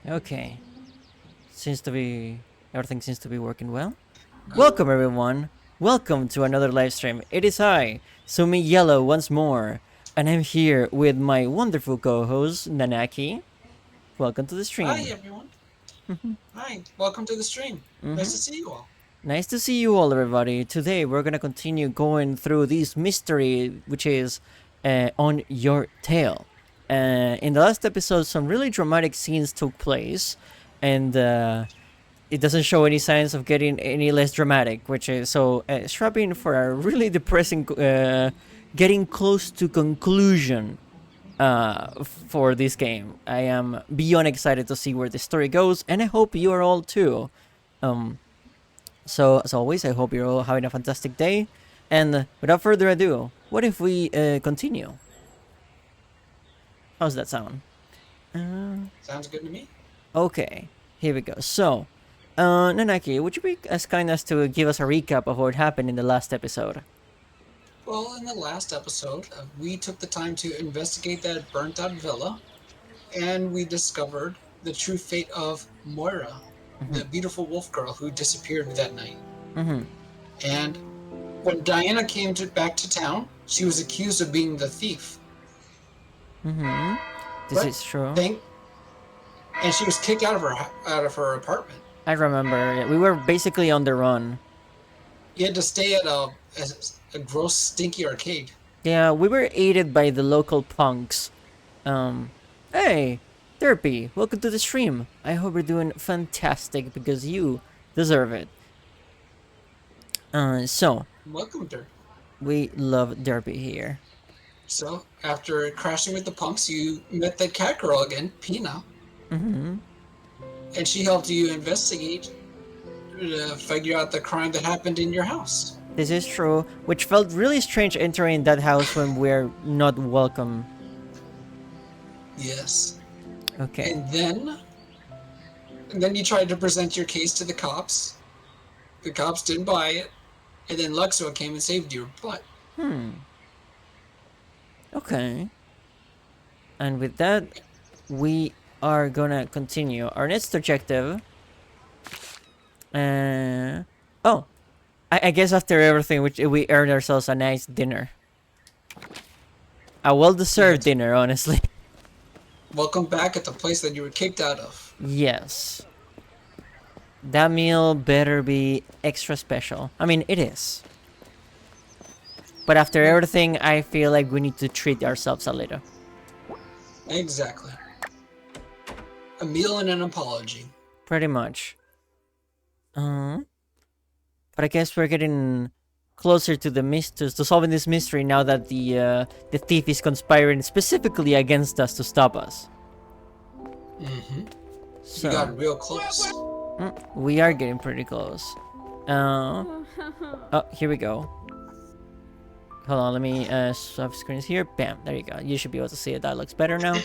Okay. Everything seems to be working well. Welcome everyone. Welcome to another live stream. It is I, Sumi Yellow once more, and I'm here with my wonderful co-host Nanaki. Welcome to the Hi, stream. everyone. Hi, welcome to the stream. Nice to see you all. Nice to see you all, everybody. Today we're gonna continue going through this mystery, which is on your tail. In the last episode, some really dramatic scenes took place, and it doesn't show any signs of getting any less dramatic, which is so strap in for a really depressing, getting close to conclusion for this game. I am beyond excited to see where the story goes, and I hope you are all too. Um, so as always, I hope you're all having a fantastic day. And without further ado, what if we continue? How's that sound? Sounds good to me. Okay, here we go. So, Nanaki, would you be as kind as to give us a recap of what happened in the last episode? Well, in the last episode, we took the time to investigate that burnt out villa, and we discovered the true fate of Moira, the beautiful wolf girl who disappeared that night. Mm-hmm. And when Diana came back to town, she was accused of being the thief. Mm-hmm. This But is true. and she was kicked out of her apartment. I remember. We were basically on the run. You had to stay at a gross, stinky arcade. Yeah, we were aided by the local punks. Hey, Derpy, welcome to the stream. I hope you're doing fantastic because you deserve it. So Welcome, Dirk. we love Derpy here. So, after crashing with the punks, you met the cat girl again, Pina. Mm-hmm. And she helped you investigate to figure out the crime that happened in your house. This is true, which felt really strange entering that house when we're not welcome. Yes. Okay. And then you tried to present your case to the cops. The cops didn't buy it. And then Luxor came and saved your butt. Okay. And with that, we are gonna continue our next objective. Oh, I guess after everything, we earned ourselves a nice dinner. A well-deserved Yes. dinner, honestly. Welcome back at the place that you were kicked out of. Yes. That meal better be extra special. I mean, it is. But after everything, I feel like we need to treat ourselves a little. Exactly. A meal and an apology. Pretty much. But I guess we're getting closer to to solving this mystery now that the thief is conspiring specifically against us to stop us. Mm-hmm. So You got real close. we are getting pretty close. Oh, here we go. Hold on, let me swap screens here. Bam, there you go. You should be able to see it. That looks better now.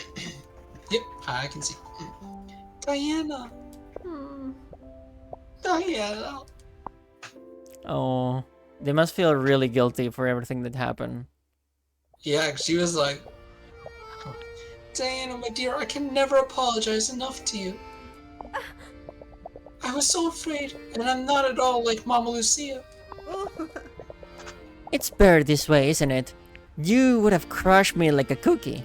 Yep, I can see. Diana. Diana. Oh, they must feel really guilty for everything that happened. Yeah, she was like, Diana, my dear, I can never apologize enough to you. I was so afraid, and I'm not at all like Mama Lucia. It's better this way, isn't it? You would have crushed me like a cookie.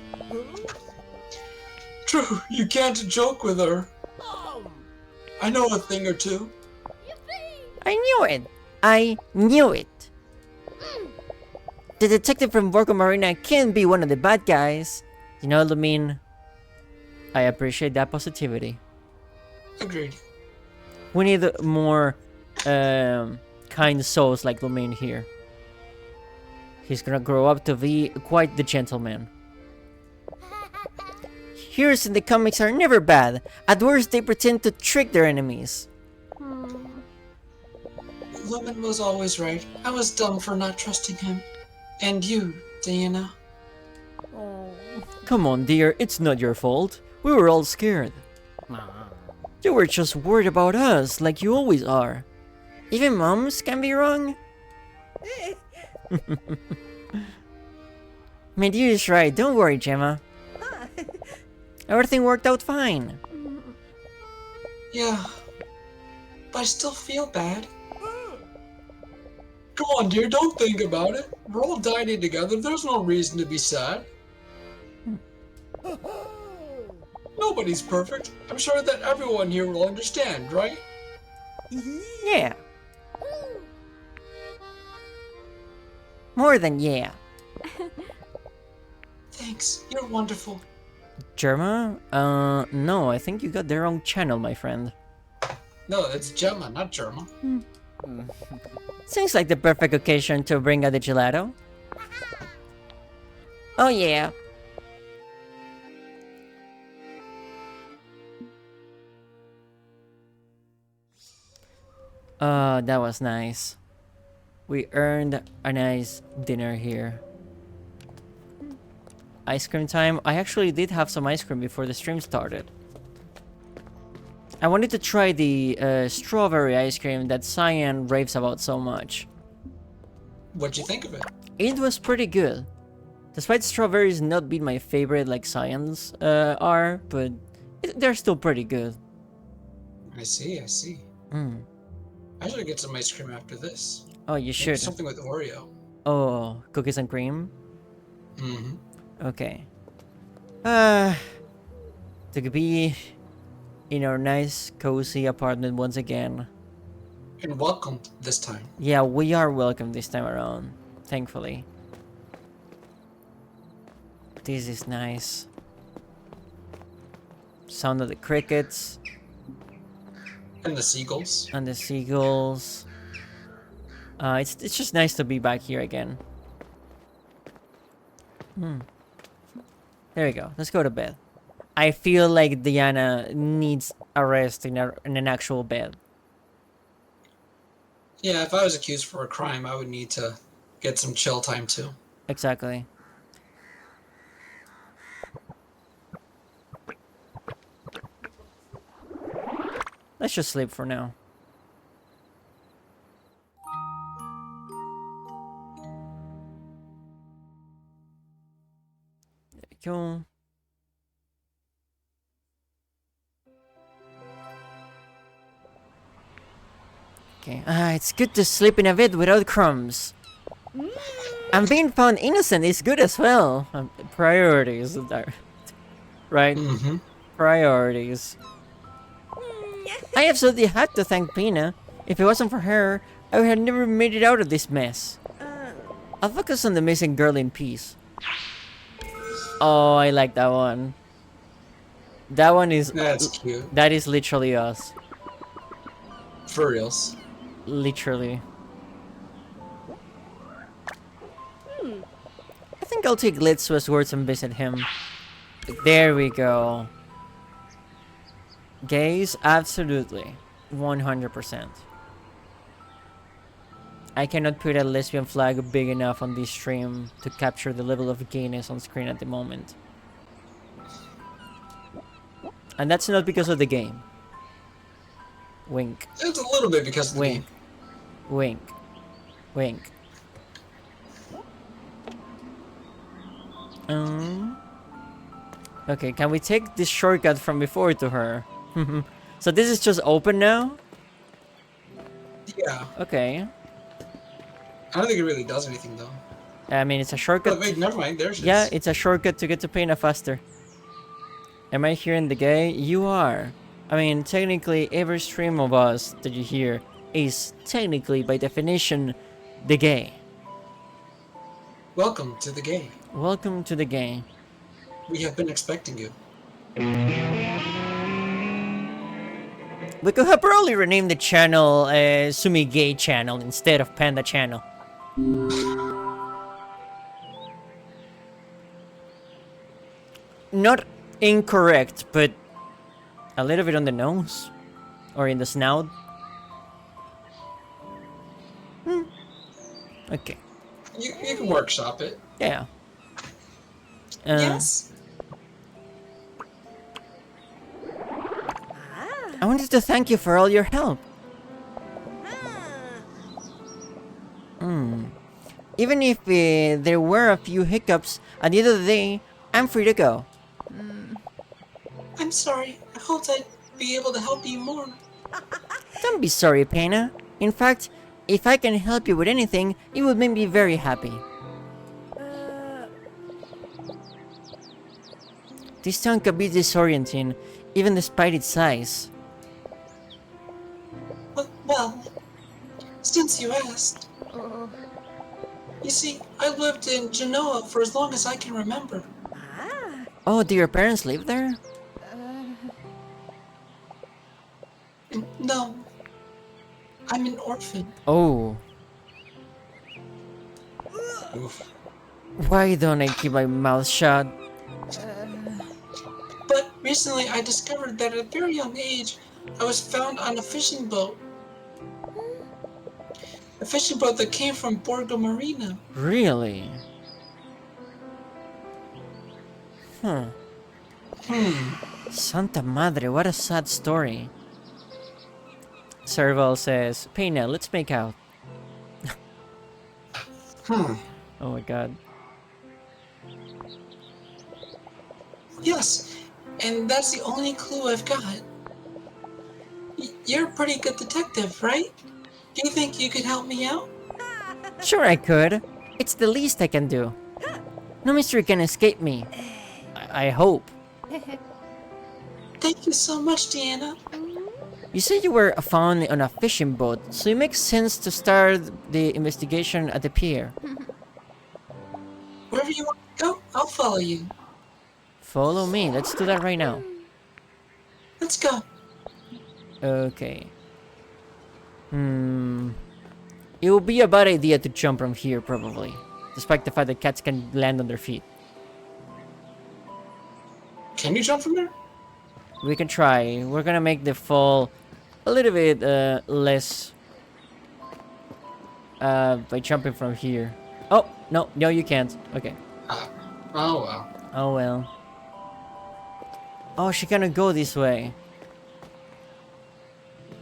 True, you can't joke with her. I know a thing or two. I knew it! I knew it! The detective from Vorko Marina can't be one of the bad guys. You know, Lumine, I appreciate that positivity. Agreed. We need more kind souls like Lumine here. He's gonna grow up to be quite the gentleman. Heroes in the comics are never bad. At worst, they pretend to trick their enemies. Lumen was always right. I was dumb for not trusting him. And you, Diana. Come on, dear, it's not your fault. We were all scared. You were just worried about us, like you always are. Even moms can be wrong. My dear is right, don't worry, Gemma. Everything worked out fine. Yeah, but I still feel bad. Come on, dear, don't think about it. We're all dining together. There's no reason to be sad. Nobody's perfect. I'm sure that everyone here will understand, right? Yeah. More than yeah. Thanks. You're wonderful. Germa? No, I think you got the wrong channel, my friend. No, it's Gemma, not Germa. Seems like the perfect occasion to bring out the gelato. Oh yeah. That was nice. We earned a nice dinner here. Ice cream time. I actually did have some ice cream before the stream started. I wanted to try the strawberry ice cream that Cyan raves about so much. What'd you think of it? It was pretty good. Despite strawberries not being my favorite like Cyan's are, but they're still pretty good. I see, I see. Mm. I should get some ice cream after this. Oh, you Maybe should. something with Oreo. Oh, cookies and cream? Mm-hmm. Okay. To be in our nice, cozy apartment once again. And welcome this time. Yeah, we are welcome this time around, thankfully. This is nice. Sound of the crickets. And the seagulls. And the seagulls. It's just nice to be back here again. There we go. Let's go to bed. I feel like Diana needs a rest in an actual bed. Yeah, if I was accused for a crime, I would need to get some chill time too. Exactly. Let's just sleep for now. There we go. Okay. It's good to sleep in a bed without crumbs. And being found innocent is good as well. Priorities, right? Mm-hmm. Priorities. I absolutely had to thank Pina. If it wasn't for her, I would have never made it out of this mess. I'll focus on the missing girl in peace. Oh, I like that one. That one is... That's cute. That is literally us. For reals. Literally. I think I'll take Litsua's words and visit him. There we go. Gays? Absolutely. 100%. I cannot put a lesbian flag big enough on this stream to capture the level of gayness on screen at the moment. And that's not because of the game. Wink. It's a little bit because of the Wink. game. Wink. Wink. Okay, can we take this shortcut from before to her? So this is just open now? Yeah. Okay. I don't think it really does anything though. I mean, it's a Oh, shortcut. wait, never mind. There's Yeah, it's a shortcut to get to Pena faster. Am I hearing the gay? You are. I mean, technically, every stream of us that you hear is technically, by definition, the gay. Welcome to the game. Welcome to the gay. We have been expecting you. We could have probably renamed the channel Sumi Gay Channel instead of Panda Channel. Not incorrect, but a little bit on the nose. Or in the snout. Okay. You can workshop it. Yeah. Yes. I wanted to thank you for all your help. Even if there were a few hiccups, at the end of the day, I'm free to go. I'm sorry. I hope that be able to help you more. Don't be sorry, Pena. In fact, if I can help you with anything, it would make me very happy. This town can be disorienting, even despite its size. Well, since you asked. You see, I lived in Genoa for as long as I can remember. Oh, do your parents live there? No, I'm an orphan. Oh. Oof. Why don't I keep my mouth shut? But recently I discovered that at a very young age, I was found on a fishing boat. A fishing boat that came from Borgo Marino. Really? Huh. Santa Madre, what a sad story. Serval says, Pena, let's make out. Oh my god. Yes, and that's the only clue I've got. You're a pretty good detective, right? Do you think you could help me out? Sure I could. It's the least I can do. No mystery can escape me. I hope. Thank you so much, Deanna. You said you were found on a fishing boat, so it makes sense to start the investigation at the pier. Wherever you want to go, I'll follow you. Follow me, let's do that right now. Let's go. Okay. It would be a bad idea to jump from here, probably. Despite the fact that cats can land on their feet. Can you jump from there? We can try. We're gonna make the fall a little bit less by jumping from here. Oh, no, you can't. Okay. Oh well. Oh well. Oh, she cannot go this way.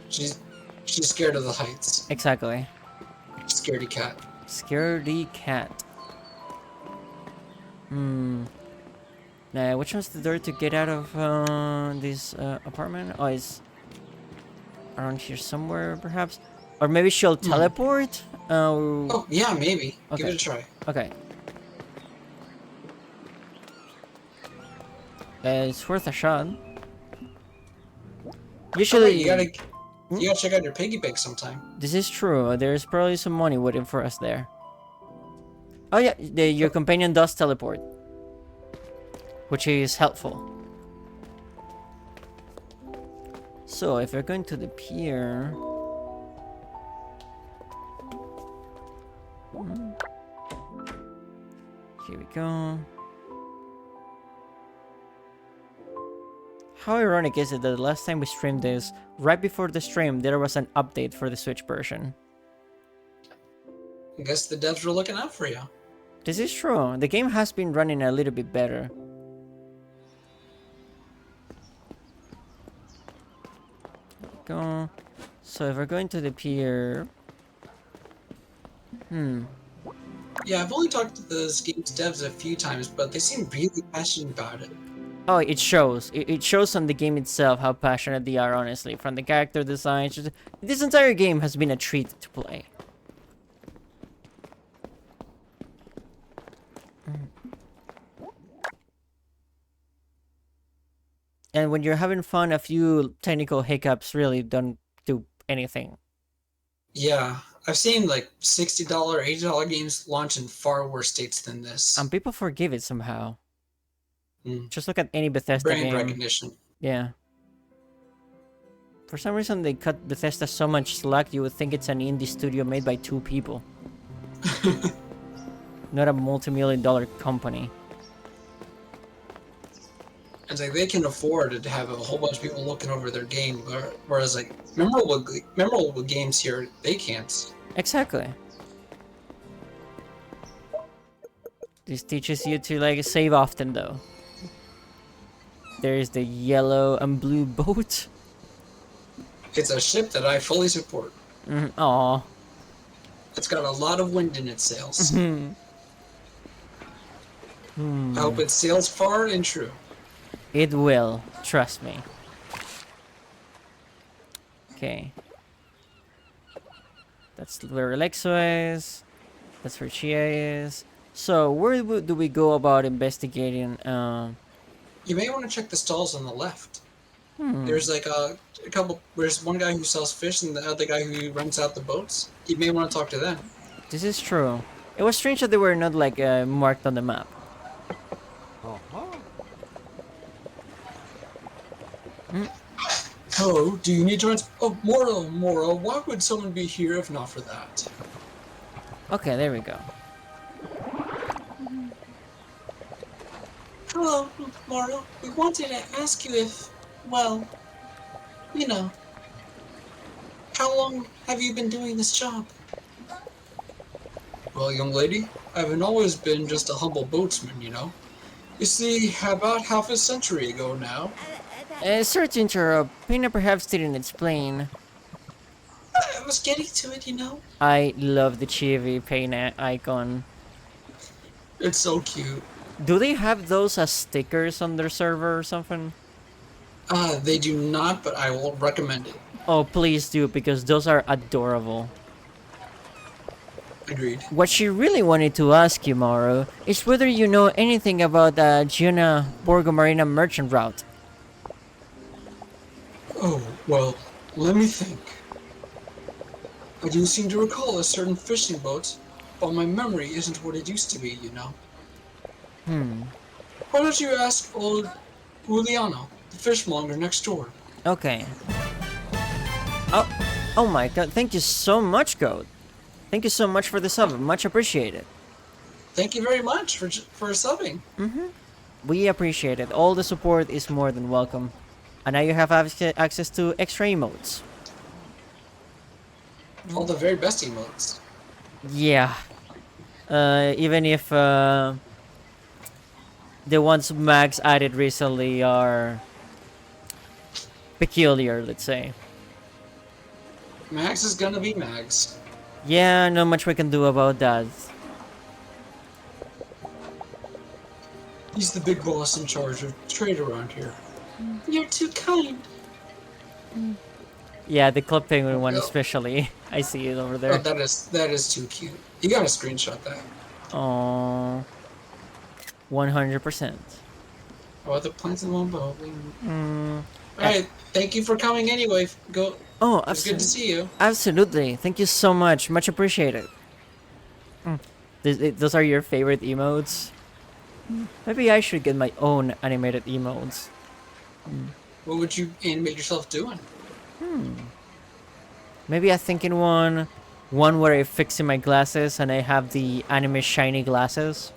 She's scared of the heights. Exactly. Scaredy cat. Scaredy cat. Which one's the door to get out of this apartment? Oh, it's around here somewhere, perhaps? Or maybe she'll teleport? Oh, yeah, maybe. Okay. Give it a try. Okay. It's worth a shot. Usually... You gotta check out your piggy bank sometime. This is true. There's probably some money waiting for us there. Oh yeah, your companion does teleport. Which is helpful. So, if we're going to the pier... Here we go. How ironic is it that the last time we streamed this, right before the stream, there was an update for the Switch version? I guess the devs were looking out for you. This is true. The game has been running a little bit better. Go. So if we're going to the pier... Yeah, I've only talked to the game's devs a few times, but they seem really passionate about it. Oh, it shows. It shows on the game itself how passionate they are, honestly. From the character design, this entire game has been a treat to play. And when you're having fun, a few technical hiccups really don't do anything. Yeah, I've seen like $60, $80 games launch in far worse states than this. And people forgive it somehow. Just look at any Bethesda Brand game. recognition. Yeah. For some reason, they cut Bethesda so much slack, you would think it's an indie studio made by 2 people. Not a multi-million-dollar company. It's like they can afford to have a whole bunch of people looking over their game, whereas like memorable games here, they can't. Exactly. This teaches you to like save often, though. There's the yellow and blue boat. It's a ship that I fully support. Aw. It's got a lot of wind in its sails. I hope it sails far and true. It will. Trust me. Okay. That's where Alexo is. That's where Chia is. So where do we go about investigating? You may want to check the stalls on the left. Hmm. There's like a couple. There's one guy who sells fish and the other guy who rents out the boats. You may want to talk to them. This is true. It was strange that they were not like marked on the map. Hello, do you need to rent? Oh, Moro, why would someone be here if not for that? Okay, there we go. Hello, Moro. We wanted to ask you if, well, you know, how long have you been doing this job? Well, young lady, I haven't always been just a humble boatsman, you know. You see, about half a century ago now, Sorry to interrupt. Pina perhaps didn't explain. I was getting to it, you know. I love the Chibi Pina icon. It's so cute. Do they have those as stickers on their server or something? They do not, but I will recommend it. Oh, please do, because those are adorable. Agreed. What she really wanted to ask you, Mauro, is whether you know anything about the Giona Borgo Marina merchant route. Oh, well, let me think. I do seem to recall a certain fishing boat, but my memory isn't what it used to be, you know. Why don't you ask old Giuliano, the fishmonger next door? Okay. Oh my god, thank you so much, Goat. Thank you so much for the sub, much appreciated. Thank you very much for subbing. We appreciate it. All the support is more than welcome. And now you have access to extra emotes. All the very best emotes. Yeah. Even if the ones Max added recently are peculiar, let's say. Max is gonna be Max. Yeah, not much we can do about that. He's the big boss in charge of trade around here. You're too kind. Yeah, the Club Penguin one Oh. especially. I see it over Oh, there. that is too cute. You gotta screenshot that. Oh, 100%. Oh, the plants in one boat. Mm. Alright, thank you for coming anyway. Go. Oh, It's good to see you. absolutely. Thank you so much. Much appreciated. Those are your favorite emotes? Maybe I should get my own animated emotes. What would you animate yourself doing? Maybe I think in one where I fix in my glasses and I have the anime shiny glasses.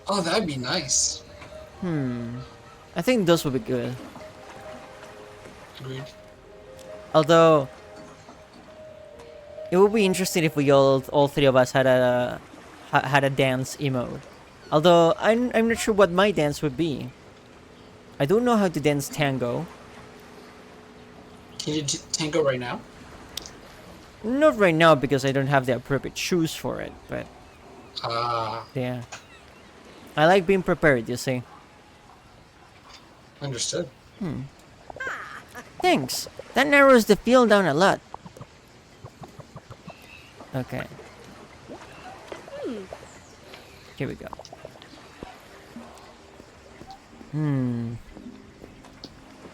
Oh, that'd be nice. I think those would be good. Agreed. Although it would be interesting if we all three of us had a dance emote. Although I'm not sure what my dance would be. I don't know how to dance tango. Can you tango right now? Not right now because I don't have the appropriate shoes for it, but Ah, yeah. I like being prepared, you see. understood. Thanks. That narrows the field down a lot. Okay. Here we go.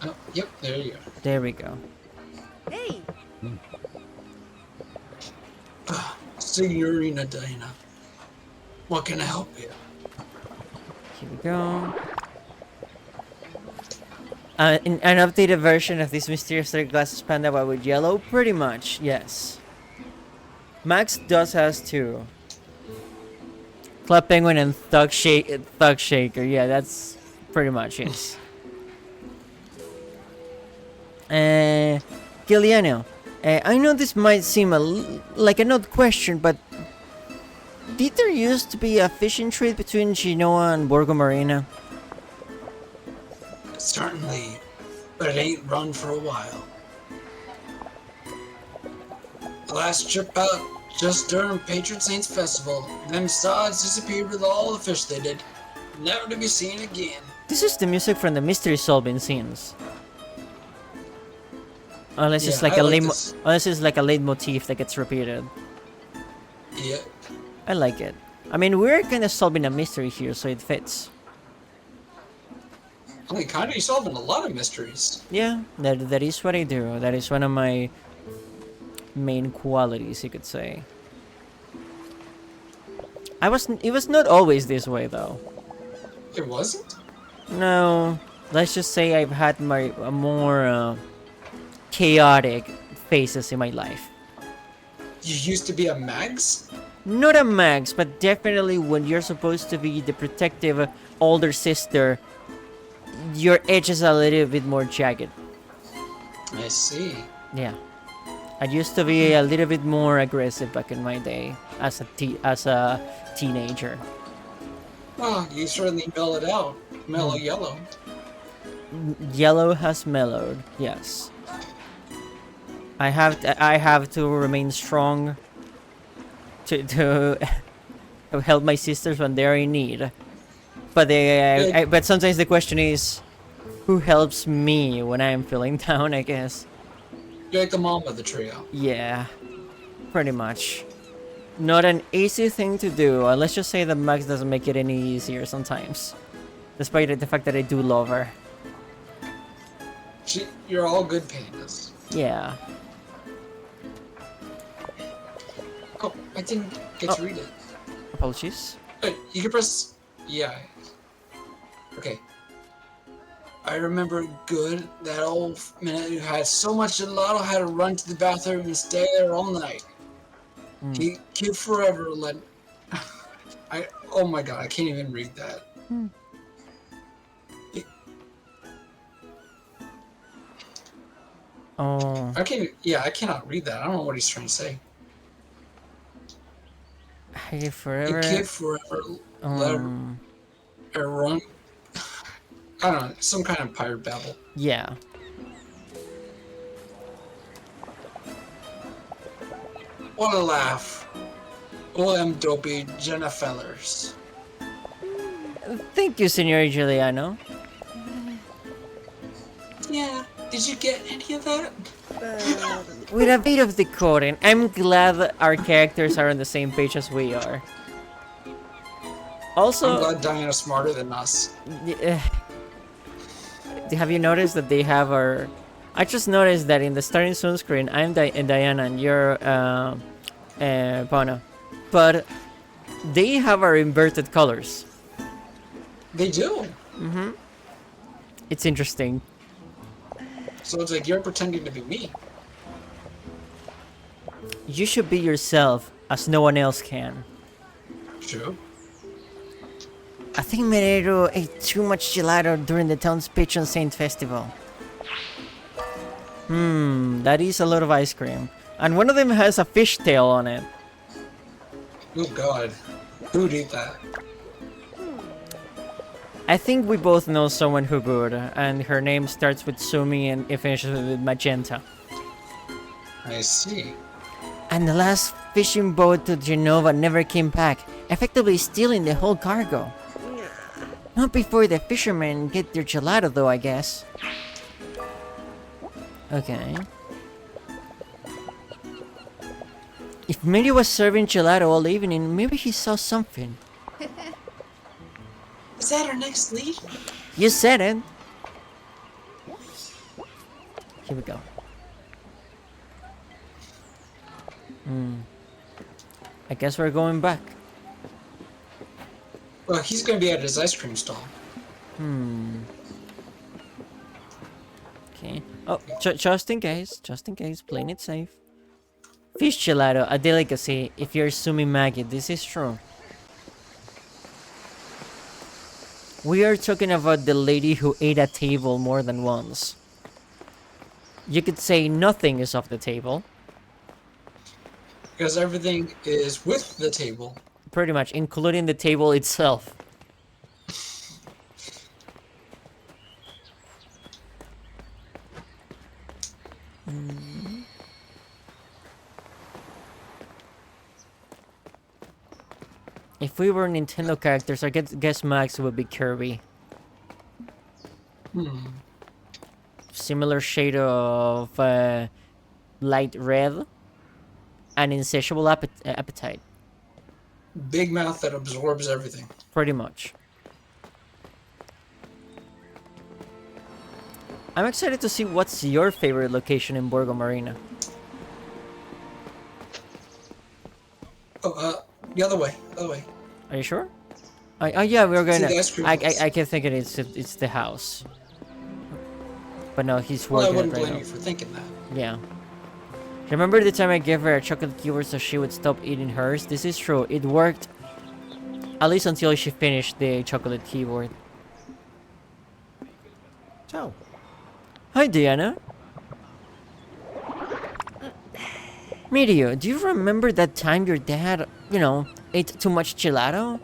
Oh, yep, there you go. There we go. Hey, Signorina Dana. What can I help you? Here we go. An updated version of this mysterious third glasses panda but with yellow? Pretty much, yes. Max does has two. Club Penguin and Thug Shaker. Yeah, that's pretty much it. Giuliano, I know this might seem like an odd question, but did there used to be a fishing trade between Genoa and Borgo Marina? Certainly, but it ain't run for a while. The last trip out, just during Patron Saint's Festival, them sods disappeared with all the fish they did, never to be seen again. This is the music from the mystery solving scenes. Unless it's Yeah, like I like this. unless it's like a leitmotif that gets repeated. Yeah. I like it. I mean, we're kind of solving a mystery here, so it fits. I mean, kind of, you're solving a lot of mysteries. Yeah, that is what I do. That is one of my main qualities, you could say. It was not always this way though. It wasn't? No, let's just say I've had my more chaotic phases in my life. You used to be a Mags? Not a max, but definitely when you're supposed to be the protective older sister, your edge is a little bit more jagged. I see. Yeah. I used to be a little bit more aggressive back in my day as a teenager. Oh, you certainly mellowed out. Mellow yellow. Yellow has mellowed, yes. I have to remain strong to help my sisters when they're in need. But but sometimes the question is, who helps me when I am feeling down? I guess. You're like the mom of the trio. Yeah, pretty much. Not an easy thing to do. Let's just say that Max doesn't make it any easier sometimes, despite the fact that I do love her. You're all good pandas. Yeah. Oh, I didn't get to read it. Apologies. You can press... Yeah. Okay. I remember good that old minute who had so much gelato had to run to the bathroom and stay there all night. He cute forever let... Oh my god, I can't even read that. Oh. I cannot read that. I don't know what he's trying to say. Hey, forever. The kid forever let her run. I don't know, some kind of pirate babble. Yeah. What a laugh. All them dopey Jenna fellers. Thank you, Senor Giuliano. Yeah, did you get any of that? With a bit of decoding, I'm glad our characters are on the same page as we are. Also, I'm glad Diana's smarter than us. Have you noticed that they have our... I just noticed that in the starting soon screen, I'm Diana and you're Bono. But they have our inverted colors. They do. Mm-hmm. It's interesting. So it's like you're pretending to be me. You should be yourself, as no one else can. True. I think Merero ate too much gelato during the town's patron saint festival. That is a lot of ice cream. And one of them has a fishtail on it. Oh god. Who'd eat that? I think we both know someone who would, and her name starts with Sumi and it finishes with Magenta. I see. And the last fishing boat to Genova never came back, effectively stealing the whole cargo. Not before the fishermen get their gelato though, I guess. Okay. If Mary was serving gelato all evening, maybe he saw something. Is that our next lead? You said it. Here we go. I guess we're going back. Well, he's gonna be at his ice cream stall. Okay. Oh, just in case, playing it safe. Fish gelato, a delicacy. If you're Sumi Maggie, this is true. We are talking about the lady who ate a table more than once. You could say nothing is off the table. Because everything is with the table. Pretty much, including the table itself. If we were Nintendo characters, I guess Max would be Kirby. similar shade of light red, and insatiable appetite, Big mouth that absorbs everything. pretty much. I'm excited to see what's your favorite location in Borgo Marina. Oh, the other way. Other way. Are you sure? Oh yeah, we're See gonna. the ice cream place. I kept thinking it's the house, but no, he's Well, I working it wouldn't right blame now. you for thinking that. Yeah. Remember the time I gave her a chocolate keyboard so she would stop eating hers? This is true. It worked. At least until she finished the chocolate keyboard. Ciao. Hi, Diana. Medio, do you remember that time your dad, ate too much gelato?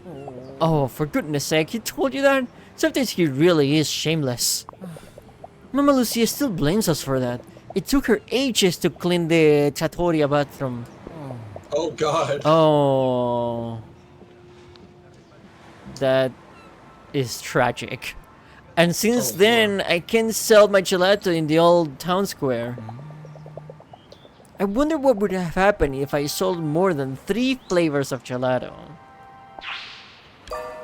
Oh, for goodness sake, he told you that? Sometimes he really is shameless. Mama Lucia still blames us for that. It took her ages to clean the trattoria bathroom. Oh God. Oh. That is tragic. And since Oh, then, I can sell my gelato in the old town square. I wonder what would have happened if I sold more than 3 flavors of gelato.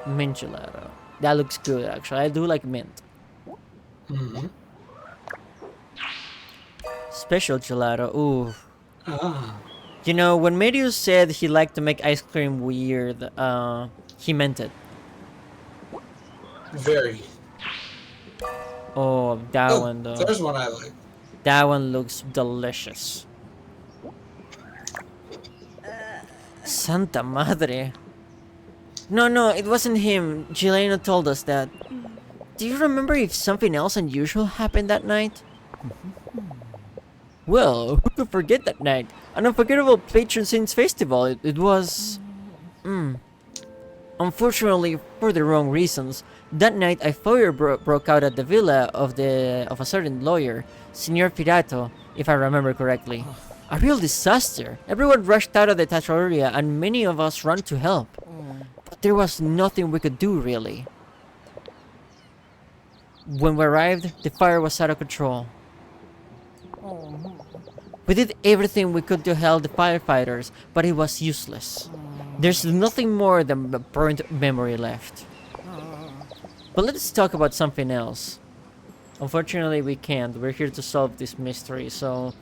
Mint gelato. That looks good, actually. I do like mint. Mm-hmm. Special gelato. Ooh. Ah. You know, when Medio said he liked to make ice cream weird, he meant it. Very. Oh, that Oh, one though. there's one I like. That one looks delicious. Santa Madre. No, it wasn't him. Gileno told us that. Do you remember if something else unusual happened that night? Well, who could forget that night? An unforgettable patron saints festival. It was... Unfortunately, for the wrong reasons. That night, a fire broke out at the villa of a certain lawyer, Signor Pirato, if I remember correctly. A real disaster. Everyone rushed out of the trattoria, and many of us ran to help. But there was nothing we could do, really. When we arrived, the fire was out of control. We did everything we could to help the firefighters, but it was useless. There's nothing more than a burnt memory left. But let's talk about something else. Unfortunately, we can't. We're here to solve this mystery, so...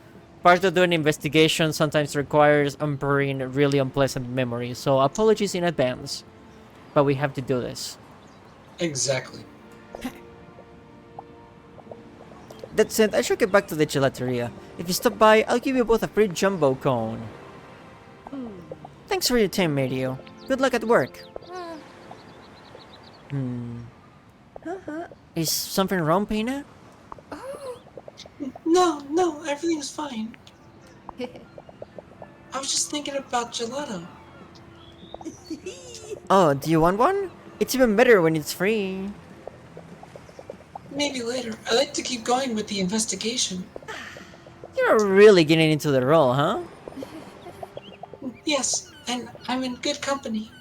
Part of doing investigation sometimes requires unburying really unpleasant memories, so apologies in advance. But we have to do this. Exactly. That said, I should get back to the gelateria. If you stop by, I'll give you both a free jumbo cone. Thanks for your time, Medio. Good luck at work. Is something wrong, Pina? No, everything's fine. I was just thinking about gelato. Oh, do you want one? It's even better when it's free. Maybe later. I like to keep going with the investigation. You're really getting into the role, huh? Yes, and I'm in good company.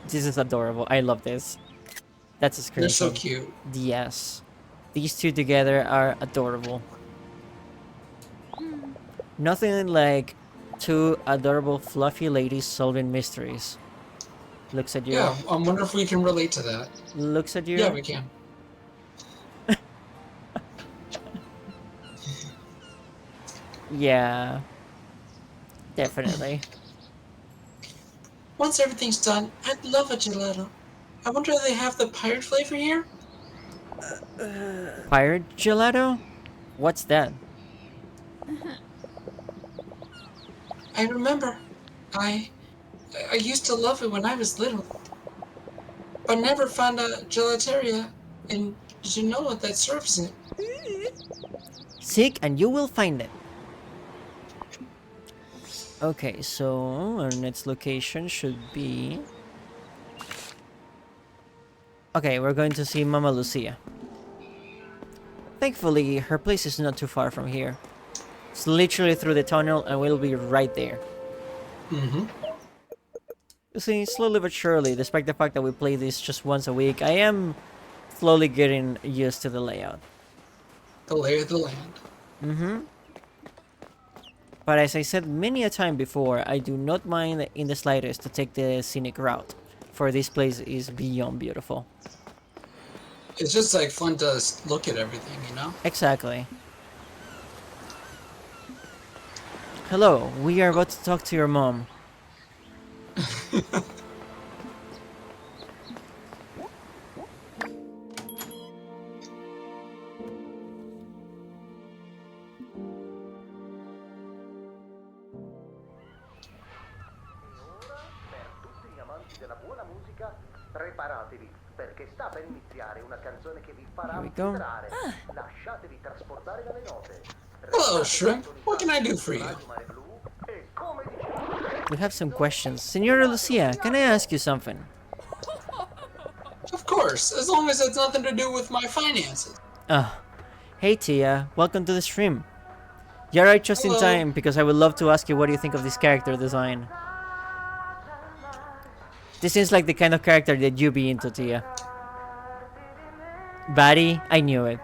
This is adorable. I love this. That's a screenshot. They're so cute. Yes. These two together are adorable. Nothing like two adorable fluffy ladies solving mysteries. Looks at you. Yeah, I wonder if we can relate to that. Looks at you. Yeah, we can. Yeah. Definitely. Once everything's done, I'd love a gelato. I wonder if they have the pirate flavor here? Pirate gelato? What's that? I remember. I used to love it when I was little. But never found a gelateria in Genoa that serves it. Seek and you will find it. Okay, so our next location should be... Okay, we're going to see Mama Lucia. Thankfully, her place is not too far from here. It's literally through the tunnel and we'll be right there. Mm-hmm. You see, slowly but surely, despite the fact that we play this just once a week, I am slowly getting used to the layout. the lay of the land. Mm-hmm. But as I said many a time before, I do not mind in the slightest to take the scenic route, for this place is beyond beautiful. It's just like fun to look at everything, you know? Exactly. Hello, we are about to talk to your mom. Per tutti gli amanti della buona musica, preparatevi, perché sta per iniziare una canzone che vi farà Here we go. vibrare. Lasciatevi trasportare dalle note. Hello, Shrimp. What can I do for you? Radio Mare Blu e come dicevo, We have some questions. Senora Lucia, can I ask you something? Of course, as long as it's nothing to do with my finances. Oh, hey Tia, welcome to the stream. You arrived just in Hello. time because I would love to ask you what do you think of this character design. This seems like the kind of character that you be into, Tia. Buddy, I knew it.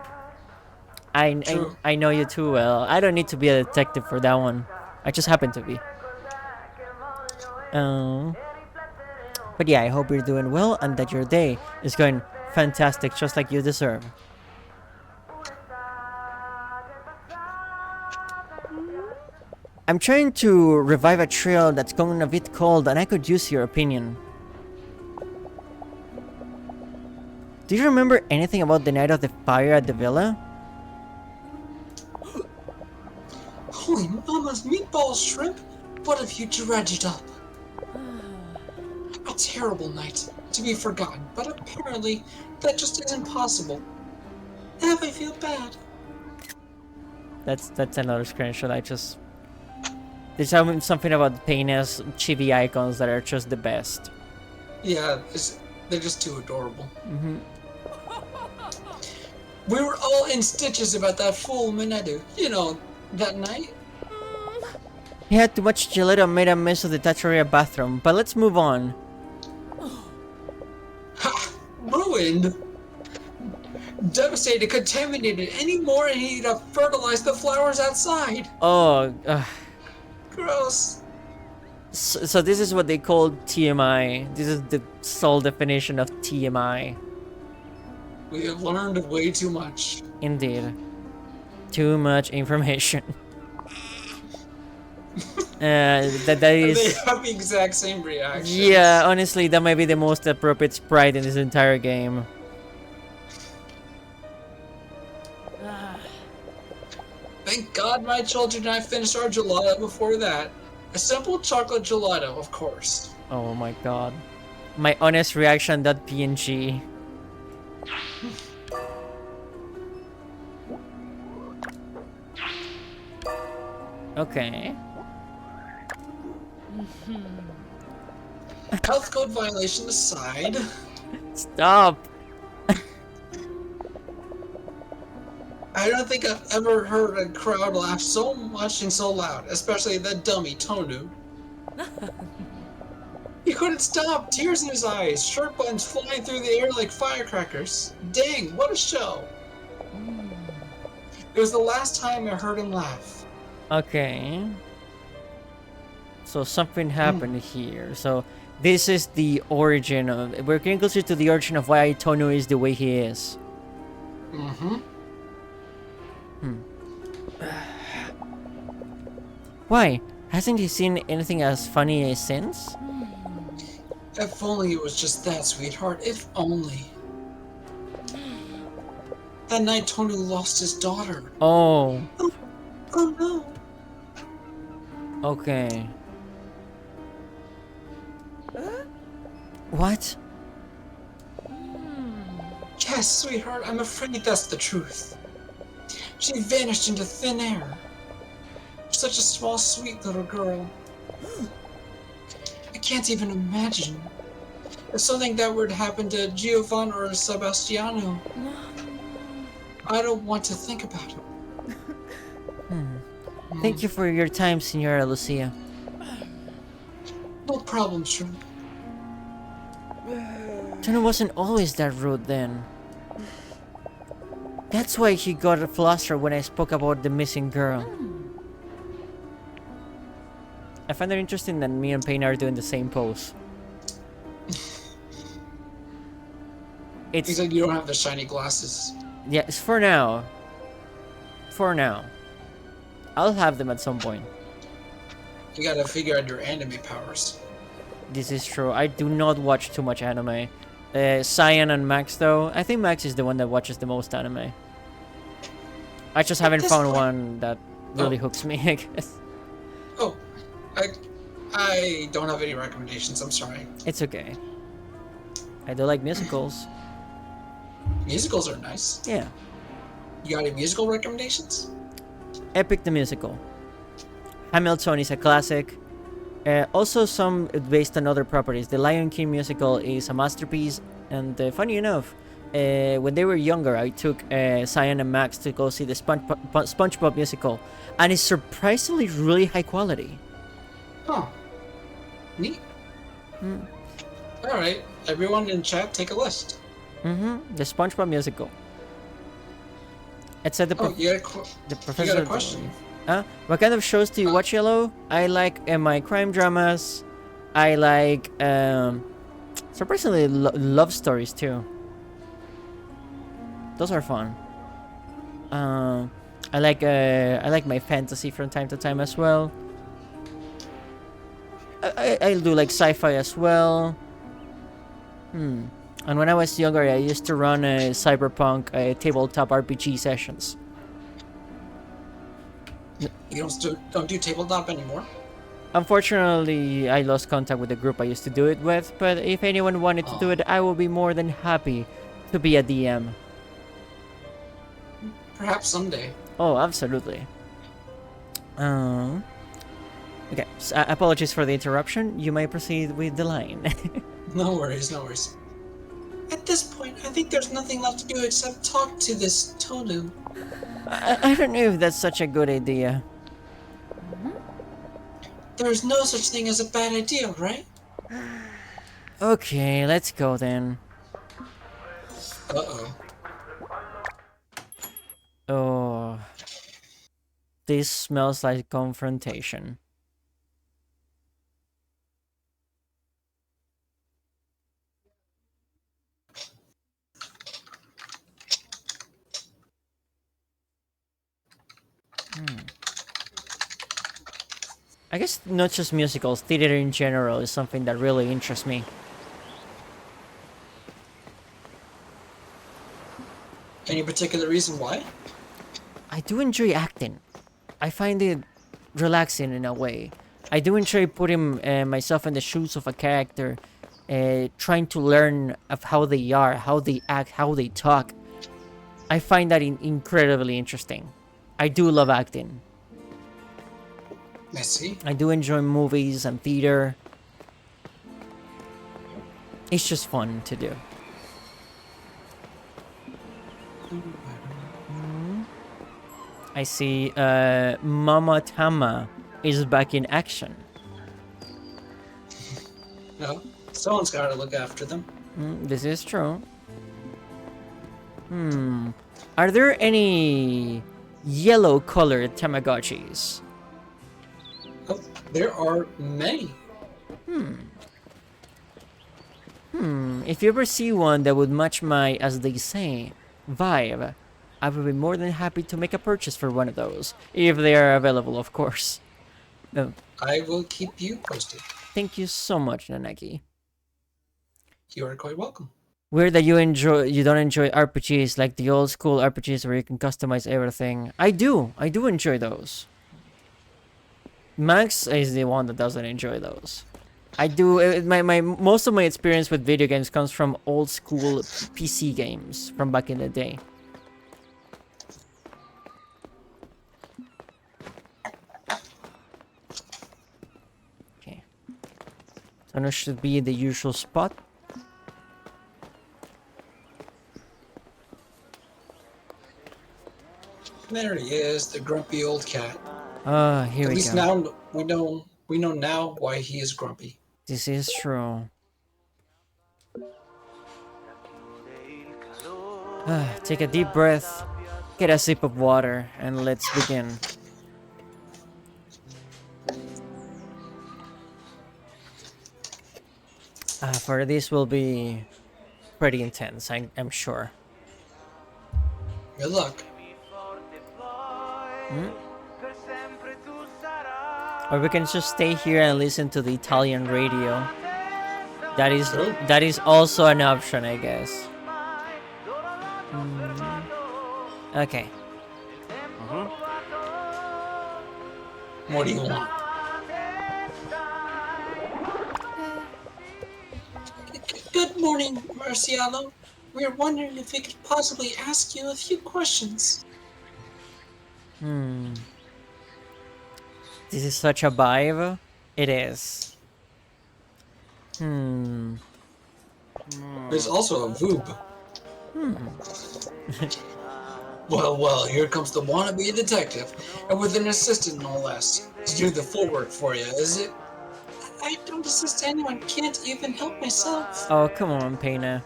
True. I know you too well. I don't need to be a detective for that one. I just happen to be. Oh. But yeah, I hope you're doing well and that your day is going fantastic just like you deserve. I'm trying to revive a trail that's going a bit cold and I could use your opinion. Do you remember anything about the night of the fire at the villa? Holy mama's meatballs, Shrimp! What have you dredged up? A terrible night, to be forgotten, but apparently that just isn't possible. Now I feel bad. That's another screenshot. There's something about Peina's chibi icons that are just the best. Yeah, they're just too adorable. Mm-hmm. We were all in stitches about that fool Minedu. You know, that night? He had too much gelato and made a mess of the Tacheria bathroom, but let's move on. Ha! Ruined! Devastated, contaminated anymore, and he'd have fertilized the flowers outside. Oh, Gross. so this is what they call TMI. This is the sole definition of TMI. We have learned way too much. Indeed. Too much information. That They is... have the exact same reaction. Yeah, honestly, that might be the most appropriate sprite in this entire game. Thank God my children and I finished our gelato before that. A simple chocolate gelato, of course. Oh my god. My honest reaction, that PNG. Okay. Health code violation aside, Stop! I don't think I've ever heard a crowd laugh so much and so loud, especially that dummy Tonu. He couldn't stop, tears in his eyes, shirt buttons flying through the air like firecrackers. Dang, what a show! It was the last time I heard him laugh. Okay. So something happened here. So this is the origin of... We're getting closer to the origin of why Tonu is the way he is. Mm-hmm. Why? Hasn't he seen anything as funny since? If only it was just that, sweetheart. If only. That night Tonu lost his daughter. Oh, Oh no. okay. What? Yes, sweetheart, I'm afraid that's the truth. She vanished into thin air. Such a small, sweet little girl. I can't even imagine. If something that were to happen to Giovanni or Sebastiano. I don't want to think about it. Thank you for your time, Senora Lucia. No problem, Shrimp. Tonu wasn't always that rude then. That's why he got flustered when I spoke about the missing girl. I find it interesting that me and Payne are doing the same pose. He It's said you don't have the shiny glasses. yeah, it's for now. For now. I'll have them at some point. You gotta figure out your anime powers. This is true. I do not watch too much anime. Cyan and Max though. I think Max is the one that watches the most anime. I just haven't this found point- one that really hooks me, I guess. Oh, I don't have any recommendations. I'm sorry. It's okay. I do like musicals. Musicals are nice. Yeah. You got any musical recommendations? Epic the Musical. Hamilton is a classic. Also some based on other properties. The Lion King musical is a masterpiece. And funny enough, when they were younger, I took Cyan and Max to go see the SpongeBob musical. And it's surprisingly really high quality. Huh. Neat. Mm. All right, everyone in chat, take a list. The SpongeBob musical. It's at the, Oh, the you professor. got a question? What kind of shows do you watch, Yellow? I like my crime dramas. I like surprisingly love stories too. Those are fun. I like my fantasy from time to time as well. I do like sci-fi as well. And when I was younger, I used to run a cyberpunk tabletop RPG sessions. You don't do tabletop anymore? Unfortunately, I lost contact with the group I used to do it with, but if anyone wanted to do it, I will be more than happy to be a DM. Perhaps someday. Oh, absolutely. Okay, so, apologies for the interruption. You may proceed with the line. No worries, no worries. At this point, I think there's nothing left to do except talk to this Tolu. I don't know if that's such a good idea. There's no such thing as a bad idea, right? Okay, let's go then. Uh-oh. Oh. This smells like confrontation. I guess not just musicals, theater in general is something that really interests me. Any particular reason why? I do enjoy acting. I find it relaxing in a way. I do enjoy putting myself in the shoes of a character, trying to learn of how they are, how they act, how they talk. I find that incredibly interesting. I do love acting. I see. I do enjoy movies and theater. It's just fun to do. I see Mama Tama is back in action. No, someone's got to look after them. This is true. Are there any yellow colored Tamagotchis? Oh, there are many. If you ever see one that would match my, as they say, vibe, I would be more than happy to make a purchase for one of those. If they are available, of course. I will keep you posted. Thank you so much, Nanaki. You are quite welcome. Weird that you don't enjoy RPGs like the old school RPGs where you can customize everything. I do enjoy those. Max is the one that doesn't enjoy those. I do. My most of my experience with video games comes from old school PC games from back in the day. Okay. So it should be the usual spot. There he is, the grumpy old cat. Ah, here At we least go. now we know now why he is grumpy. This is true. Take a deep breath. get a sip of water and let's begin. For this will be pretty intense, I'm sure. Good luck. Or we can just stay here and listen to the Italian radio. True. That is also an option, I guess. Okay. What do you want? Good morning, Marcialo. We are wondering if we could possibly ask you a few questions. This is such a vibe. It is. There's also a Voob. Well, here comes the wannabe detective, and with an assistant no less, to do the full work for you, is it? I don't assist anyone, can't even help myself. Oh, come on, Pena.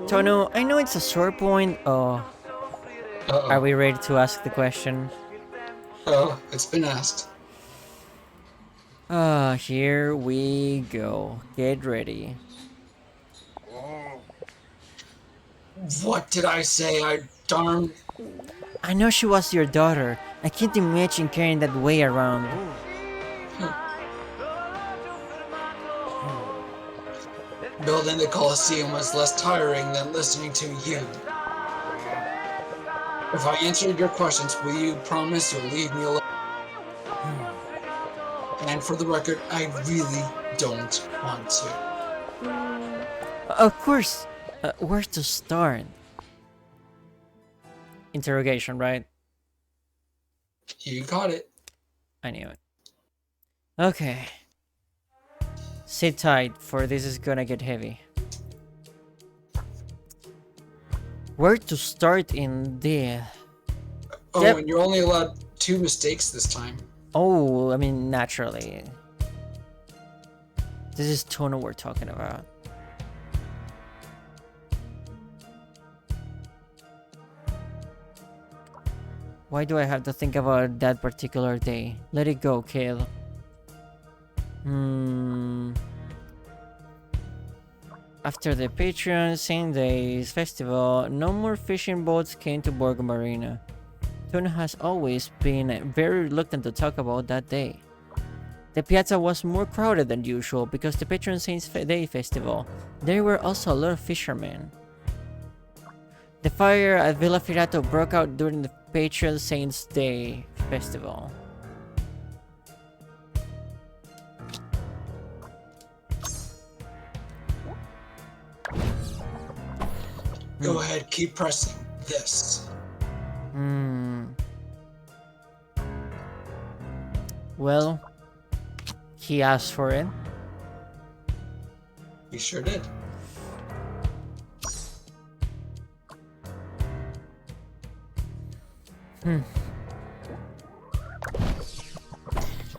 Tono, I know it's a sore point. Oh, are we ready to ask the question? Oh, it's been asked. Here we go. Get ready. What did I say? Darn. I know she was your daughter. I can't imagine carrying that weight around. Building the Colosseum was less tiring than listening to you. If I answered your questions, will you promise you'll leave me alone? And for the record, I really don't want to. Of course. Where to start? Interrogation, right? You got it. I knew it. Okay. Sit tight, for this is gonna get heavy. Where to start in the... Oh, Yep. and you're only allowed 2 mistakes this time. Oh, I mean, naturally. This is Tono we're talking about. Why do I have to think about that particular day? Let it go, kid. After the Patreon Saint Days festival, no more fishing boats came to Borgo Marina. Tono has always been very reluctant to talk about that day. The piazza was more crowded than usual because the Patron Saints Day festival. There were also a lot of fishermen. The fire at Villa Firato broke out during the Patron Saints Day festival. Go ahead, keep pressing. This. Well, he asked for it. You sure did.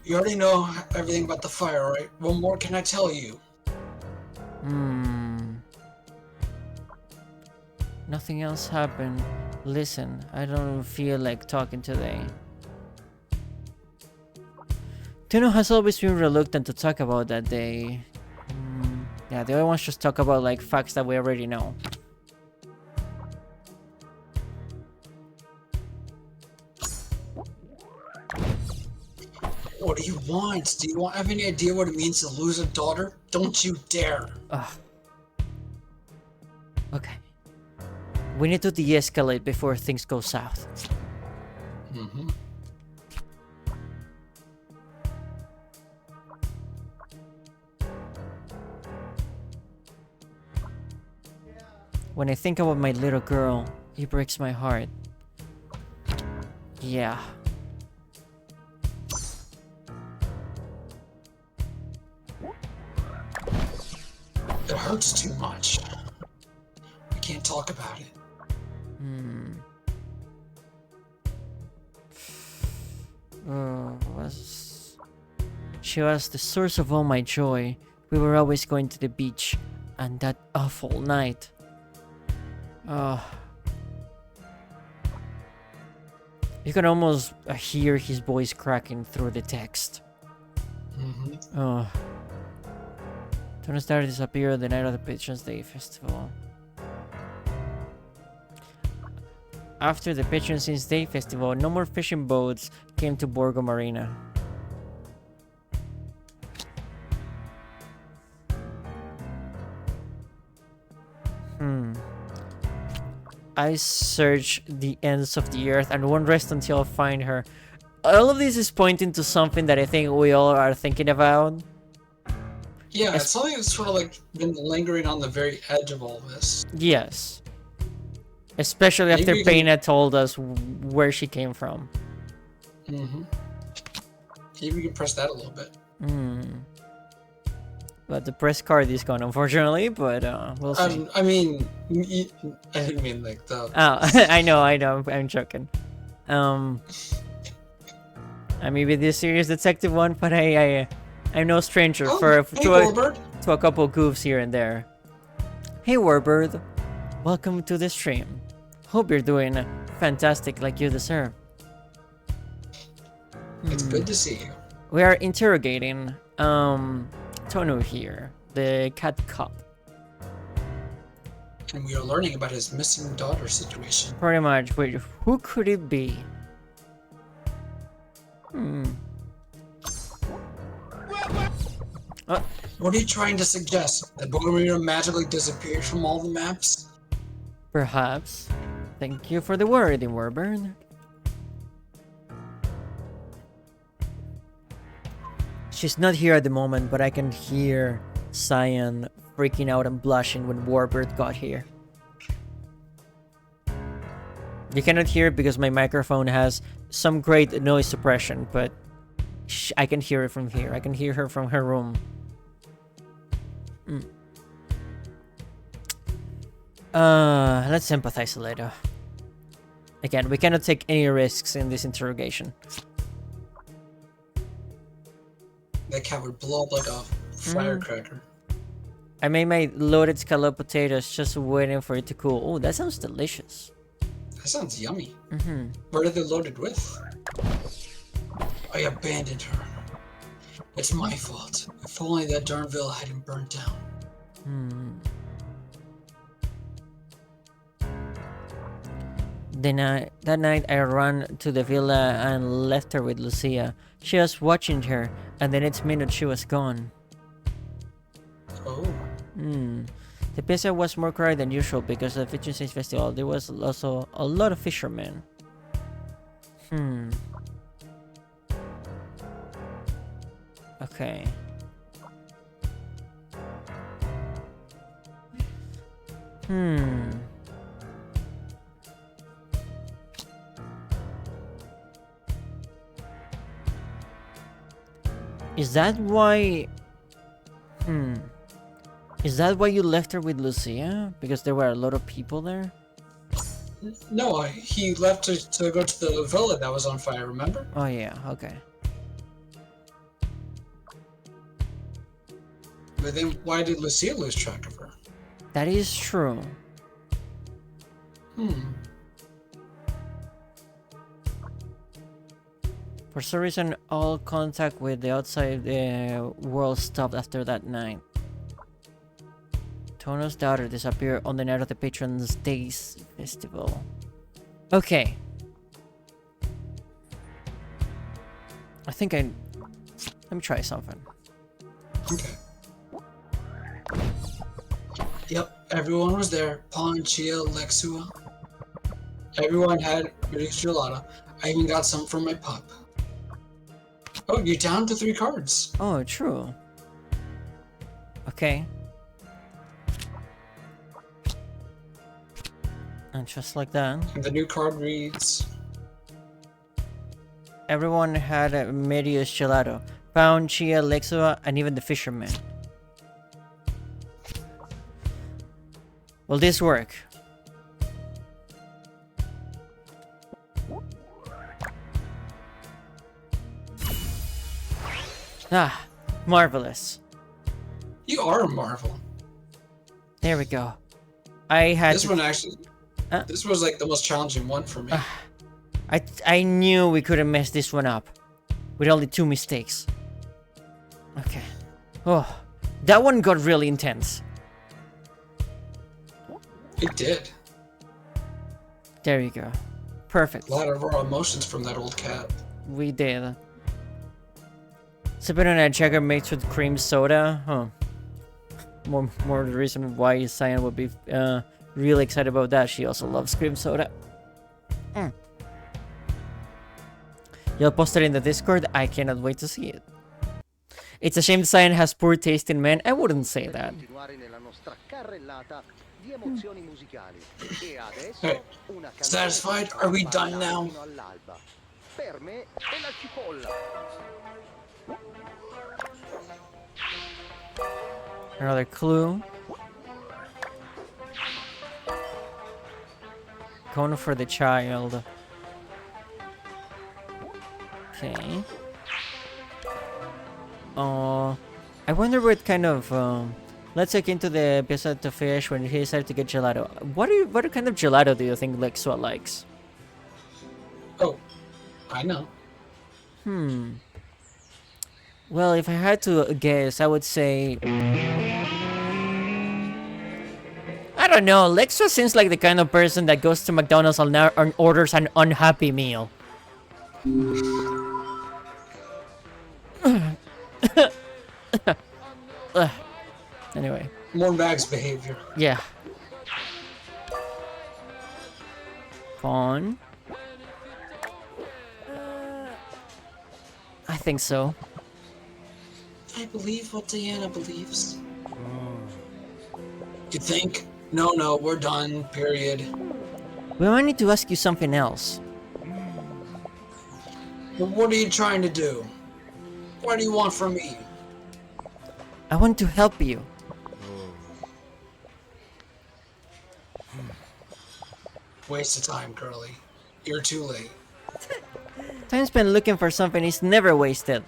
You already know everything about the fire, right? What more can I tell you? Nothing else happened. Listen, I don't feel like talking today. Tono has always been reluctant to talk about that day. Yeah, the other ones just talk about like facts that we already know. What do you want? Do you have any idea what it means to lose a daughter? Don't you dare. Okay. We need to de-escalate before things go south. When I think about my little girl, it breaks my heart. Yeah. It hurts too much. I can't talk about it. She was the source of all my joy. We were always going to the beach, and that awful night. Uh, you can almost hear his voice cracking through the text. Mm-hmm. Tuna Star disappeared the night of the Patrons Day Festival. After the Patrons Day Festival, no more fishing boats came to Borgo Marina. I search the ends of the earth and won't rest until I find her. All of this is pointing to something that I think we all are thinking about. Yeah, it's something that's sort of like been lingering on the very edge of all this. Yes. Especially after Maybe we can- Pena told us where she came from. Mm-hmm. Maybe we can press that a little bit. But the press card is gone, unfortunately, but we'll see. I mean, I didn't mean like the. Oh, I know, I'm joking. I may be the serious detective one, but I'm no stranger Oh, to hey, Goldberg. a couple goofs here and there. Hey, Warbird. Welcome to the stream. Hope you're doing fantastic like you deserve. It's good to see you. We are interrogating Tonu here, the cat cop. And we are learning about his missing daughter situation. Pretty much. Wait, who could it be? What are you trying to suggest? That Boromir magically disappeared from all the maps? Perhaps. Thank you for the word, Warburn. She's not here at the moment, but I can hear Cyan freaking out and blushing when Warbird got here. You cannot hear it because my microphone has some great noise suppression, but I can hear it from here. I can hear her from her room. Let's sympathize a little. Again, we cannot take any risks in this interrogation. That cat would blow up like a firecracker. I made my loaded scallop potatoes just waiting for it to cool. Oh, that sounds delicious. That sounds yummy. What are they loaded with? I abandoned her. It's my fault. If only that darn villa hadn't burnt down. That night I ran to the villa and left her with Lucia. She was watching her, and the next minute she was gone. Oh. The pizza was more crowded than usual because of the Fishing Stage Festival. There was also a lot of fishermen. Okay. Is that why... Is that why you left her with Lucia? Because there were a lot of people there? No, he left to go to the villa that was on fire, remember? Oh yeah, okay. But then why did Lucia lose track of her? That is true. For some reason, all contact with the outside world stopped after that night. Tono's daughter disappeared on the night of the Patron's Days Festival. Okay. I think let me try something. Okay. Yep, everyone was there. Pawn, Chia, Lexua. Everyone had reduced gelato. I even got some from my pup. Oh, you're down to 3 cards. Oh, true. Okay. And just like that. And the new card reads... Everyone had a Medius Gelato. Pound, Chia, Lexua, and even the fisherman. Will this work? Ah, marvelous. You are a marvel. There we go. I had This one actually... This was like the most challenging one for me. I knew we couldn't mess this one up. With only 2 mistakes. Okay. Oh, that one got really intense. It did. There you go. Perfect. A lot of raw emotions from that old cat. We did. Sipping on a Jagger mixed with cream soda. Huh. More the reason why Cyan would be really excited about that. She also loves cream soda. You'll post it in the Discord. I cannot wait to see it. It's a shame Cyan has poor taste in men. I wouldn't say that. Hey, satisfied? Are we done now? Another clue. Going for the child. Okay. I wonder what kind of let's look into the episode to fish when he decided to get gelato. What kind of gelato do you think Lexua likes? Oh, I know. Well, if I had to guess, I would say I don't know. Lexua seems like the kind of person that goes to McDonald's and orders an unhappy meal. Anyway. More Mag's behavior. Yeah. Pawn. I think so. I believe what Diana believes. You think? No, we're done. Period. We might need to ask you something else. Well, what are you trying to do? What do you want from me? I want to help you. Waste of time, girlie. You're too late. Time spent looking for something is never wasted.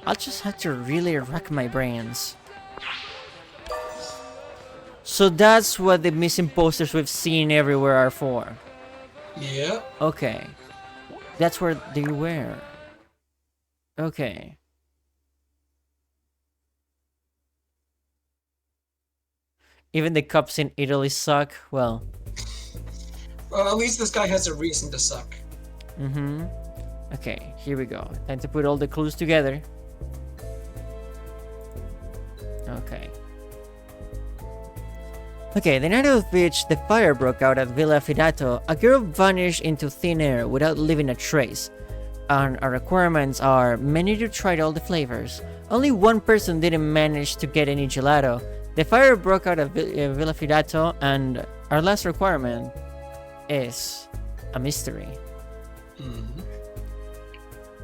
I'll just have to really rack my brains. So that's what the missing posters we've seen everywhere are for. Yeah. Okay. That's where they were. Okay. Even the cups in Italy suck. Well, At least this guy has a reason to suck. Okay, here we go. Time to put all the clues together. Okay. Okay, the night of which the fire broke out at Villa Fidato, a girl vanished into thin air without leaving a trace. And our requirements are, many of you tried all the flavors. Only one person didn't manage to get any gelato. The fire broke out at Villa Fidato, and our last requirement is a mystery.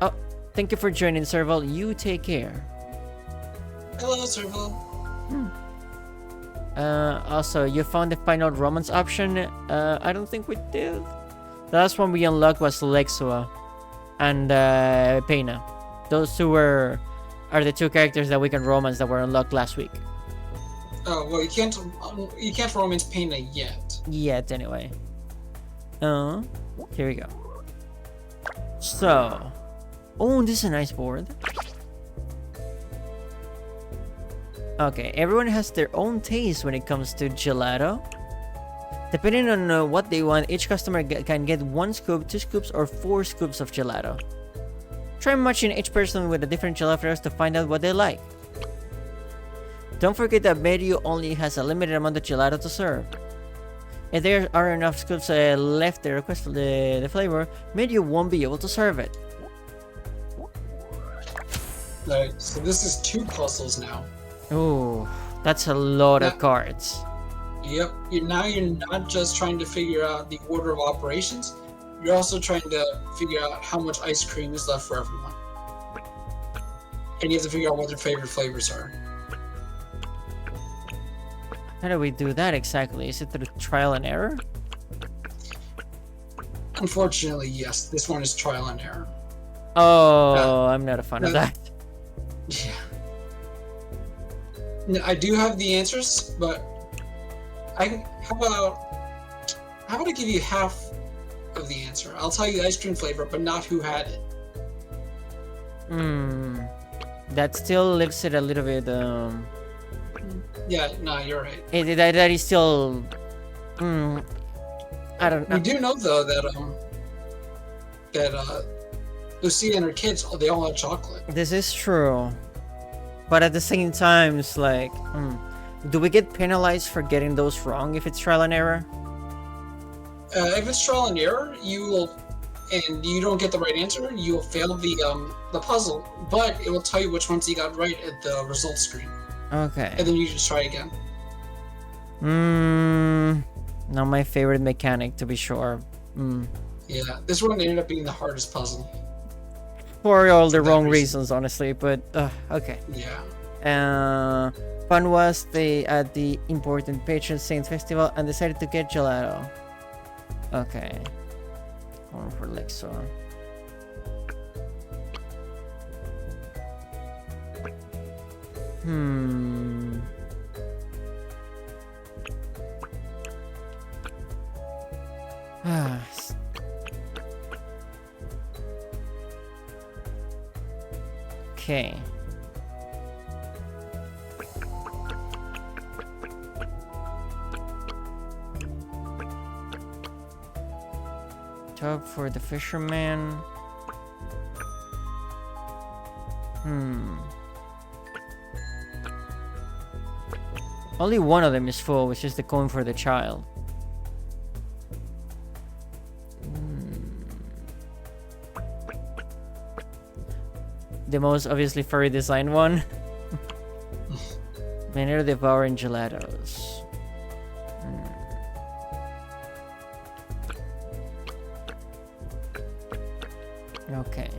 Oh, thank you for joining, Serval. You take care. Hello, Serval. Also, you found the final romance option. I don't think we did. The last one we unlocked was Lexua and Peina. Those two are the two characters that we can romance that were unlocked last week. Oh well, you can't romance Peina yet. Yet, anyway. Here we go. So, oh, this is a nice board. Okay, everyone has their own taste when it comes to gelato. Depending on what they want, each customer can get 1 scoop, 2 scoops, or 4 scoops of gelato. Try matching each person with a different gelato to find out what they like. Don't forget that Medio only has a limited amount of gelato to serve. If there are enough scoops left to request for the flavor, Medio won't be able to serve it. Right, so this is 2 puzzles now. Oh, that's a lot of cards. Yep. Now you're not just trying to figure out the order of operations. You're also trying to figure out how much ice cream is left for everyone. And you have to figure out what their favorite flavors are. How do we do that exactly? Is it through trial and error? Unfortunately, yes. This one is trial and error. Oh, I'm not a fan of that. Yeah. I do have the answers, but How about I give you half of the answer? I'll tell you the ice cream flavor, but not who had it. That still leaves it a little bit. Yeah, no, you're right. That is still. I don't know. We do know though that Lucia and her kids, they all have chocolate. This is true, but at the same time, it's like, do we get penalized for getting those wrong if it's trial and error? If it's trial and error, and you don't get the right answer, you will fail the puzzle. But it will tell you which ones you got right at the results screen. Okay. And then you just try again. Not my favorite mechanic, to be sure. Yeah, this one ended up being the hardest puzzle. For all the wrong reasons, honestly, but okay. Yeah. Fun was at the important Patron Saint Festival and decided to get gelato. Okay. Going for Lexo. Okay. Tub for the fisherman. Only one of them is full, which is the coin for the child. The most obviously furry design one. Many devouring gelatos. Okay.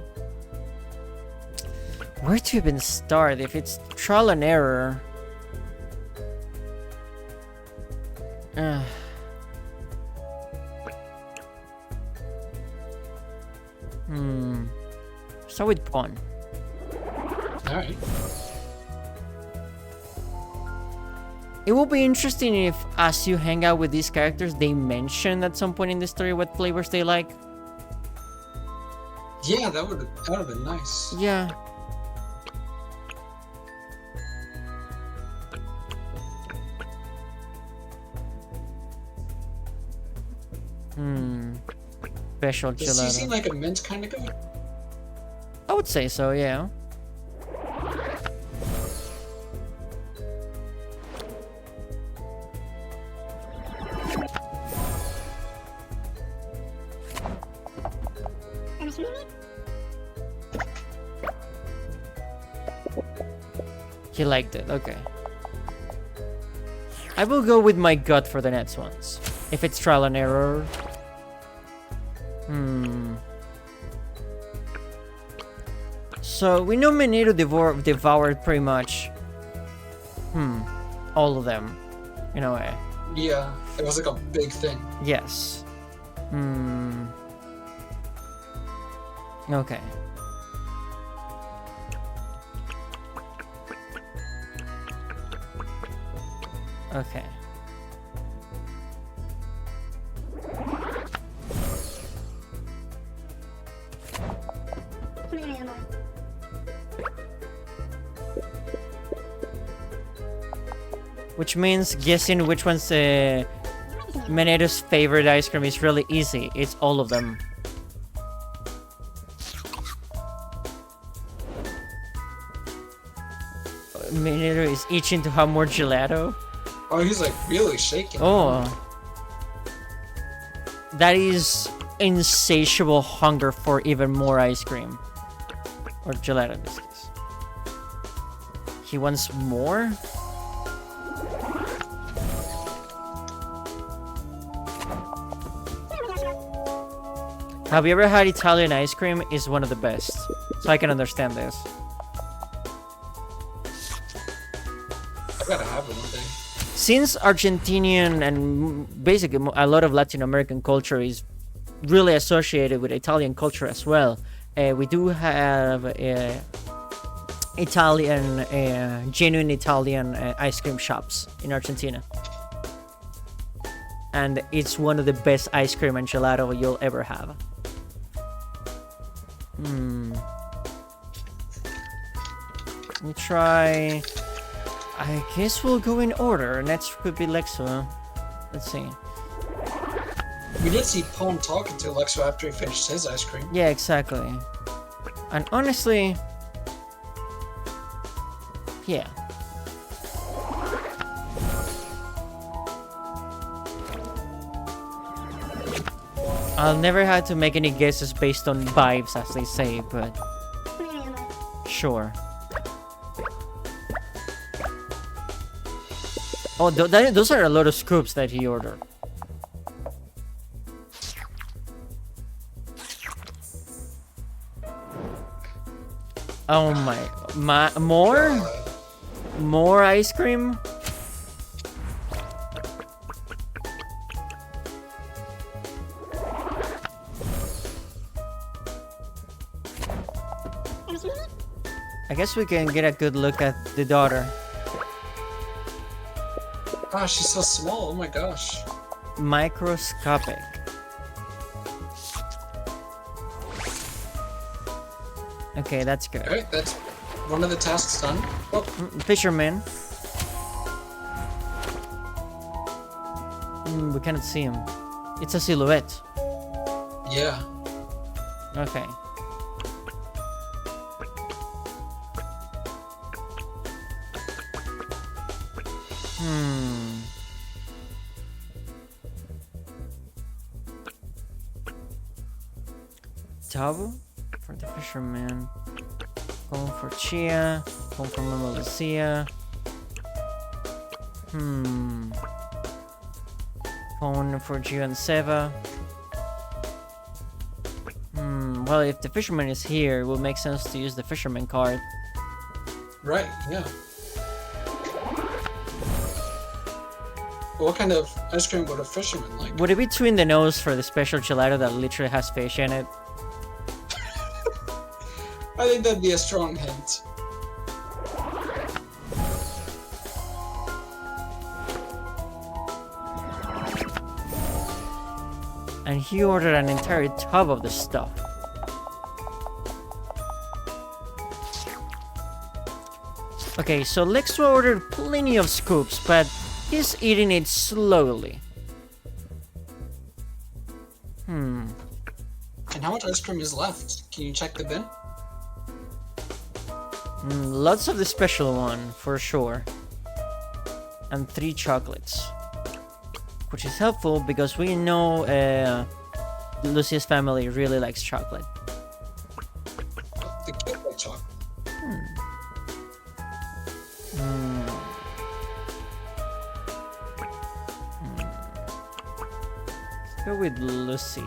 Where to even start? If it's trial and error. Start with pawn. Alright. It will be interesting if, as you hang out with these characters, they mention at some point in the story what flavors they like. Yeah, that would have been nice. Yeah. Special Does he seem gelato. like a mint kind of guy? I would say so, yeah. He liked it, okay. I will go with my gut for the next ones. If it's trial and error. So we know Mineiro devoured pretty much all of them, in a way. Yeah, it was like a big thing. Yes. Okay. Okay. Which means guessing which one's Mineiro's favorite ice cream is really easy. It's all of them. Mineiro is itching to have more gelato. Oh, he's like really shaking. Oh. That is insatiable hunger for even more ice cream. Or gelato in this case. He wants more? Have you ever had Italian ice cream? Is one of the best. So I can understand this. I gotta have it one day. Since Argentinian and basically a lot of Latin American culture is really associated with Italian culture as well, we do have genuine Italian ice cream shops in Argentina. and it's one of the best ice cream and gelato you'll ever have. Let me try. I guess we'll go in order. Next could be Lexo. Let's see. We did see Pone talking to Lexo after he finished his ice cream. Yeah, exactly. And honestly, yeah. I'll never have to make any guesses based on vibes, as they say, but sure. Oh, those are a lot of scoops that he ordered. Oh my, more ice cream? I guess we can get a good look at the daughter. Ah, she's so small. Oh my gosh. Microscopic. Okay, that's good. Alright, that's one of the tasks done. Oh, Fisherman. We cannot see him. It's a silhouette. yeah. Okay. Tabo for the fisherman. Going for Chia. Going for Mama Lucia. Phone for Gio and Seva. Well, if the fisherman is here, it will make sense to use the fisherman card. Right, yeah. What kind of ice cream would a fisherman like? Would it be too in the nose for the special gelato that literally has fish in it? I think that'd be a strong hint. And he ordered an entire tub of the stuff. Okay, so Lexo ordered plenty of scoops, but he's eating it slowly. And how much ice cream is left? Can you check the bin? Lots of the special one, for sure. And 3 chocolates. Which is helpful because we know Lucia's family really likes chocolate. The kid like chocolate. Let's go with Lucia.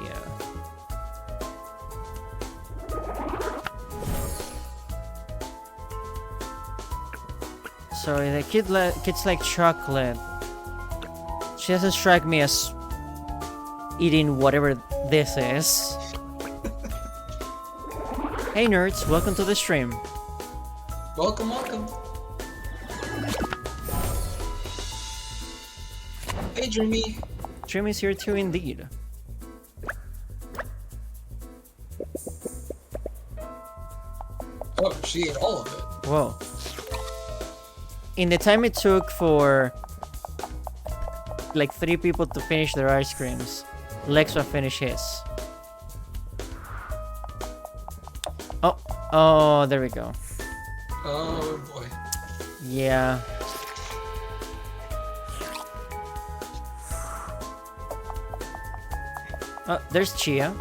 So the kids like chocolate. She doesn't strike me as eating whatever this is. Hey nerds, welcome to the stream. Welcome, welcome. Hey, Dreamy. Dreamy's here too, indeed. Oh, she ate all of it. Whoa. In the time it took for like 3 people to finish their ice creams, Lexo finished his. Oh, there we go. Oh boy. Yeah. Oh, there's Chia.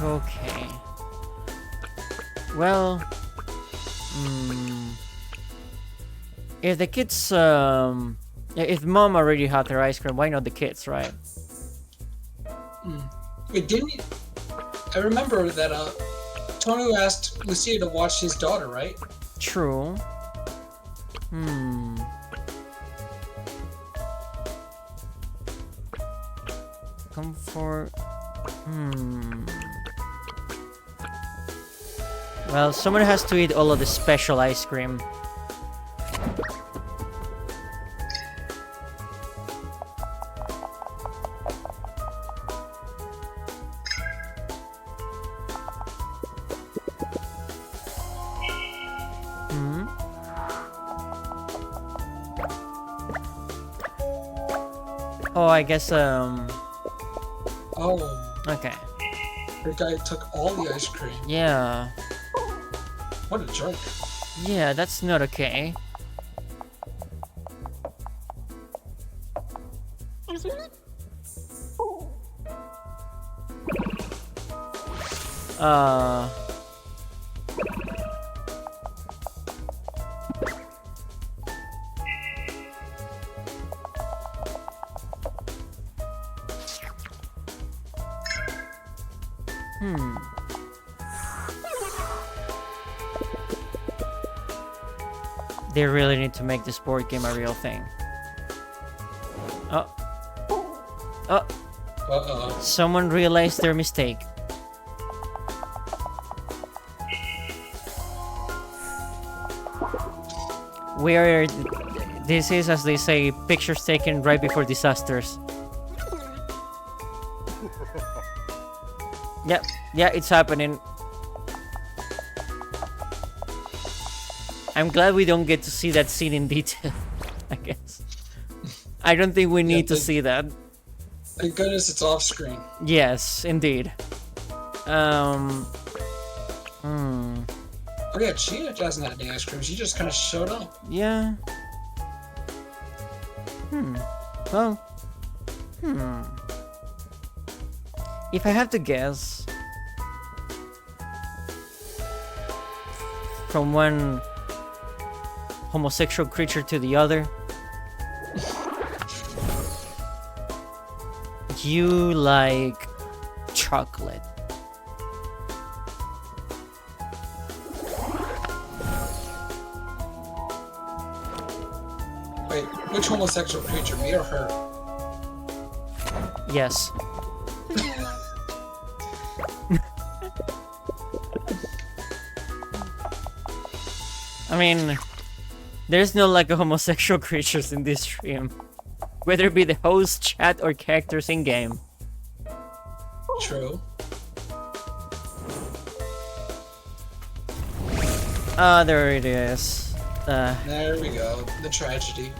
Okay. Well, if the kids, if mom already had their ice cream, why not the kids, right? Wait, didn't you... I remember that Tonu asked Lucia to watch his daughter, right? True. Hmm. Comfort. Hmm. Well, someone has to eat all of the special ice cream. Hmm. Oh, I guess, Oh, okay. the guy took all the ice cream. Yeah. What a jerk. Yeah, that's not okay. Uh... Hmm. They really need to make this board game a real thing. Oh. Oh, Uh-oh. someone realized their mistake. Where this is, as they say, pictures taken right before disasters. Yep, yeah, it's happening. I'm glad we don't get to see that scene in detail, I guess. I don't think we need to see that. Thank goodness it's off screen. Yes, indeed. Hmm. Oh yeah, she hasn't had any ice cream. She just kind of showed up. Yeah. Well. If I have to guess, from one homosexual creature to the other, you like chocolate. Wait, which homosexual creature, me or her? Yes. I mean, there's no lack of homosexual creatures in this stream, whether it be the host, chat, or characters in game. True. Ah, there it is. There we go. The tragedy.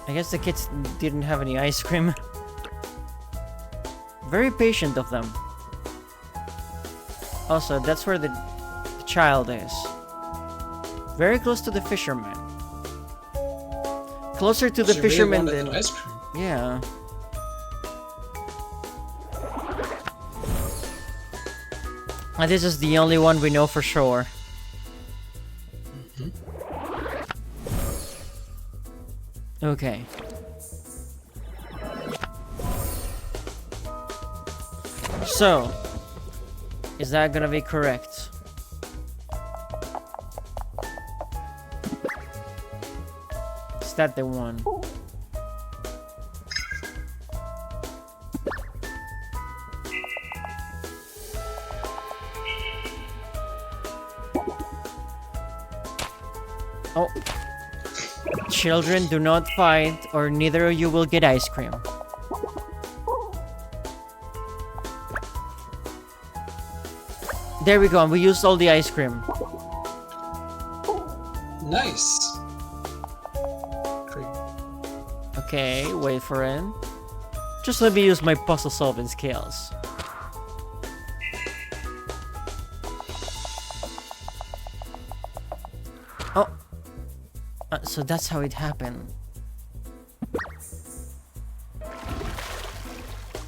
I guess the kids didn't have any ice cream. Very patient of them. Also, that's where the child is. Very close to the fisherman. Closer to the She really fisherman wanted than... the ice cream. Yeah. And this is the only one we know for sure. Okay. So, is that gonna be correct? Is that the one? Oh. Children, do not fight, or neither of you will get ice cream. There we go, and we used all the ice cream. Nice. Cream. Okay, wait for it. Just let me use my puzzle solving skills. Oh. So that's how it happened.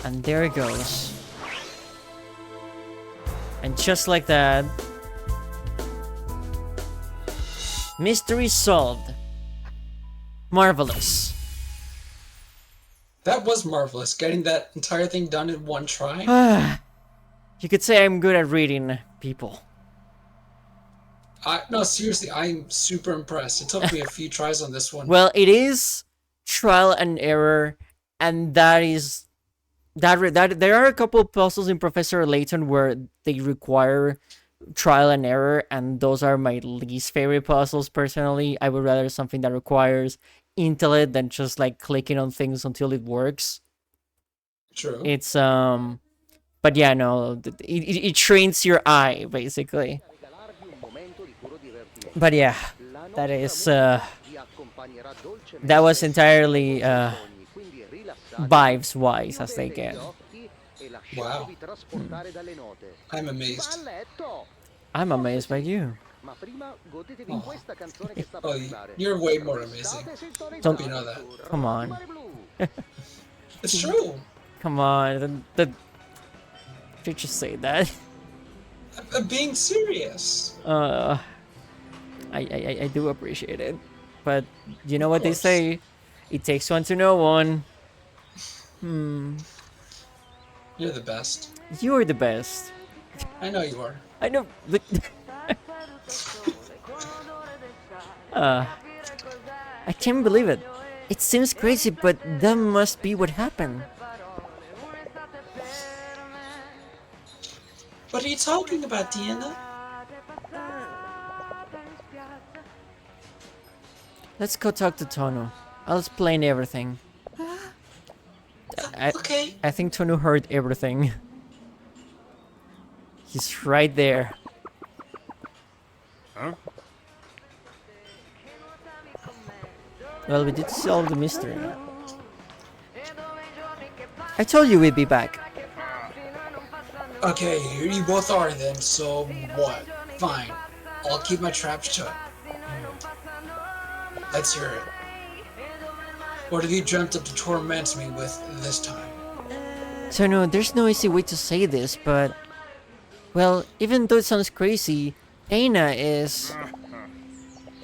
And there it goes. And just like that, Mystery solved. Marvelous. That was marvelous, getting that entire thing done in one try. You could say I'm good at reading people. No, seriously, I'm super impressed. It took me a few tries on this one. Well, it is trial and error, and that there are a couple of puzzles in Professor Layton where they require trial and error, and those are my least favorite puzzles personally. I would rather something that requires intellect than just like clicking on things until it works. True. It's but yeah, no, it trains your eye basically. But yeah, that is that was entirely vibes wise as they get. Wow. I'm amazed. I'm amazed by you. Oh, you're way more amazing. Don't You know that. come on, It's true. come on. Did you say that? I'm being serious. I do appreciate it, but you know what they course. say, it takes one to know one. You're the best. You're the best. I know you are. I know. But I can't believe it. It seems crazy, but that must be what happened. What are you talking about, Deanna? Let's go talk to Tonu. I'll explain everything. Okay. I think Tonu heard everything. He's right there. Huh? Well, we did solve the mystery. I told you we'd be back. Okay, here you both are then, so what? Fine. I'll keep my trap shut. Let's hear it. What have you dreamt up to torment me with this time? Tonu, there's no easy way to say this, but... Well, even though it sounds crazy, Aina is...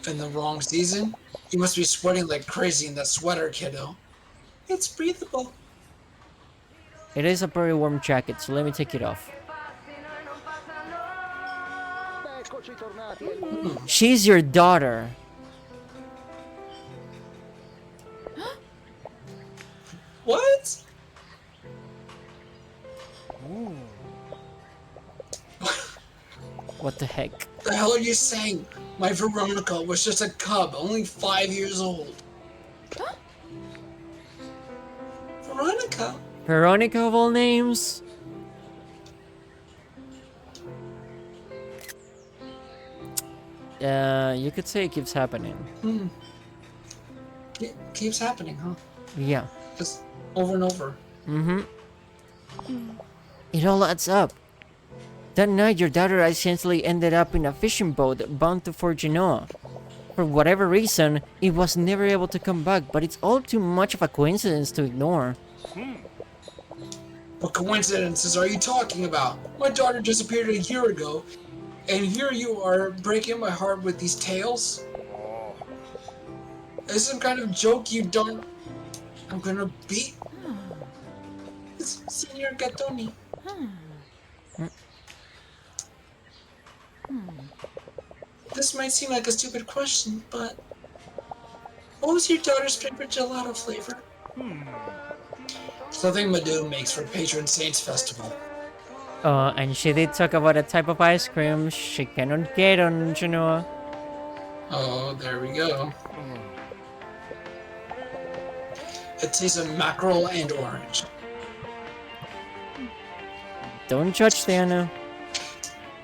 In the wrong season? You must be sweating like crazy in that sweater, kiddo. It's breathable. It is a very warm jacket, so let me take it off. She's your daughter. What? What the heck? The hell are you saying? My Veronica was just a cub, only 5 years old. Veronica? Veronica of all names? You could say it keeps happening. It keeps happening, huh? Yeah. Just over and over. It all adds up. That night, your daughter essentially ended up in a fishing boat bound to Fort Genoa. For whatever reason, it was never able to come back, but it's all too much of a coincidence to ignore. What coincidences are you talking about? My daughter disappeared a year ago, and here you are breaking my heart with these tales? Is this some kind of joke you don't... I'm gonna beat... Senor Gattoni. This might seem like a stupid question, but... What was your daughter's favorite gelato flavor? Something Madhu makes for Patron Saints Festival. And she did talk about a type of ice cream she cannot get on Genoa. Oh, there we go. It tastes of mackerel and orange. Don't judge, Diana.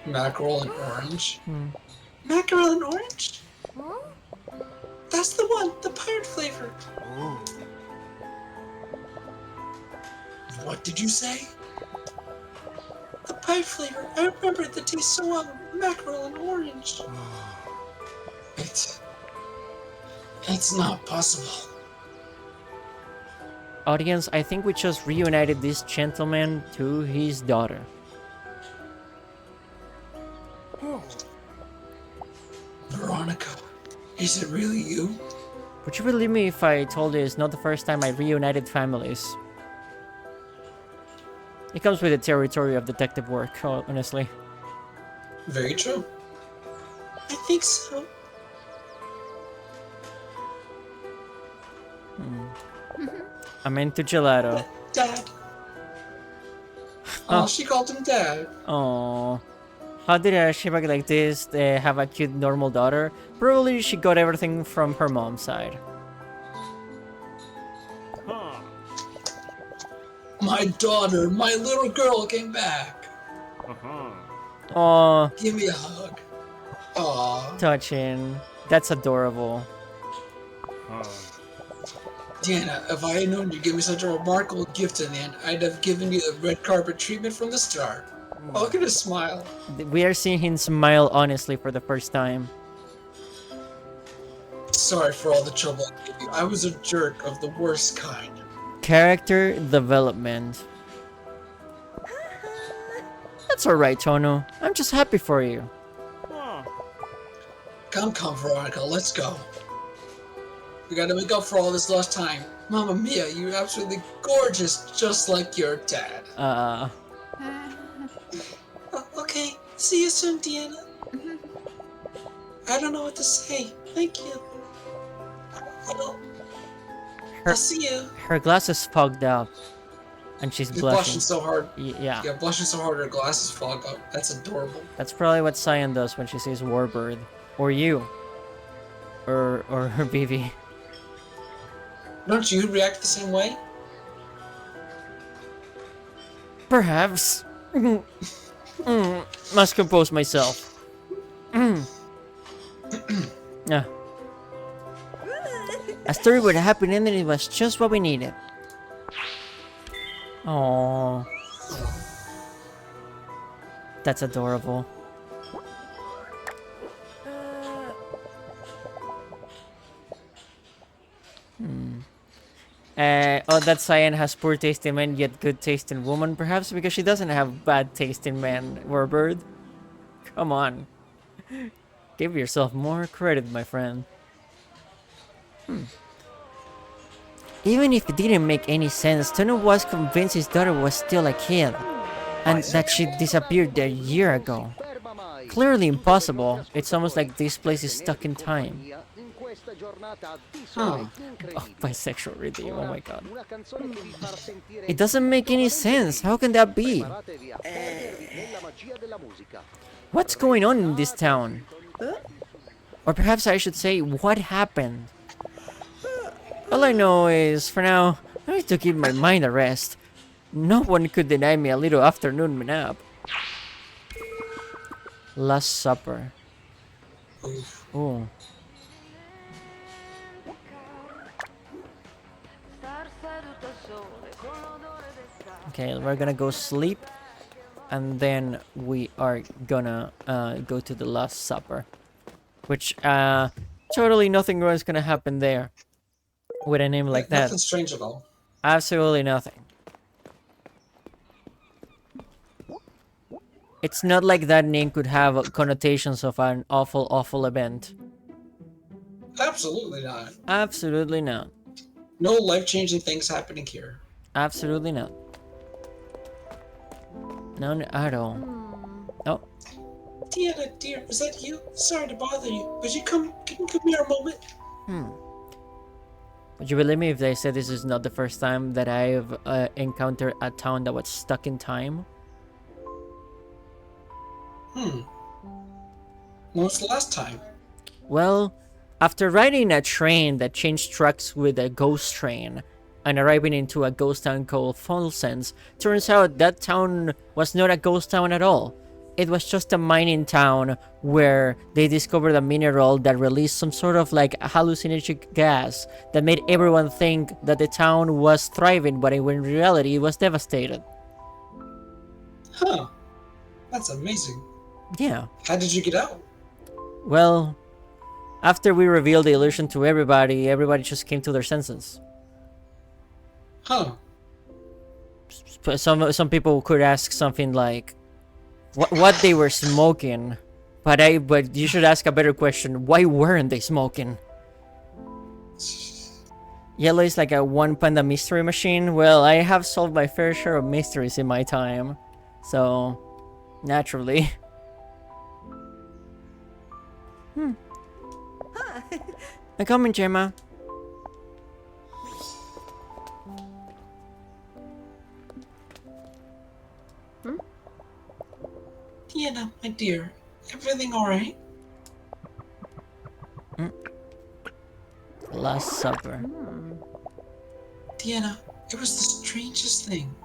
Mackerel and orange? Mackerel and orange? That's the one, the pirate flavor. What did you say? The pirate flavor. I remember the taste so well. Mackerel and orange. It's not possible. Audience, I think we just reunited this gentleman to his daughter. Veronica. Is it really you? Would you believe me if I told you it's not the first time I reunited families? It comes with the territory of detective work, honestly. Very true. I think so. I'm into gelato. Dad. Oh, she called him Dad. Oh, how did a shibag like this have a cute normal daughter? Probably she got everything from her mom's side. My daughter, my little girl came back. Oh, Give me a hug. Aw. touching. That's adorable. Diana, if I had known you'd give me such a remarkable gift in the end, I'd have given you the red carpet treatment from the start. Oh, look at his smile. We are seeing him smile honestly for the first time. Sorry for all the trouble I gave you. I was a jerk of the worst kind. Character development. That's alright, Tono. I'm just happy for you. Come, Veronica, let's go. We gotta make up for all this lost time. Mamma Mia, you're absolutely gorgeous, just like your dad. Okay, see you soon, Diana. I don't know what to say. Thank you. I'll see you. Her glasses fogged up, and she's She's blushing. blushing so hard. Yeah, Yeah, blushing so hard her glasses fog up. That's adorable. that's probably what Cyan does when she sees Warbird, or you, or her Vivi. Don't you react the same way? Perhaps. Must compose myself. Yeah. A story with a happy ending, it was just what we needed. Oh, that's adorable. Oh, that Cyan has poor taste in men, yet good taste in women, perhaps because she doesn't have bad taste in men, Warbird. Come on. Give yourself more credit, my friend. Even if it didn't make any sense, Tono was convinced his daughter was still a kid, and that she disappeared a year ago. Clearly impossible. It's almost like this place is stuck in time. Huh. Oh, bisexual redeem, oh my god. It doesn't make any sense. How can that be? What's going on in this town? Or perhaps I should say, what happened? All I know is, for now, I need to give my mind a rest. No one could deny me a little afternoon nap. Last Supper. Oh. Okay, we're gonna go sleep, and then we are gonna go to the Last Supper, which totally nothing was gonna happen there with a name like that. Nothing strange at all. Absolutely nothing. It's not like that name could have connotations of an awful, awful event. Absolutely not. Absolutely not. No life-changing things happening here. Absolutely not. None at all. Oh, Diana, dear, is that you? Sorry to bother you. Can you come here a moment? would you believe me if they said this is not the first time that I've encountered a town that was stuck in time? When was the last time? Well, after riding a train that changed tracks with a ghost train and arriving into a ghost town called Fulsense, turns out that town was not a ghost town at all. It was just a mining town where they discovered a mineral that released some sort of like a hallucinogenic gas that made everyone think that the town was thriving, but in reality it was devastated. Huh. That's amazing. Yeah. How did you get out? Well, after we revealed the illusion to everybody, everybody just came to their senses. Huh. Some people could ask something like, what they were smoking But you should ask a better question. Why weren't they smoking? Yellow is like a one panda mystery machine. Well, I have solved my fair share of mysteries in my time. So, naturally. I'm coming, Gemma. Diana, my dear, everything alright? Last Supper. Diana, it was the strangest thing.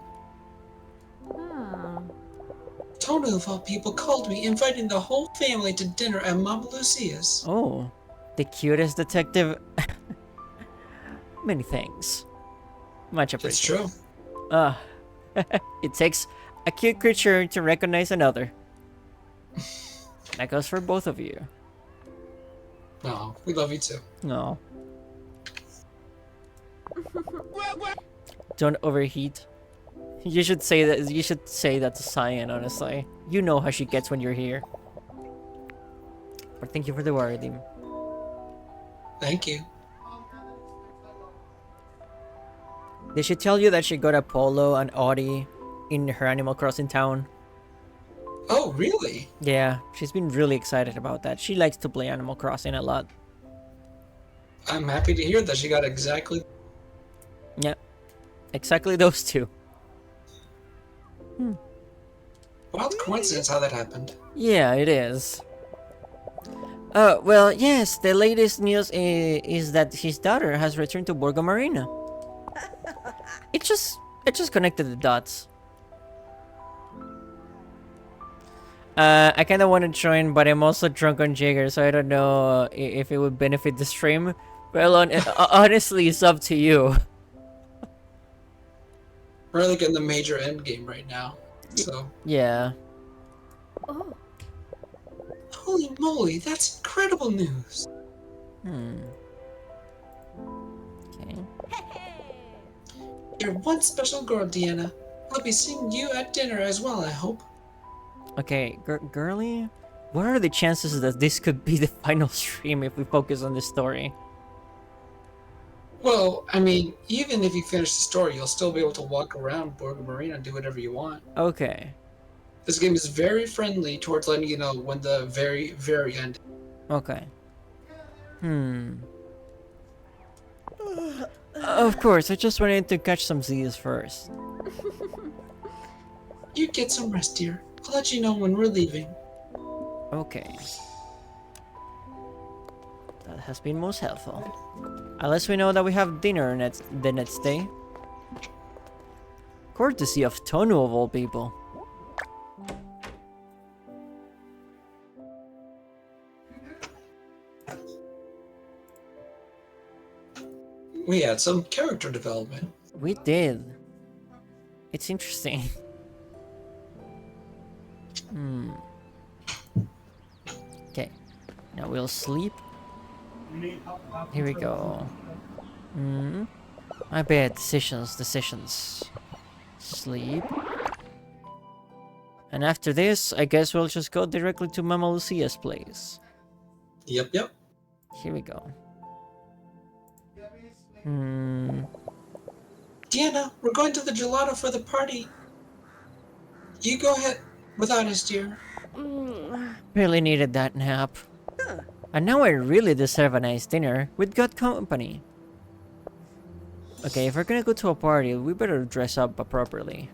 Tono of all people called me, inviting the whole family to dinner at Mama Lucia's. Oh, the cutest detective. Many thanks. Much It's appreciated. true. It takes a cute creature to recognize another. That goes for both of you. No, we love you too. No. Don't overheat. You should say that. You should say that to Cyan. Honestly, you know how she gets when you're here. But thank you for the word, Dim. Thank you. Did she tell you that she got a Polo and Audi in her Animal Crossing town? Oh, really? Yeah, she's been really excited about that. She likes to play Animal Crossing a lot. I'm happy to hear that she got exactly. Yeah, exactly those two. Wild coincidence how that happened. Yeah, it is. Well, yes, the latest news is that his daughter has returned to Borgo Marina. It just connected the dots. I kind of want to join, but I'm also drunk on Jagger, so I don't know if it would benefit the stream. Well, honestly, it's up to you. We're like in the major end game right now. So. Yeah. Holy moly, that's incredible news. Okay. You're one special girl, Deanna. I'll be seeing you at dinner as well, I hope. Okay, girly, what are the chances that this could be the final stream if we focus on the story? Well, I mean, even if you finish the story, you'll still be able to walk around Borgo Marina and do whatever you want. Okay. This game is very friendly towards letting you know when the very, very end. Okay. Of course, I just wanted to catch some Z's first. You get some rest, dear. I'll let you know when we're leaving. Okay. That has been most helpful. Unless we know that we have dinner the next day. Courtesy of Tonu of all people. We had some character development. We did. It's interesting. Okay. Now we'll sleep. Here we go. I bet decisions. Sleep. And after this, I guess we'll just go directly to Mama Lucia's place. Yep. Here we go. Deanna, we're going to the gelato for the party. You go ahead without us, dear. Really needed that nap. And now I really deserve a nice dinner with good company. Okay, if we're gonna go to a party, we better dress up appropriately.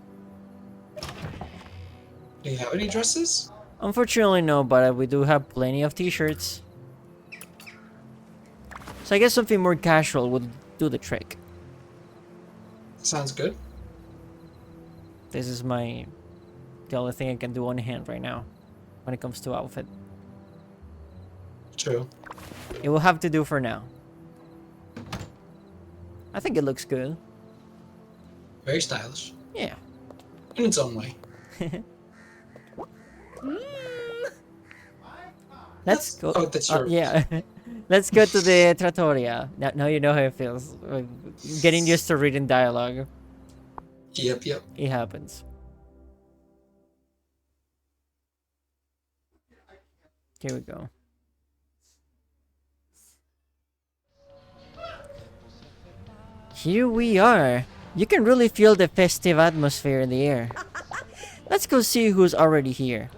Do you have any dresses? Unfortunately, no, but we do have plenty of t-shirts. So I guess something more casual would do the trick. Sounds good. This is the only thing I can do on hand right now when it comes to outfit. True. It will have to do for now. I think it looks good. Very stylish. Yeah. In its own way. Let's go. Oh, that's your... Yeah. Let's go to the trattoria. Now you know how it feels. Getting used to reading dialogue. Yep. It happens. Here we go. Here we are. You can really feel the festive atmosphere in the air. Let's go see who's already here.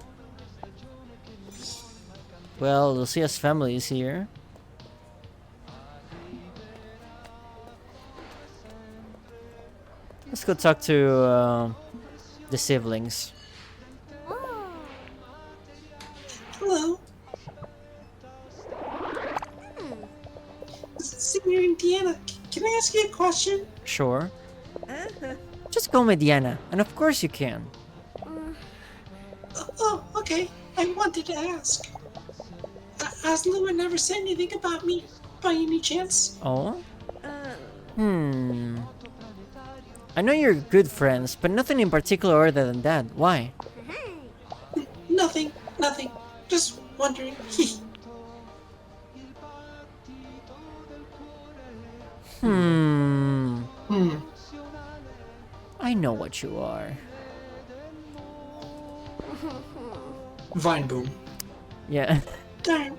Well, Lucia's family is here. Let's go talk to the siblings. Hello. Senior Indiana, can I ask you a question? Sure. Just call me Diana, and of course you can. Oh, okay. I wanted to ask. Aslu never said anything about me, by any chance? Oh? I know you're good friends, but nothing in particular other than that. Why? Nothing. Just wondering. I know what you are. Vine boom. Yeah. Darn.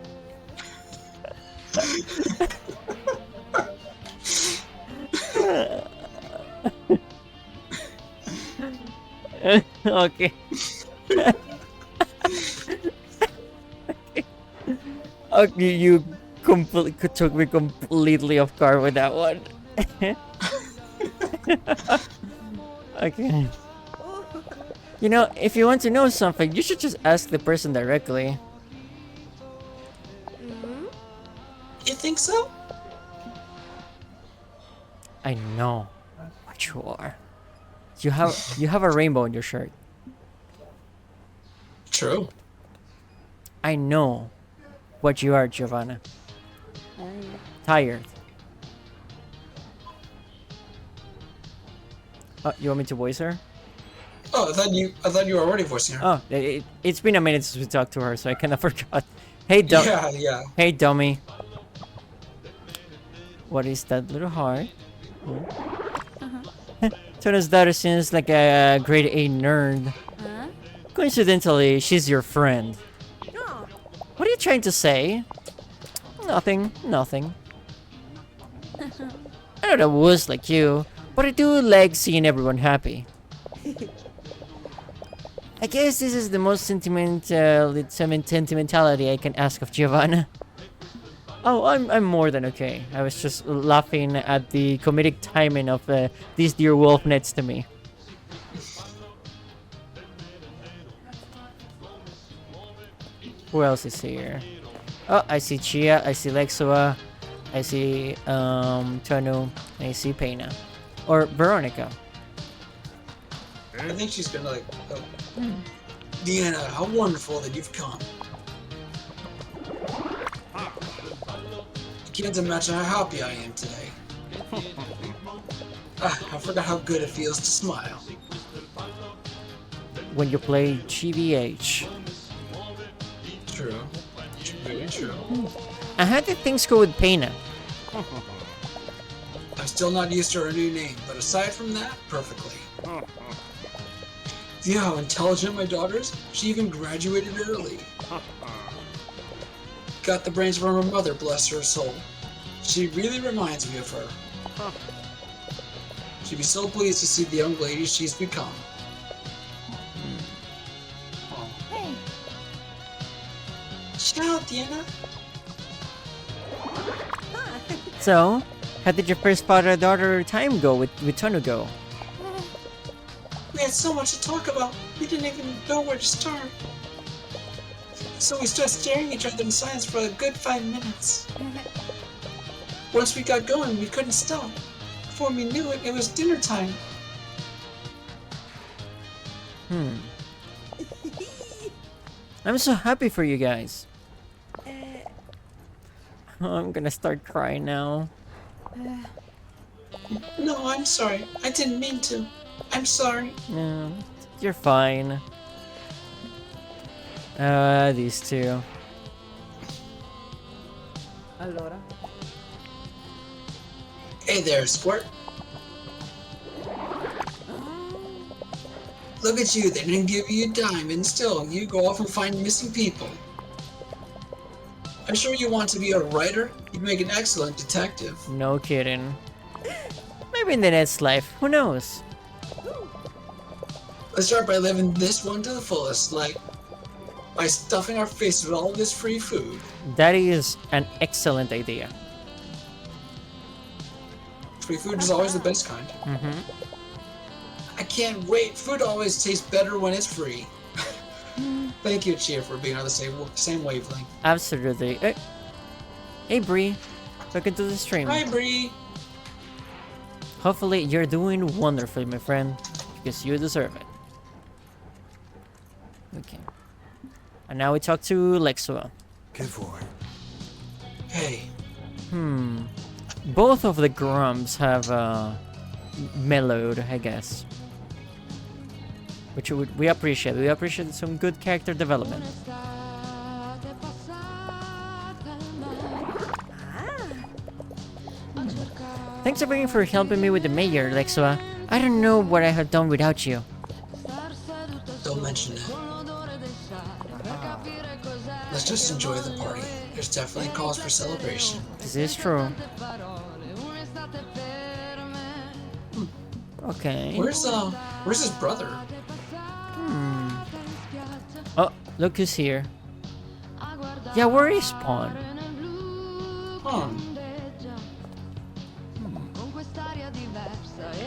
Okay. Okay, you took me completely off guard with that one. Okay. You know, if you want to know something, you should just ask the person directly. You think so? I know what you are. You have a rainbow in your shirt. True. I know what you are, Giovanna. Tired. Oh, you want me to voice her? Oh, I thought you were already voicing her. Oh, it's been a minute since we talked to her, so I kind of forgot. Hey, Yeah. Hey, dummy. What is that little heart? Tona's daughter seems like a grade A nerd. Coincidentally, she's your friend. What are you trying to say? Nothing. I don't know wuss like you, but I do like seeing everyone happy. I guess this is the most sentimentality I can ask of Giovanna. Oh, I'm more than okay. I was just laughing at the comedic timing of this dear wolf next to me. Who else is here? Oh, I see Chia, I see Lexua, I see Tonu, I see Pena. Or Veronica. I think she's gonna like, Deanna, how wonderful that you've come. I can't imagine how happy I am today. I forgot how good it feels to smile. When you play GBH. True. Very true. And how did things go with Pena? I'm still not used to her new name, but aside from that, perfectly. See how intelligent my daughter is? She even graduated early. Got the brains from her mother, bless her soul. She really reminds me of her. She'd be so pleased to see the young lady she's become. Hey, Ciao, Diana. So, how did your first father-daughter time go with Tonu go? We had so much to talk about, we didn't even know where to start. So we stood staring at each other in silence for a good 5 minutes. Once we got going, we couldn't stop. Before we knew it, it was dinner time. I'm so happy for you guys. Oh, I'm gonna start crying now. No, I'm sorry. I didn't mean to. I'm sorry. No, you're fine. These two. allora. Hey there, Squirt. Look at you, they didn't give you a dime, and still, you go off and find missing people. I'm sure you want to be a writer. You'd make an excellent detective. No kidding. Maybe in the next life, who knows? Let's start by living this one to the fullest, like by stuffing our faces with all this free food. That is an excellent idea. Free food is always the best kind. I can't wait. Food always tastes better when it's free. Thank you, Chia, for being on the same wavelength. Absolutely. Hey, Bree. Welcome to the stream. Hi, Bree. Hopefully you're doing wonderfully, my friend, because you deserve it. Okay. And now we talk to Lexua. Hey. Both of the Grumps have mellowed, I guess. Which we appreciate. We appreciate some good character development. Thanks again for helping me with the mayor, Lexua. I don't know what I have done without you. Don't mention it. Let's just enjoy the party. There's definitely cause for celebration. This is true. Okay. Where's his brother? Oh, look who's here. Yeah, where is Pawn? Huh.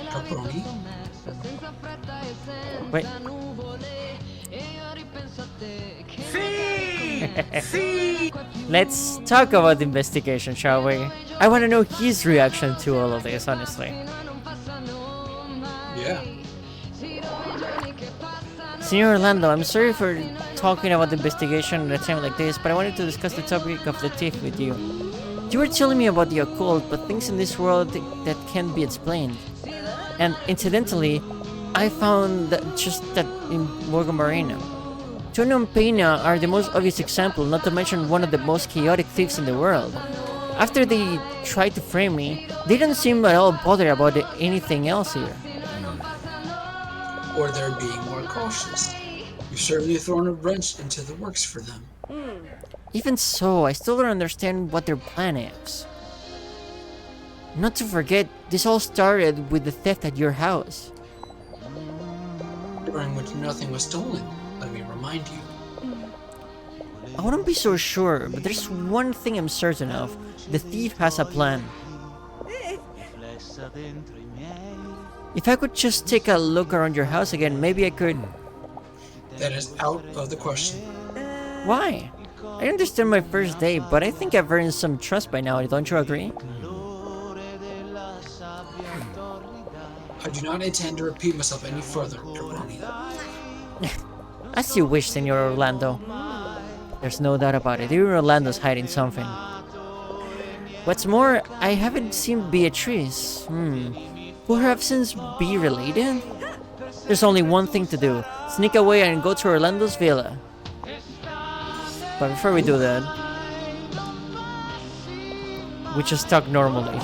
Caproni? Wait. Let's talk about the investigation, shall we? I want to know his reaction to all of this, honestly. Yeah. Senor Orlando, I'm sorry for talking about the investigation at a time like this, but I wanted to discuss the topic of the thief with you. You were telling me about the occult, but things in this world that can't be explained. And incidentally, I found that in Morgan Marina. Tony and Pena are the most obvious example, not to mention one of the most chaotic thieves in the world. After they tried to frame me, they don't seem at all bothered about anything else here. Or they're being more cautious. You've certainly thrown a wrench into the works for them. Even so, I still don't understand what their plan is. Not to forget, this all started with the theft at your house. During which nothing was stolen, let me remind you. I wouldn't be so sure, but there's one thing I'm certain of. The thief has a plan. If I could just take a look around your house again, maybe I could... That is out of the question. Why? I understand my first day, but I think I've earned some trust by now, don't you agree? I do not intend to repeat myself any further, Caproni. As you wish, Senor Orlando. There's no doubt about it, even Orlando's hiding something. What's more, I haven't seen Beatrice. Will her absence be related? There's only one thing to do. Sneak away and go to Orlando's villa. But before we do that, we just talk normally.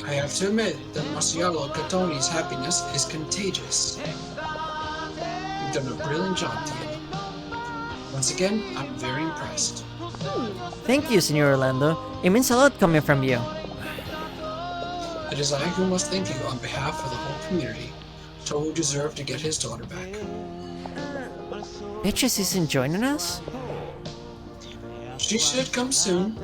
I have to admit that Marcialo Catoni's happiness is contagious. You've done a brilliant job, Tia. Once again, I'm very impressed. Thank you, Senor Orlando. It means a lot coming from you. It is I who must thank you on behalf of the whole community. Tohu deserved to get his daughter back. Beatrice isn't joining us? She should come soon.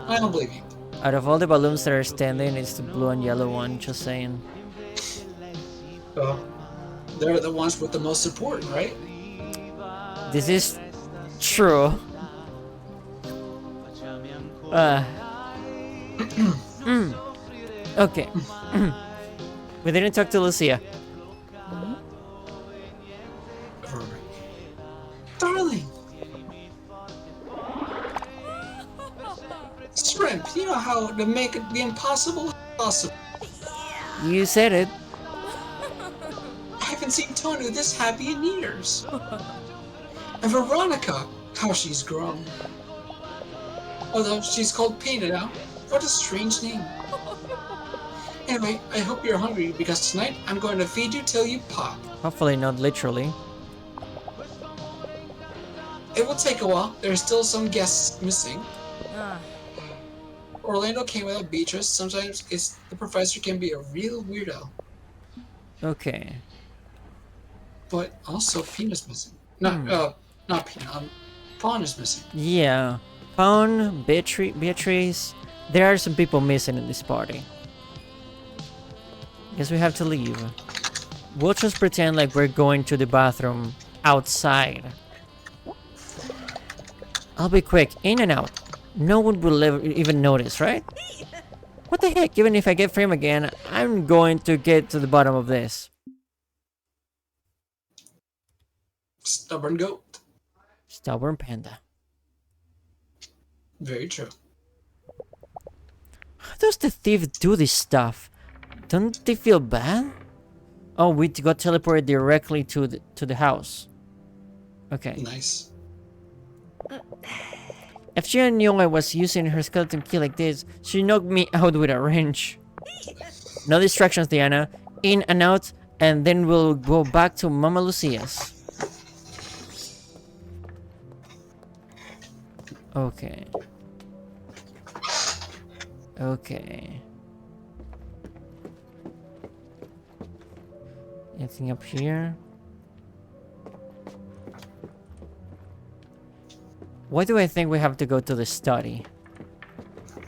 I don't believe you. Out of all the balloons that are standing, it's the blue and yellow one, just saying. Well, they're the ones with the most support, right? This is true. Okay. We didn't talk to Lucia. Darling! Shrimp, you know how to make the impossible possible. You said it. I haven't seen Tonu this happy in years. And Veronica, how she's grown. Although she's called Pena now. What a strange name. Anyway, I hope you're hungry because tonight I'm going to feed you till you pop. Hopefully not literally. It will take a while. There's still some guests missing. Ah, Orlando came without Beatrice. Sometimes the professor can be a real weirdo. Okay. But also Pena's missing. Hmm. Not Pena. Fawn is missing. Yeah. Fawn, Beatrice. There are some people missing in this party. Guess we have to leave. We'll just pretend like we're going to the bathroom outside. I'll be quick, in and out. No one will even notice, right? What the heck, even if I get framed again, I'm going to get to the bottom of this. Stubborn goat. Stubborn panda. Very true. How does the thief do this stuff? Don't they feel bad? Oh, we got teleported directly to the house. Okay. Nice. If she knew I was using her skeleton key like this, she knocked me out with a wrench. No distractions, Diana. In and out, and then we'll go back to Mama Lucia's. Okay. Okay. Anything up here? Why do I think we have to go to the study?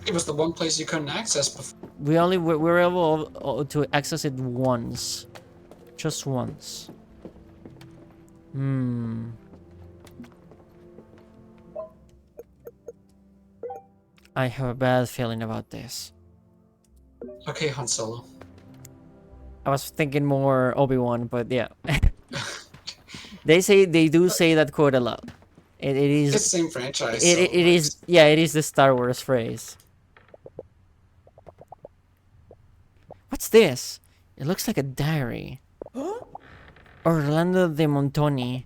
It was the one place you couldn't access before. We were able to access it once. Just once. I have a bad feeling about this. Okay, Han Solo. I was thinking more Obi-Wan, but yeah. They do say that quote a lot. It is It's the same franchise. it is yeah, it is the Star Wars phrase. What's this? It looks like a diary. Orlando de Montoni.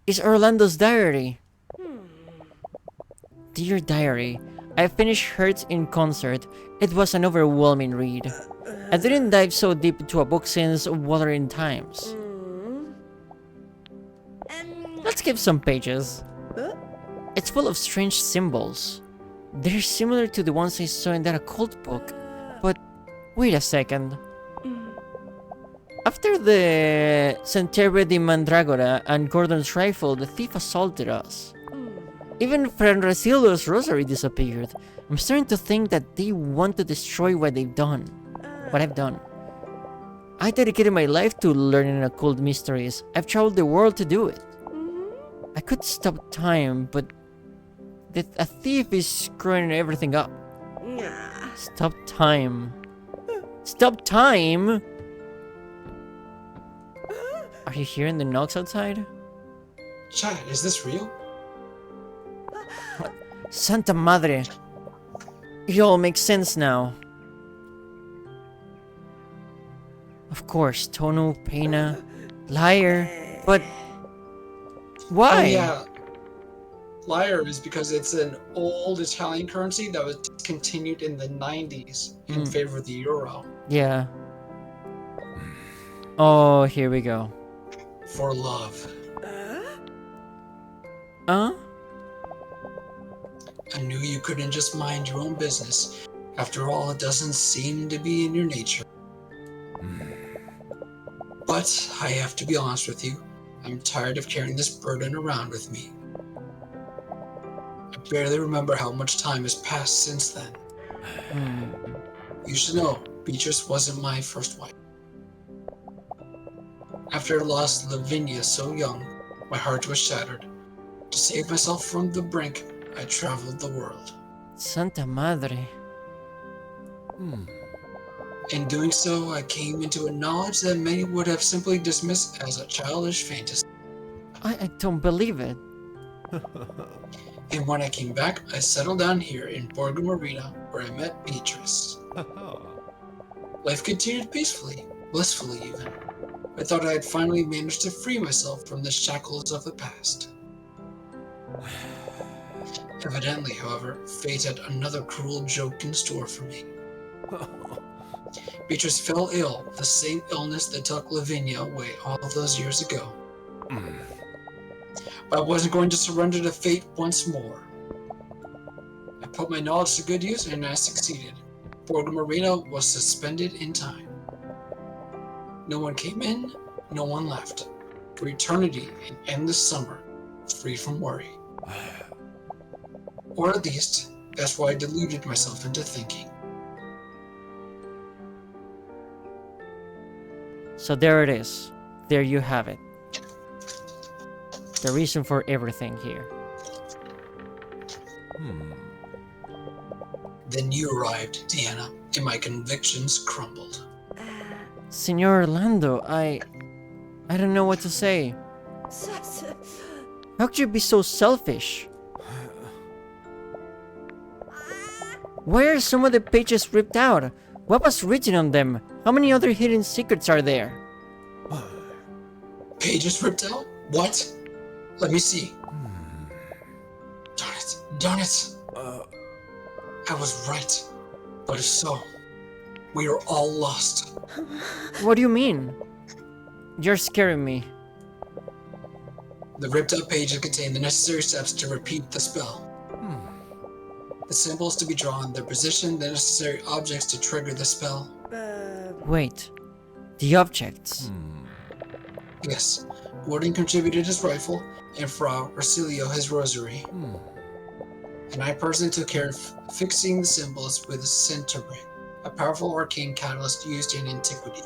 It's Orlando's diary. Dear diary, I finished Hurt in concert. It was an overwhelming read. I didn't dive so deep into a book since Wuthering Times. Let's skip some pages. It's full of strange symbols. They're similar to the ones I saw in that occult book. But wait a second. After the Centebre di Mandragora and Gordon's rifle, the thief assaulted us. Even Franrasildo's rosary disappeared. I'm starting to think that they want to destroy what they've done. What I've done. I dedicated my life to learning occult mysteries. I've traveled the world to do it. I could stop time, but a thief is screwing everything up. Stop time. Stop time! Are you hearing the knocks outside? Chad, is this real? Santa Madre. It all makes sense now. Of course, Tono, Pena, liar, but why? Oh yeah. Liar is because it's an old Italian currency that was discontinued in the 90s in favor of the euro. Yeah. Oh, here we go. For love. Huh? I knew you couldn't just mind your own business. After all, it doesn't seem to be in your nature. But I have to be honest with you. I'm tired of carrying this burden around with me. I barely remember how much time has passed since then. You should know, Beatrice wasn't my first wife. After I lost Lavinia so young, my heart was shattered. To save myself from the brink, I traveled the world. Santa Madre. In doing so, I came into a knowledge that many would have simply dismissed as a childish fantasy. I don't believe it. And when I came back, I settled down here in Borgo Marina, where I met Beatrice. Life continued peacefully, blissfully even. I thought I had finally managed to free myself from the shackles of the past. Evidently, however, fate had another cruel joke in store for me. Beatrice fell ill, the same illness that took Lavinia away all those years ago. But I wasn't going to surrender to fate once more. I put my knowledge to good use and I succeeded. Borgo Marino was suspended in time. No one came in, no one left. For eternity and endless summer, free from worry. Or at least, that's why I deluded myself into thinking. So there it is. There you have it. The reason for everything here. Then you arrived, Deanna, and my convictions crumbled. Senor Orlando, I don't know what to say. How could you be so selfish? Why are some of the pages ripped out? What was written on them? How many other hidden secrets are there? Pages ripped out? What? Let me see. Darn it. I was right. But if so, we are all lost. What do you mean? You're scaring me. The ripped out pages contain the necessary steps to repeat the spell. The symbols to be drawn, their position, the necessary objects to trigger the spell. Wait. The objects. Yes, Gordon contributed his rifle, and Fra Rosilio his rosary. And I personally took care of fixing the symbols with a centaury, a powerful arcane catalyst used in antiquity.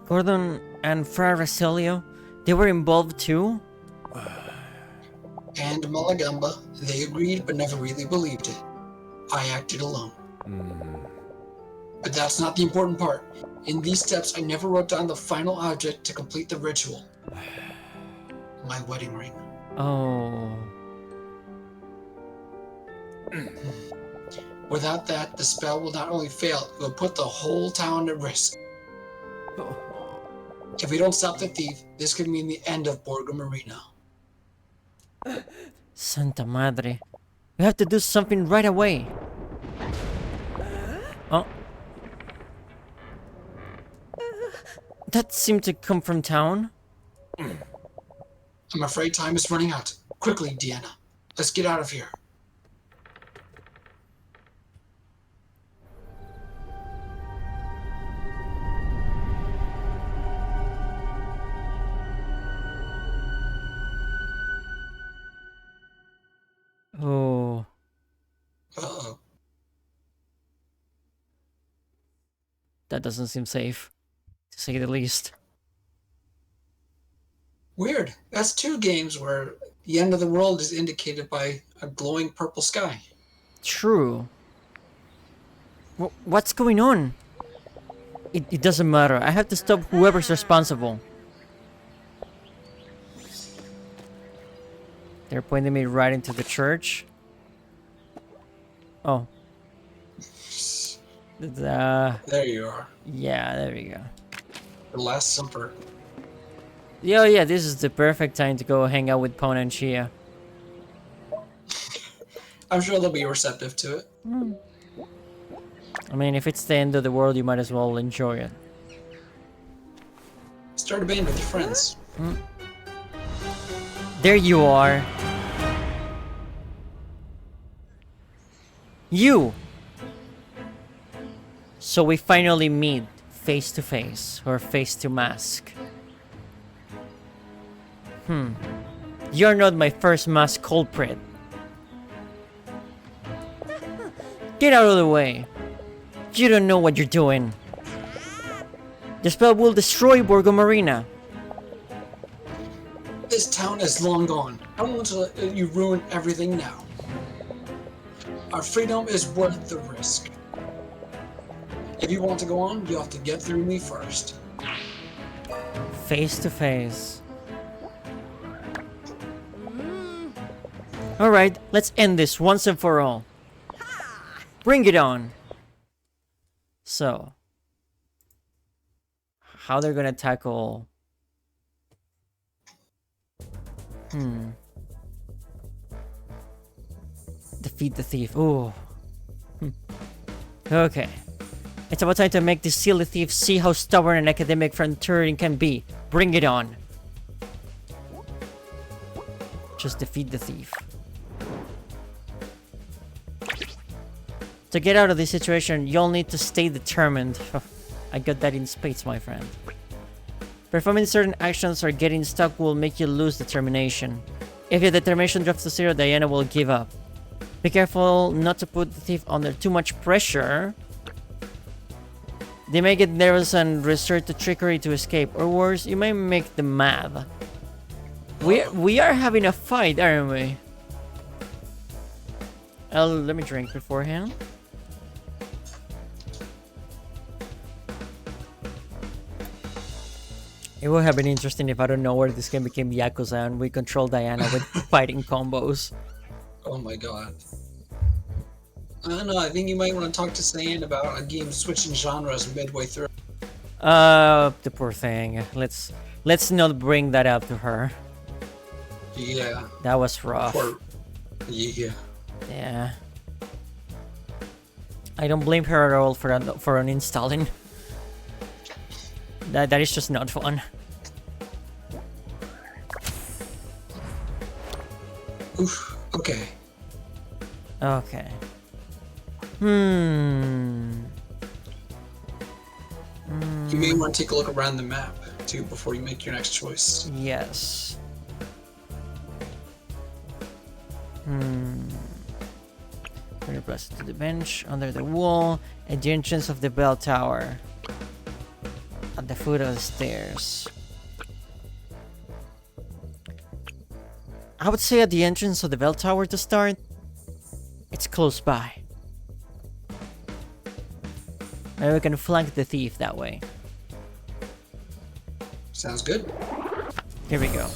Gordon and Fra Rosilio, they were involved too? And Malagamba, they agreed but never really believed it. I acted alone. But that's not the important part. In these steps, I never wrote down the final object to complete the ritual. My wedding ring. Oh. Without that, the spell will not only fail, it will put the whole town at risk. If we don't stop the thief, this could mean the end of Borgo Marino. Santa Madre. We have to do something right away. Oh. That seemed to come from town. I'm afraid time is running out. Quickly, Deanna. Let's get out of here. Oh. Uh-oh. That doesn't seem safe, to say the least. Weird. That's two games where the end of the world is indicated by a glowing purple sky. True. What's going on? It doesn't matter. I have to stop whoever's responsible. They're pointing me right into the church. Oh. There you are. Yeah, there we go. The Last Supper. Yeah, yeah, this is the perfect time to go hang out with Pona and Chia. I'm sure they'll be receptive to it. I mean, if it's the end of the world, you might as well enjoy it. Start a band with your friends. There you are. You! So we finally meet face to face, or face to mask. You're not my first mask culprit. Get out of the way. You don't know what you're doing. The spell will destroy Borgo Marina. This town is long gone. I don't want to let you ruin everything now. Our freedom is worth the risk. If you want to go on, you have to get through me first. Face to face. Alright, let's end this once and for all. Bring it on. So, how they're gonna tackle... Defeat the thief. Ooh. Okay. It's about time to make this silly thief see how stubborn an academic from Turin can be. Bring it on. Just defeat the thief. To get out of this situation, you'll need to stay determined. I got that in spades, my friend. Performing certain actions or getting stuck will make you lose determination. If your determination drops to 0, Diana will give up. Be careful not to put the thief under too much pressure. They may get nervous and resort to trickery to escape, or worse, you may make them mad. We are having a fight, aren't we? Let me drink beforehand. It would have been interesting if I don't know where this game became Yakuza and we control Diana with fighting combos. Oh my god. I don't know, I think you might want to talk to Cyan about a game switching genres midway through. The poor thing. Let's not bring that up to her. Yeah. That was rough. Yeah. Yeah. I don't blame her at all for uninstalling. That is just not fun. Oof. Okay. Okay. You may want to take a look around the map too before you make your next choice. Yes. Turn press to the bench, under the wall, at the entrance of the bell tower. At the foot of the stairs. I would say at the entrance of the bell tower to start. It's close by. Maybe we can flank the thief that way. Sounds good. Here we go.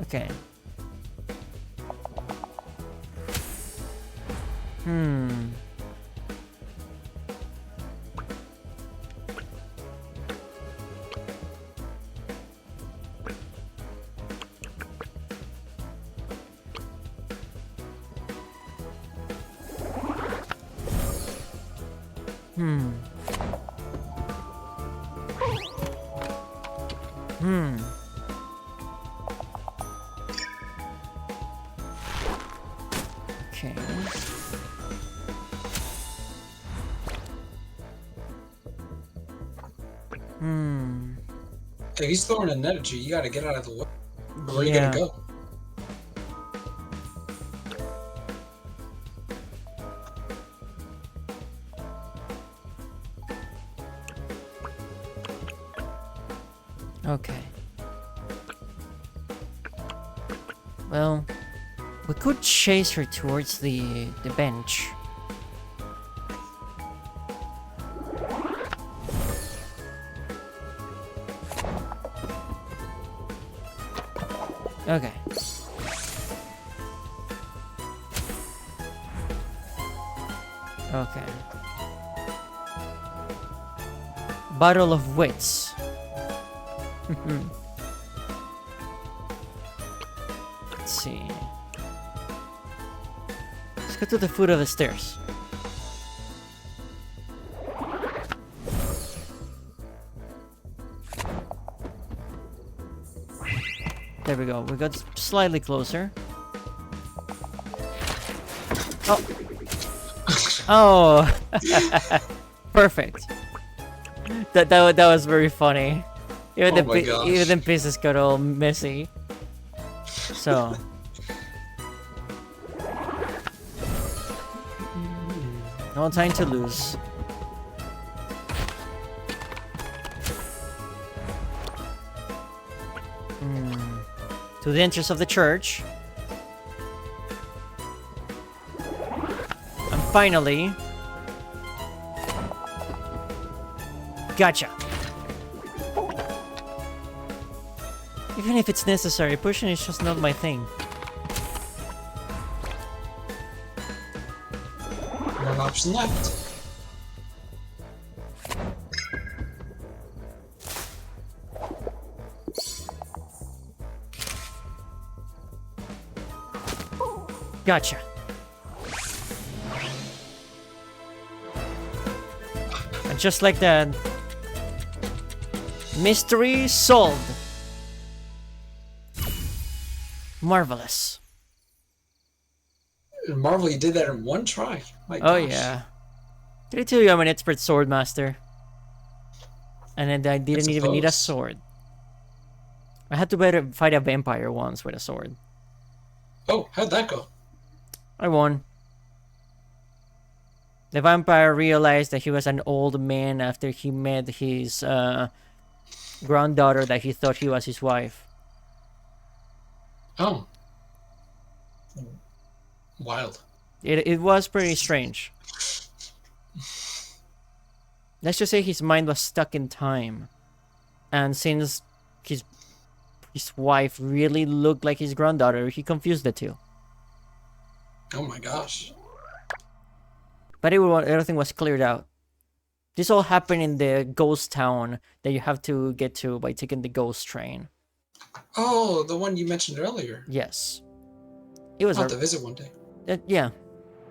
Okay. Okay. If he's throwing an energy, you gotta get out of the way. Where are you Yeah. gonna go? Okay. Well, we could chase her towards the bench. Okay. Okay. Battle of Wits. Let's see. Let's go to the foot of the stairs. There we go. We got slightly closer. Oh. Oh. Perfect. That was very funny. Even Oh my gosh. even the pieces got all messy. So. No time to lose. To the entrance of the church. And finally... Gotcha! Even if it's necessary, pushing is just not my thing. One option left. Gotcha. And just like that, Mystery solved. Marvelous. Marvel, you did that in one try. My Oh gosh. yeah. Did I tell you I'm an expert sword master? And then I didn't even need a suppose. sword. I had to fight a vampire once with a sword. Oh, how'd that go? I won. The vampire realized that he was an old man after he met his granddaughter that he thought he was his wife. Oh. Wild. It was pretty strange. Let's just say his mind was stuck in time. And since his wife really looked like his granddaughter, he confused the two. Oh my gosh. But everything was cleared out. This all happened in the ghost town that you have to get to by taking the ghost train. Oh, the one you mentioned earlier. Yes. It was I'll have to visit one day. yeah.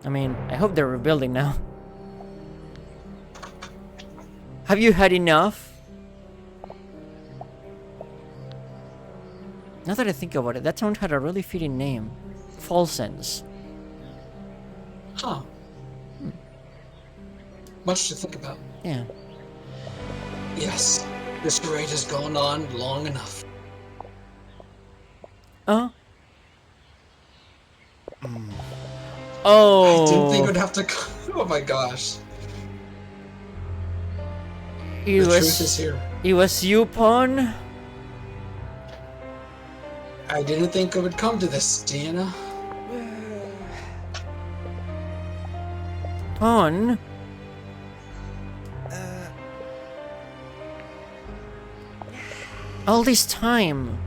I mean, I hope they're rebuilding now. Have you had enough? Now that I think about it, that town had a really fitting name. Falsens. Huh. Much to think about. Yeah. Yes, this charade has gone on long enough. Oh. Oh. I didn't think it would have to come. Oh my gosh. It The was, truth is here. It was you, Pawn? I didn't think it would come to this, Deanna. Pawn? All this time.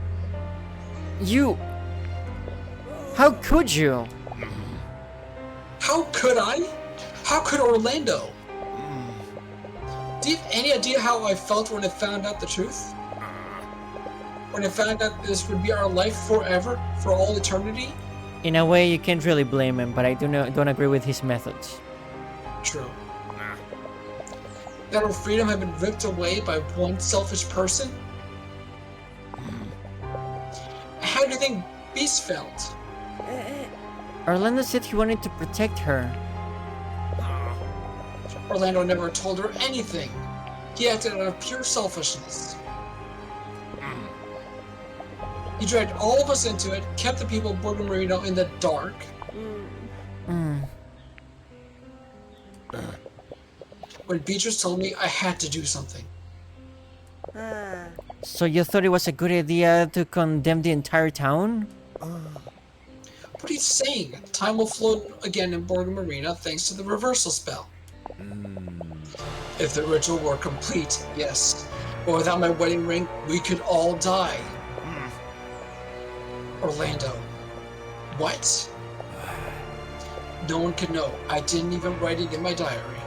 You... How could you? How could I? How could Orlando? Do you have any idea how I felt when I found out the truth? When I found out this would be our life forever, for all eternity? In a way, you can't really blame him, but I don't agree with his methods. True. That our freedom had been ripped away by one selfish person? How do you think Beast felt? Orlando said he wanted to protect her. Orlando never told her anything. He acted out of pure selfishness. He dragged all of us into it, kept the people of Borgo Marino in the dark. When Beatrice told me I had to do something. So you thought it was a good idea to condemn the entire town? What are you saying? Time will flow again in Borgo Marina thanks to the reversal spell. If the ritual were complete, yes. But without my wedding ring, we could all die. Orlando. What? No one could know. I didn't even write it in my diary.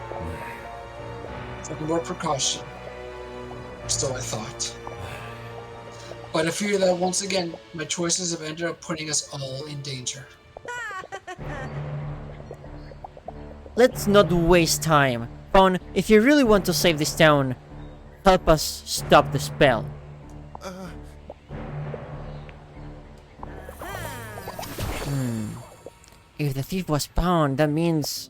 For more precaution. So I thought. But I fear that once again, my choices have ended up putting us all in danger. Let's not waste time. Pawn, if you really want to save this town, help us stop the spell. If the thief was Pawn, that means...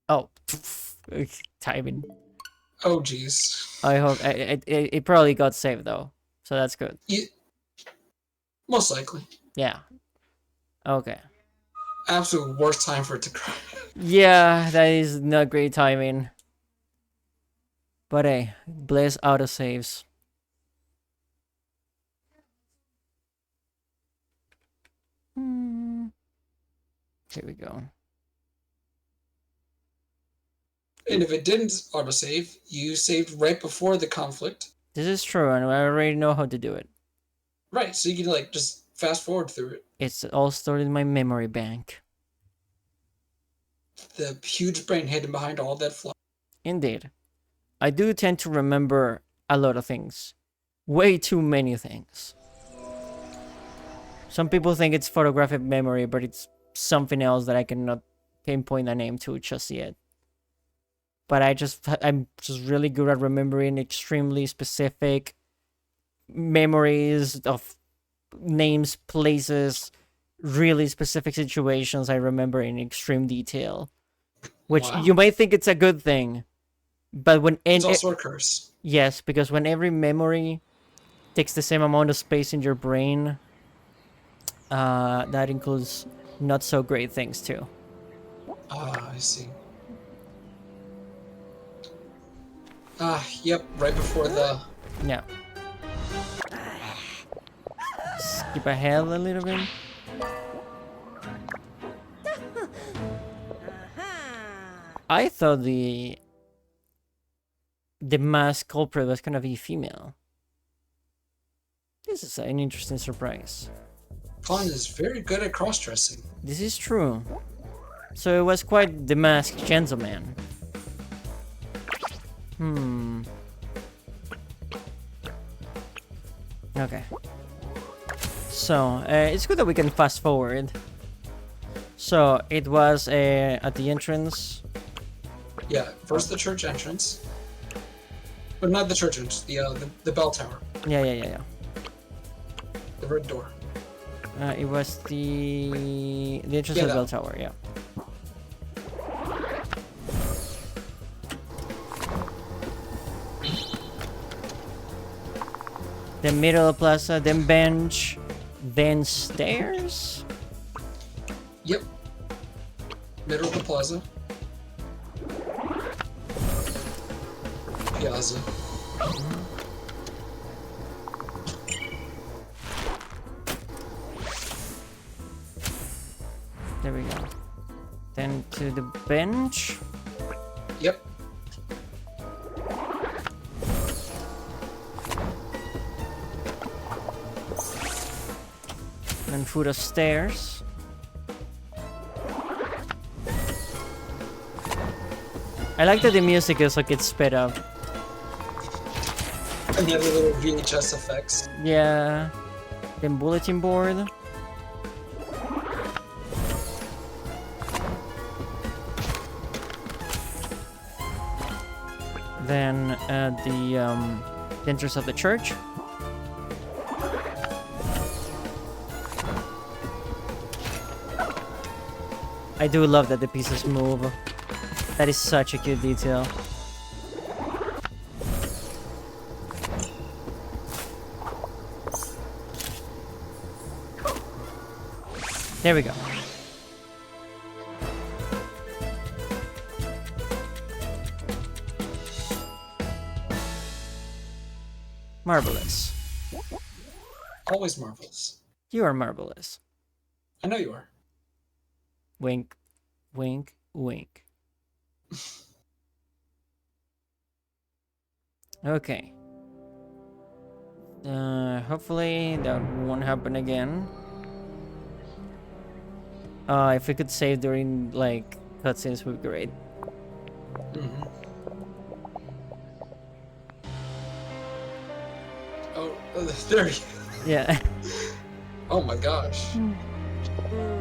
Oh, timing. Oh jeez. I hope it probably got saved though, so that's good. Most likely. Yeah. Okay. Absolute worst time for it to cry. Yeah, that is not great timing. But hey, bless autosaves. Here we go. And if it didn't autosave, you saved right before the conflict. This is true, and I already know how to do it. Right, so you can like just fast forward through it. It's all stored in my memory bank. The huge brain hidden behind all that fluff. Indeed. I do tend to remember a lot of things. Way too many things. Some people think it's photographic memory, but it's something else that I cannot pinpoint a name to just yet. But I'm just really good at remembering extremely specific memories of names, places, really specific situations I remember in extreme detail. Which Wow. you might think it's a good thing. But when It's also a curse. yes, because when every memory takes the same amount of space in your brain, that includes not so great things too. Ah, I see. Yep, right before the... Yeah. Skip ahead a little bit. I thought the masked culprit was gonna be female. This is an interesting surprise. Colin is very good at cross-dressing. This is true. So it was quite the masked gentleman. Okay. So, it's good that we can fast forward. So, it was at the entrance. Yeah, first the church entrance. But not the church entrance, the bell tower. Yeah. The red door. It was the entrance Yeah, of the bell that tower, yeah. Then middle plaza, then bench, then stairs. Yep. Middle of the plaza. Piazza. There we go. Then to the bench. Yep. Then through the stairs. I like that the music is like it's sped up. And the other little VHS effects. Yeah. Then bulletin board. Then the entrance of the church. I do love that the pieces move. That is such a cute detail. There we go. Marvelous. Always marvelous. You are marvelous. I know you are. Wink, wink, wink. Okay. Hopefully that won't happen again. If we could save during like cutscenes would be great. Mm-hmm. Oh, there. Yeah. Oh my gosh.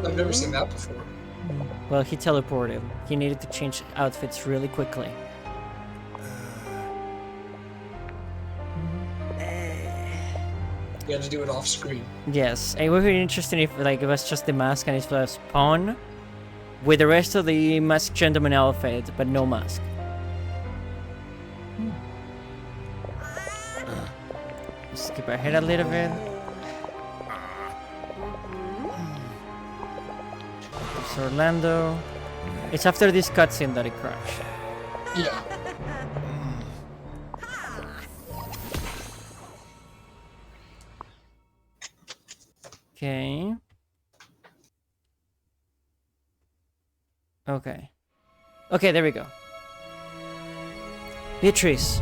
I've never seen that before. Well, he teleported. He needed to change outfits really quickly. You had to do it off screen. Yes, it would be interesting if like it was just the mask and it was Pawn with the rest of the masked gentleman outfit, but no mask. Skip ahead a little bit. It's Orlando. It's after this cutscene that it crashed. Yeah. Okay. Okay. Okay, there we go. Beatrice.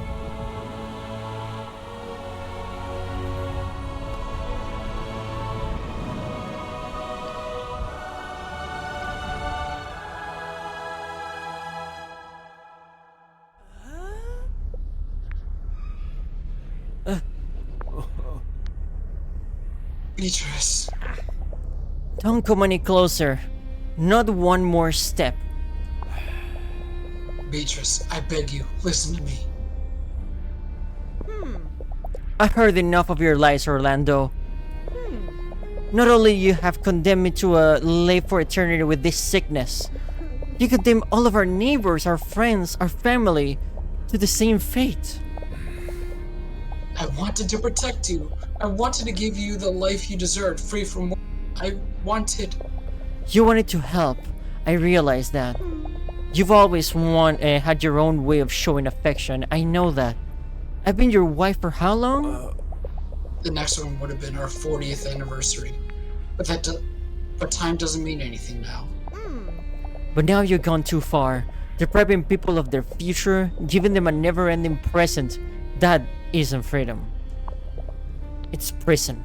Beatrice. Don't come any closer. Not one more step. Beatrice, I beg you, listen to me. I've heard enough of your lies, Orlando. Not only you have condemned me to live for eternity with this sickness, you condemn all of our neighbors, our friends, our family to the same fate. I wanted to protect you. I wanted to give you the life you deserved, free from war. I wanted... You wanted to help. I realize that. You've always had your own way of showing affection. I know that. I've been your wife for how long? The next one would have been our 40th anniversary. But time doesn't mean anything now. But now you've gone too far, depriving people of their future, giving them a never-ending present. That isn't freedom. It's prison.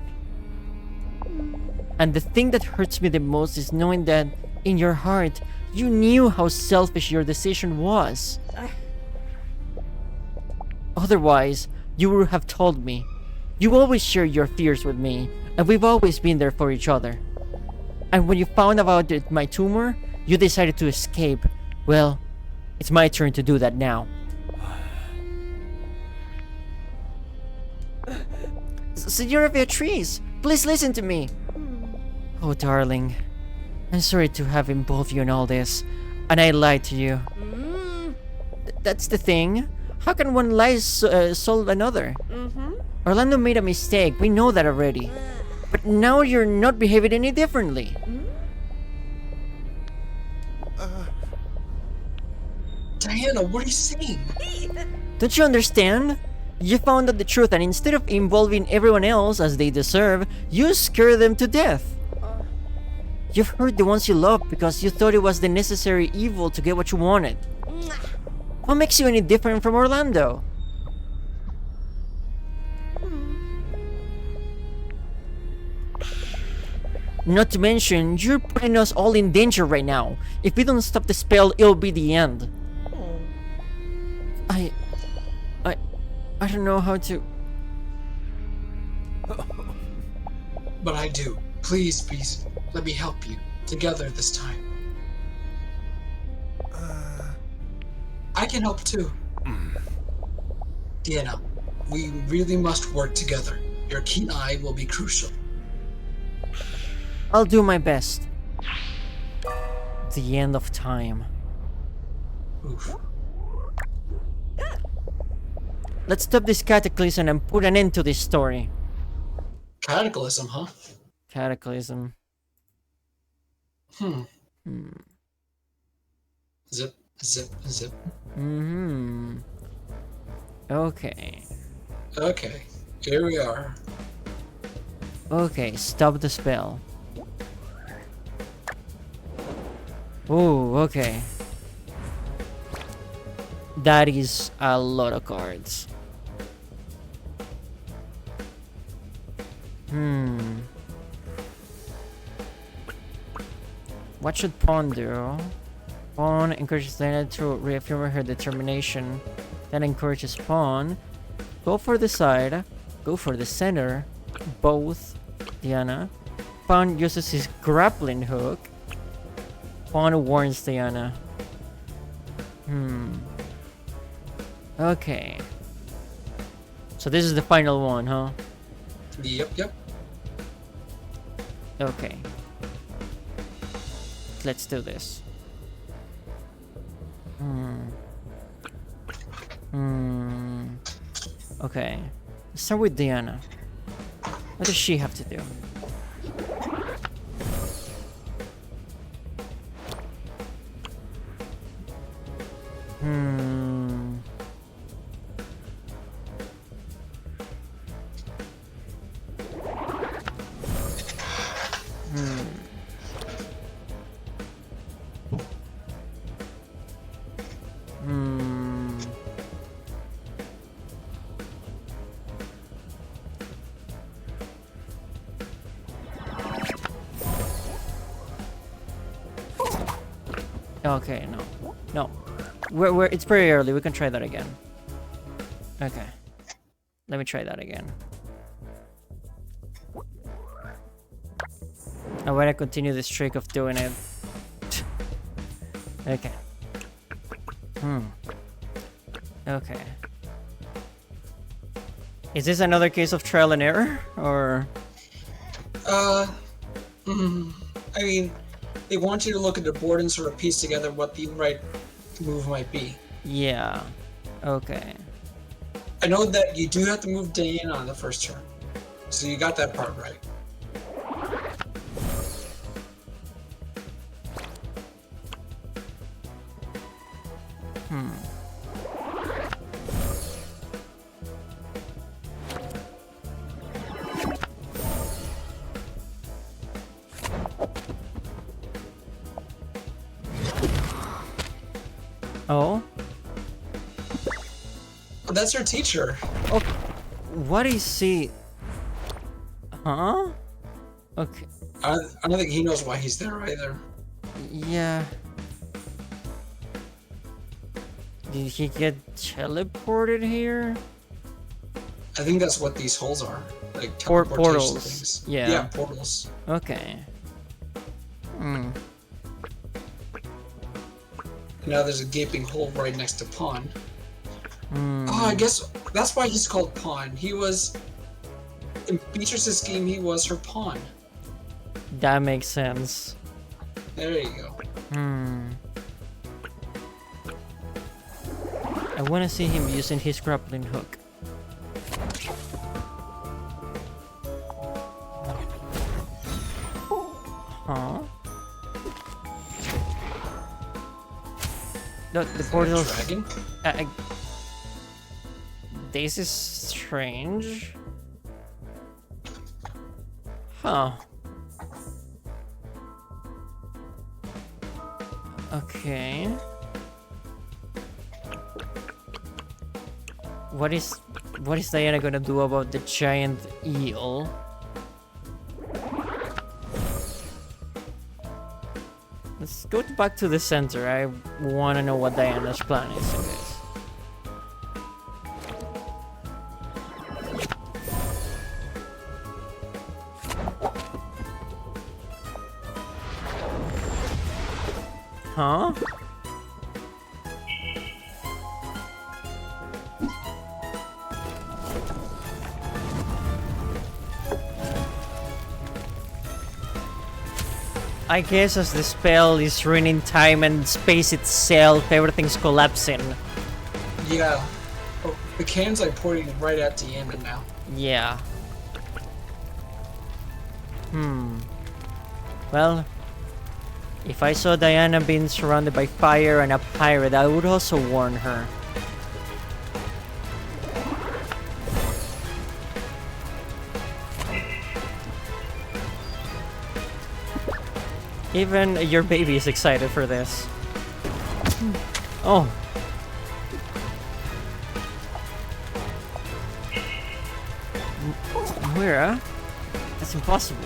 And the thing that hurts me the most is knowing that, in your heart, you knew how selfish your decision was. Otherwise, you would have told me. You always share your fears with me, and we've always been there for each other. And when you found out my tumor, you decided to escape. Well, it's my turn to do that now. Senora Beatrice, please listen to me. Oh, darling. I'm sorry to have involved you in all this, and I lied to you. That's the thing. How can one lie solve another? Orlando made a mistake, we know that already. But now you're not behaving any differently. Diana, what are you saying? Don't you understand? You found out the truth, and instead of involving everyone else as they deserve, you scare them to death. You've hurt the ones you love because you thought it was the necessary evil to get what you wanted. What makes you any different from Orlando? Not to mention, you're putting us all in danger right now. If we don't stop the spell, it'll be the end. I don't know how to... But I do. Please, please, let me help you. Together this time. I can help too. Diana, we really must work together. Your keen eye will be crucial. I'll do my best. The end of time. Oof. Let's stop this cataclysm and put an end to this story. Cataclysm, huh? Cataclysm. Zip, zip, zip. Okay. Okay, here we are. Okay, stop the spell. Oh, okay. That is a lot of cards. What should Pawn do? Pawn encourages Diana to reaffirm her determination. Then encourages Pawn. Go for the side. Go for the center. Both. Diana. Pawn uses his grappling hook. Pawn warns Diana. Okay. So this is the final one, huh? Yep. Okay. Let's do this. Okay. Let's start with Diana. What does she have to do? Okay, no. It's pretty early. We can try that again. Okay. Let me try that again. I want to continue the streak of doing it. Okay. Okay. Is this another case of trial and error, or? I mean, they want you to look at the board and sort of piece together what the right move might be. Yeah. Okay. I know that you do have to move Diana on the first turn, so you got that part right. Oh? But that's her teacher. Oh, what is he? Huh? Okay. I don't think he knows why he's there either. Yeah. Did he get teleported here? I think that's what these holes are, like Portals. teleportation things. Yeah. Yeah, portals. Okay. Hmm. Now there's a gaping hole right next to Pawn. Hmm. Oh, I guess that's why he's called Pawn. He was in Beatrice's scheme. He was her pawn. That makes sense. There you go. Hmm. I want to see him using his grappling hook. Huh? No, the portals. Dragon. This is strange. Huh. Okay. What is Diana gonna do about the giant eel? Let's go back to the center. I want to know what Diana's plan is in this. Huh? I guess as the spell is ruining time and space itself, everything's collapsing. Yeah. Oh, the cannons are pointing right at Diana now. Yeah. Well, if I saw Diana being surrounded by fire and a pirate, I would also warn her. Even your baby is excited for this. Oh. Moira? That's impossible.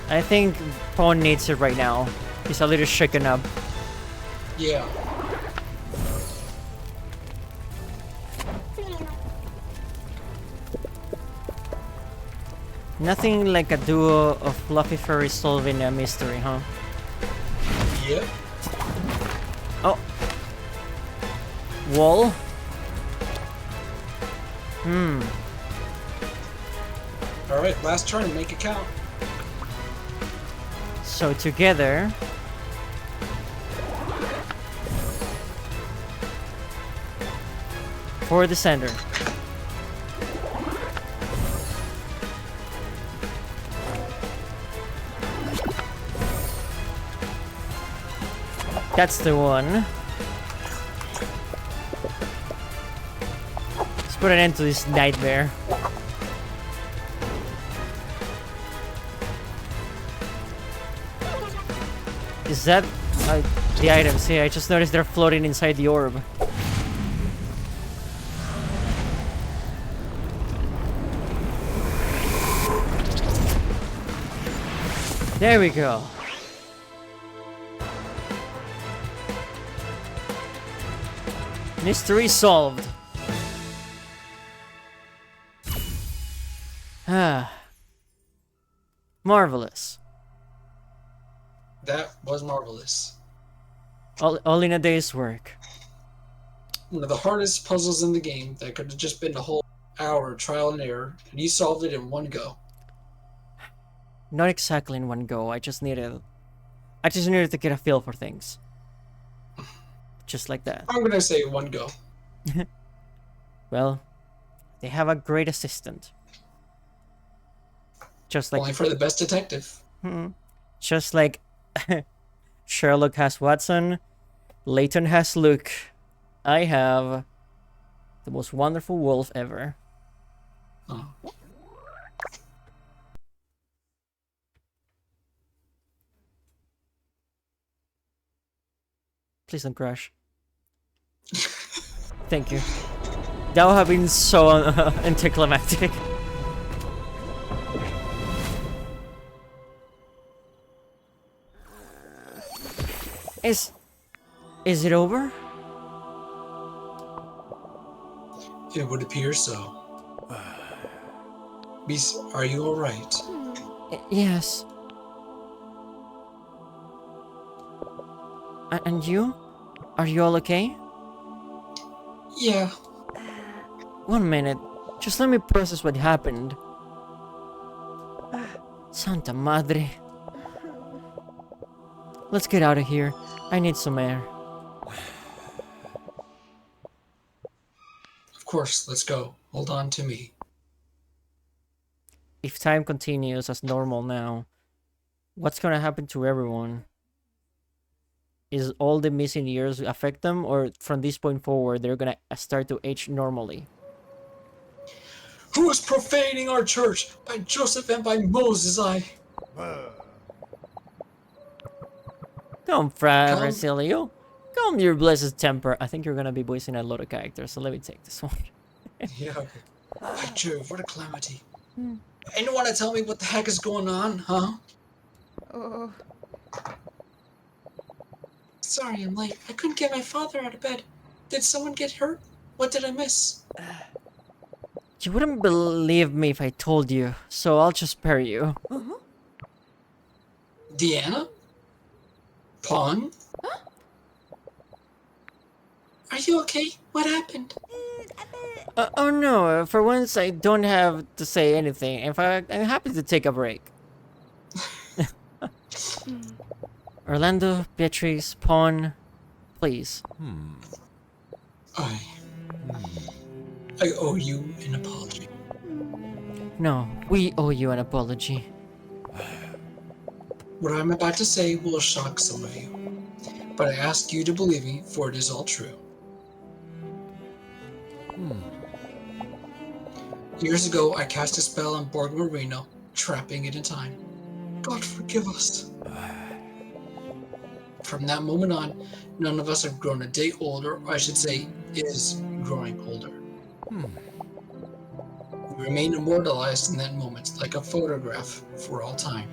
I think Pawn needs it right now. He's a little shaken up. Yeah. Nothing like a duo of fluffy furries solving a mystery, huh? Yep. Oh. Wall? Alright, last turn, make it count. So together... For the center. That's the one. Let's put an end to this nightmare. Is that the items? Yeah, I just noticed they're floating inside the orb. There we go. Mystery solved. Ah. Marvelous. That was marvelous. All in a day's work. One of the hardest puzzles in the game that could have just been a whole hour of trial and error, and you solved it in one go. Not exactly in one go. I just needed to get a feel for things. Just like that. I'm gonna say one go. Well, they have a great assistant. Just like Only for the best detective. just like Sherlock has Watson, Layton has Luke. I have the most wonderful wolf ever. Oh. Please don't crash. Thank you. That would have been so anticlimactic. Is it over? It would appear so. Beast, are you alright? Yes. And you? Are you all okay? Yeah. 1 minute. Just let me process what happened. Santa Madre. Let's get out of here. I need some air. Of course, let's go. Hold on to me. If time continues as normal now, what's gonna happen to everyone? Is all the missing years affect them, or from this point forward they're gonna start to age normally? Who is profaning our church? By Joseph and by Moses, Come, Fra Basilio. Calm your blessed temper. I think you're gonna be voicing a lot of characters, so let me take this one. Yeah. By Jove, what a calamity. Anyone want to tell me what the heck is going on, huh? Oh. Sorry I'm late. I couldn't get my father out of bed. Did someone get hurt? What did I miss? You wouldn't believe me if I told you, so I'll just spare you. Deanna? Pawn? Are you okay? What happened? Oh no, for once I don't have to say anything. In fact, I'm happy to take a break. Orlando, Beatrice, Pawn, please. I owe you an apology. No, we owe you an apology. What I'm about to say will shock some of you, but I ask you to believe me, for it is all true. Years ago, I cast a spell on Borg Marino, trapping it in time. God forgive us. From that moment on, none of us have grown a day older, or I should say, is growing older. We remain immortalized in that moment, like a photograph, for all time.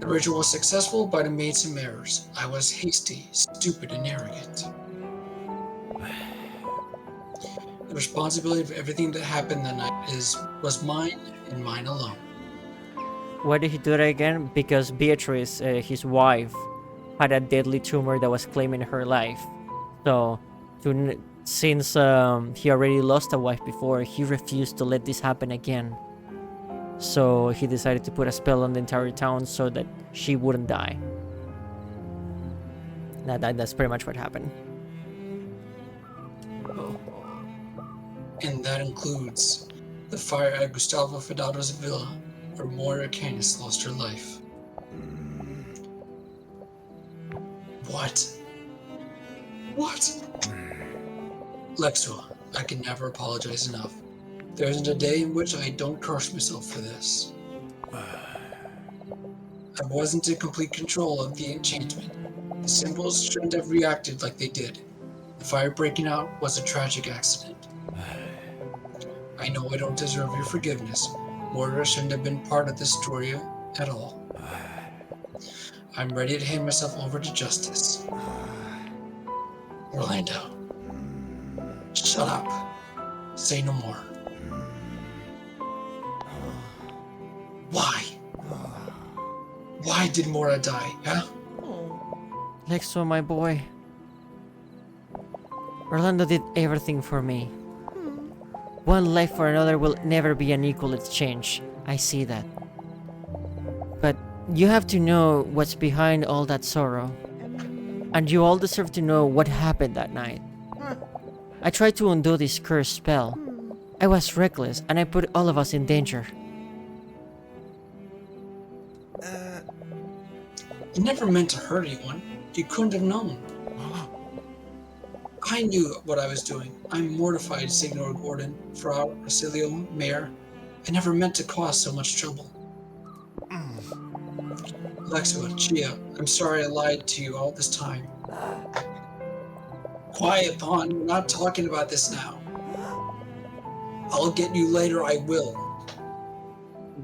The ritual was successful, but it made some errors. I was hasty, stupid, and arrogant. The responsibility of everything that happened that night was mine and mine alone. Why did he do that again? Because Beatrice, his wife, had a deadly tumor that was claiming her life. So, since he already lost a wife before, he refused to let this happen again. So he decided to put a spell on the entire town so that she wouldn't die. That's pretty much what happened. And that includes the fire at Gustavo Fedado's villa, where Moira Canis lost her life. What? Lexua, I can never apologize enough. There isn't a day in which I don't curse myself for this. I wasn't in complete control of the enchantment. The symbols shouldn't have reacted like they did. The fire breaking out was a tragic accident. I know I don't deserve your forgiveness, Moira shouldn't have been part of this story at all. I'm ready to hand myself over to justice. Orlando, shut up. Say no more. Why? Why did Moira die, huh? Lexo, my boy. Orlando did everything for me. One life for another will never be an equal exchange. I see that. But you have to know what's behind all that sorrow. And you all deserve to know what happened that night. I tried to undo this cursed spell. I was reckless and I put all of us in danger. I never meant to hurt anyone. You couldn't have known. I knew what I was doing. I'm mortified, Signor Gordon, Frau Rosilio, Mayor. I never meant to cause so much trouble. Alexua, Chia, I'm sorry I lied to you all this time. Quiet, Pawn. We're not talking about this now. I'll get you later, I will.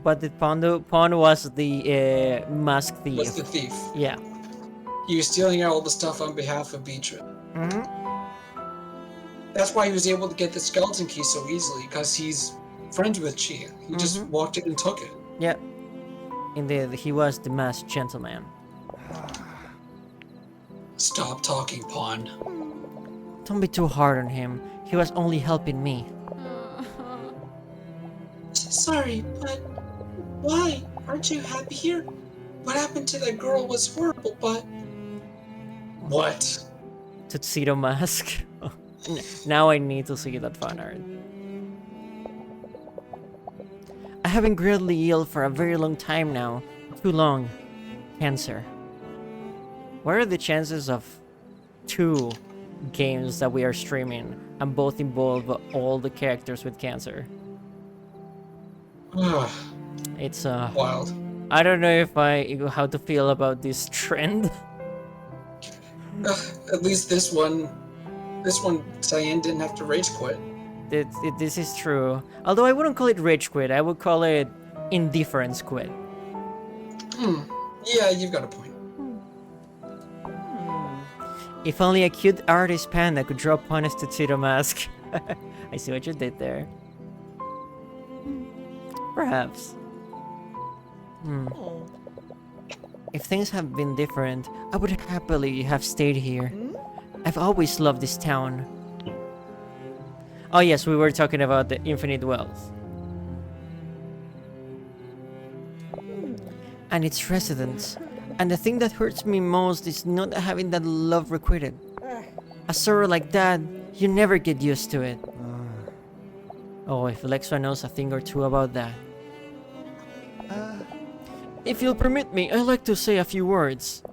But the Pawn was the mask thief. What's the thief? Yeah. He was stealing all the stuff on behalf of Beatrice. Mm-hmm. That's why he was able to get the skeleton key so easily, because he's friends with Chia. He just walked in and took it. Yeah. Indeed, he was the masked gentleman. Stop talking, Pawn. Don't be too hard on him. He was only helping me. Sorry, but why? Aren't you happy here? What happened to that girl was horrible, but... What? Tuxedo mask. Now I need to see that fan art. I have been greatly ill for a very long time now. Too long. Cancer. What are the chances of 2 games that we are streaming and both involve all the characters with cancer? It's Wild. I don't know if how to feel about this trend. At least this one, Cyan didn't have to rage quit. This is true. Although I wouldn't call it rage quit, I would call it indifference quit. Yeah, you've got a point. If only a cute artist panda could draw Pawn's tuxedo mask. I see what you did there. Perhaps. If things had been different, I would happily have stayed here. I've always loved this town. Oh yes, we were talking about the infinite wealth. And its residents. And the thing that hurts me most is not having that love requited. A sorrow like that, you never get used to it. Oh, if Alexia knows a thing or two about that. If you'll permit me, I'd like to say a few words.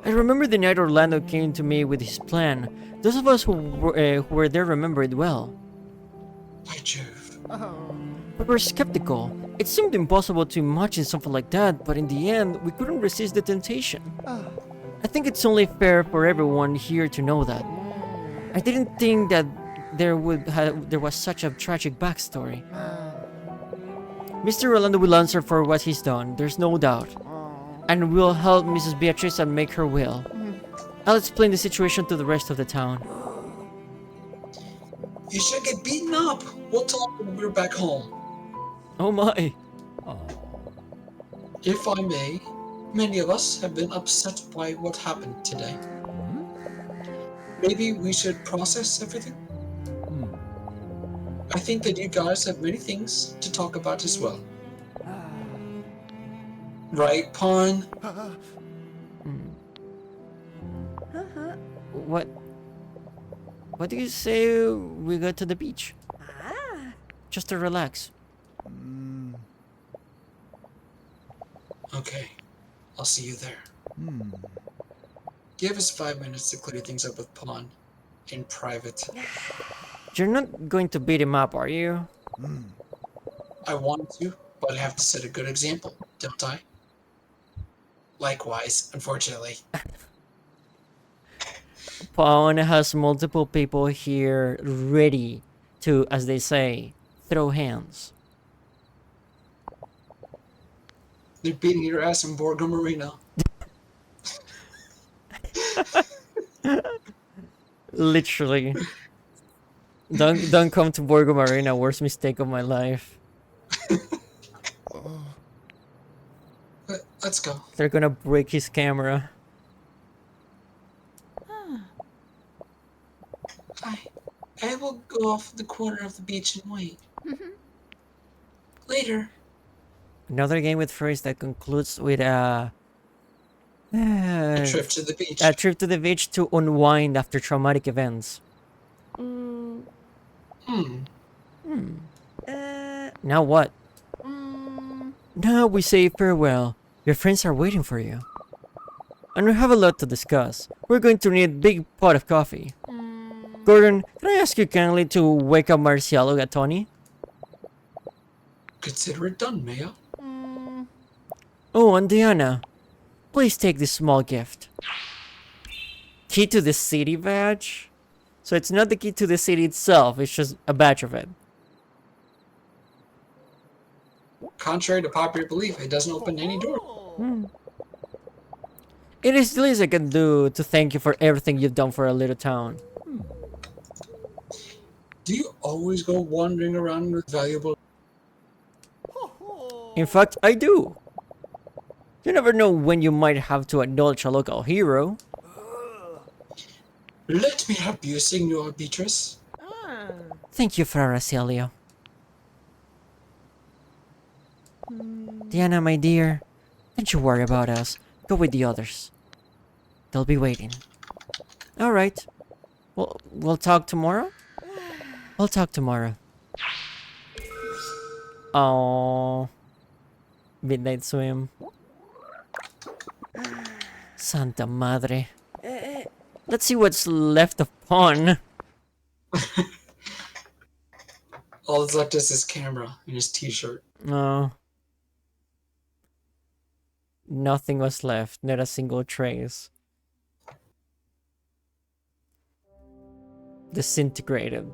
I remember the night Orlando came to me with his plan. Those of us who were there remember it well. By Jove. We were skeptical. It seemed impossible to imagine something like that, but in the end, we couldn't resist the temptation. I think it's only fair for everyone here to know that. I didn't think that there was such a tragic backstory. Mr. Orlando will answer for what he's done, there's no doubt. And we'll help Mrs. Beatrice and make her will. I'll explain the situation to the rest of the town. You should get beaten up. We'll talk when we're back home. Oh my. If I may, many of us have been upset by what happened today. Maybe we should process everything? I think that you guys have many things to talk about as well. Right, Pawn? What do you say we go to the beach? Just to relax. Okay, I'll see you there. Give us 5 minutes to clear things up with Pawn in private. You're not going to beat him up, are you? I want to, but I have to set a good example, don't I? Likewise, unfortunately. Pawn has multiple people here ready to, as they say, throw hands. They're beating your ass in Borgo Marina. Literally. Don't come to Borgo Marina, worst mistake of my life. But let's go. They're gonna break his camera. I will go off the corner of the beach and wait. Later. Another game with furries that concludes with A trip to the beach. a trip to the beach to unwind after traumatic events. Hmm. Now what? Now we say farewell. Your friends are waiting for you. And we have a lot to discuss. We're going to need a big pot of coffee. Gordon, can I ask you kindly to wake up Marcialo Gattoni? Consider it done, Maya. Oh, and Diana, please take this small gift. Key to the city badge? So it's not the key to the city itself, it's just a badge of it. Contrary to popular belief, it doesn't open any door. It is the least I can do to thank you for everything you've done for our little town. Do you always go wandering around with valuable... In fact, I do. You never know when you might have to acknowledge a local hero. Let me help you, Signor Beatrice. Thank you, Fra Celio. Diana, my dear, don't you worry about us. Go with the others. They'll be waiting. Alright. We'll talk tomorrow? We'll talk tomorrow. Oh, midnight swim. Santa Madre. Let's see what's left of Pawn. All that's left is his camera and his t-shirt. No. Nothing was left. Not a single trace. Disintegrated.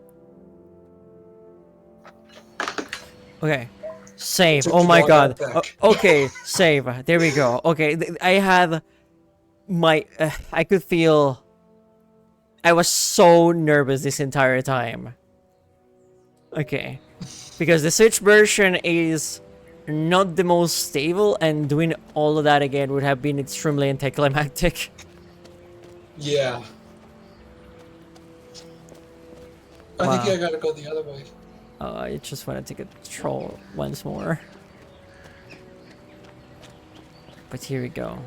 Okay. Save. Took Oh the my dog god. out back. Okay, save. There we go. Okay, I had my... I could feel... I was so nervous this entire time. Okay. Because the Switch version is not the most stable, and doing all of that again would have been extremely anticlimactic. Yeah. I Wow. think I gotta go the other way. I just want to take a troll once more. But here we go.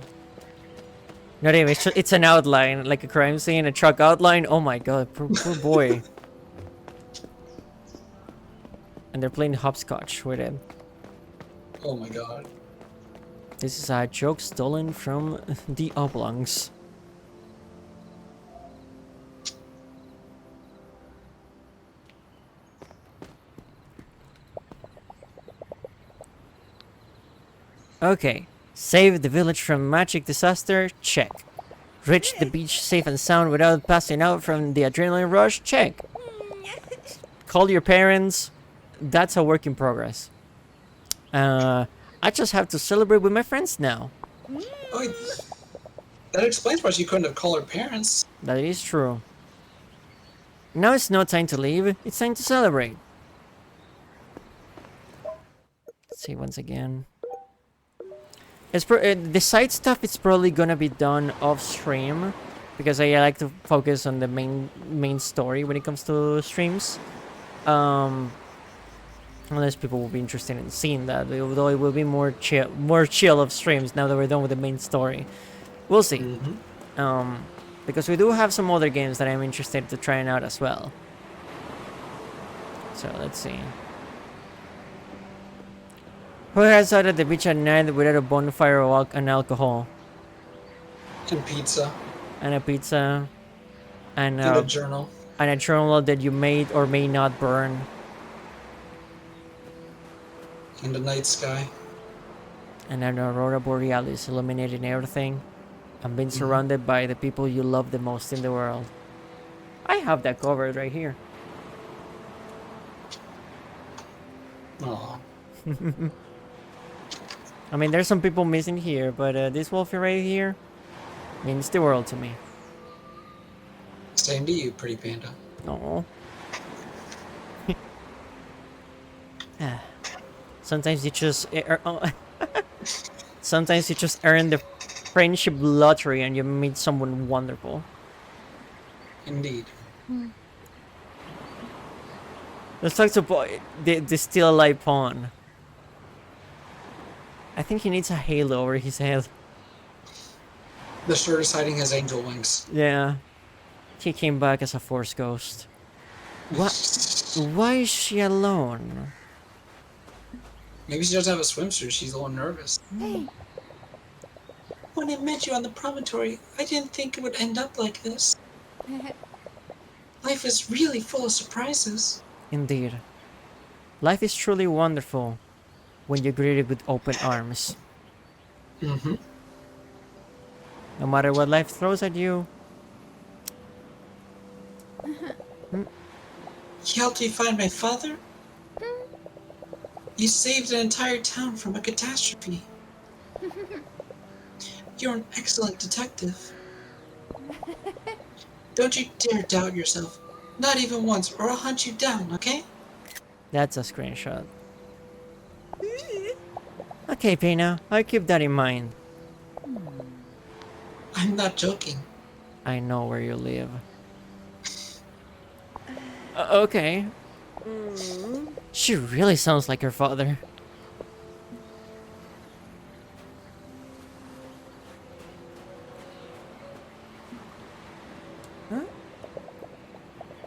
Not even, it's an outline, like a crime scene, a truck outline. Oh my god, poor boy. And they're playing hopscotch with it. Oh my god. This is a joke stolen from the Oblongs. Okay. Save the village from magic disaster? Check. Reach the beach safe and sound without passing out from the adrenaline rush? Check. Call your parents? That's a work in progress. I just have to celebrate with my friends now. Oh, that explains why she couldn't have called her parents. That is true. Now it's not time to leave, it's time to celebrate. Let's see once again. The side stuff is probably gonna be done off stream, because I like to focus on the main story when it comes to streams. Unless people will be interested in seeing that, although it will be more chill of streams now that we're done with the main story. We'll see. Because we do have some other games that I'm interested to trying out as well. So let's see. Who has out at the beach at night without a bonfire or and alcohol? And pizza. And a pizza. And And a journal. a journal that you may or may not burn. And a night sky. And an aurora borealis illuminating everything. And being surrounded by the people you love the most in the world. I have that covered right here. Aw. I mean, there's some people missing here, but this Wolfie right here means the world to me. Same to you, pretty panda. No. Sometimes you just sometimes you just earn the friendship lottery and you meet someone wonderful. Indeed. Let's talk to the still alive pawn. I think he needs a halo over his head. The shirt is hiding his angel wings. Yeah. He came back as a force ghost. Why is she alone? Maybe she doesn't have a swimsuit. She's a little nervous. Hey. When I met you on the promontory, I didn't think it would end up like this. Life is really full of surprises. Indeed. Life is truly wonderful when you greet it with open arms. Mm-hmm. No matter what life throws at you. You helped me find my father? You saved an entire town from a catastrophe. You're an excellent detective. Don't you dare doubt yourself. Not even once, or I'll hunt you down, okay? That's a screenshot. Okay, Pena, I'll keep that in mind. I'm not joking. I know where you live. Okay. She really sounds like her father.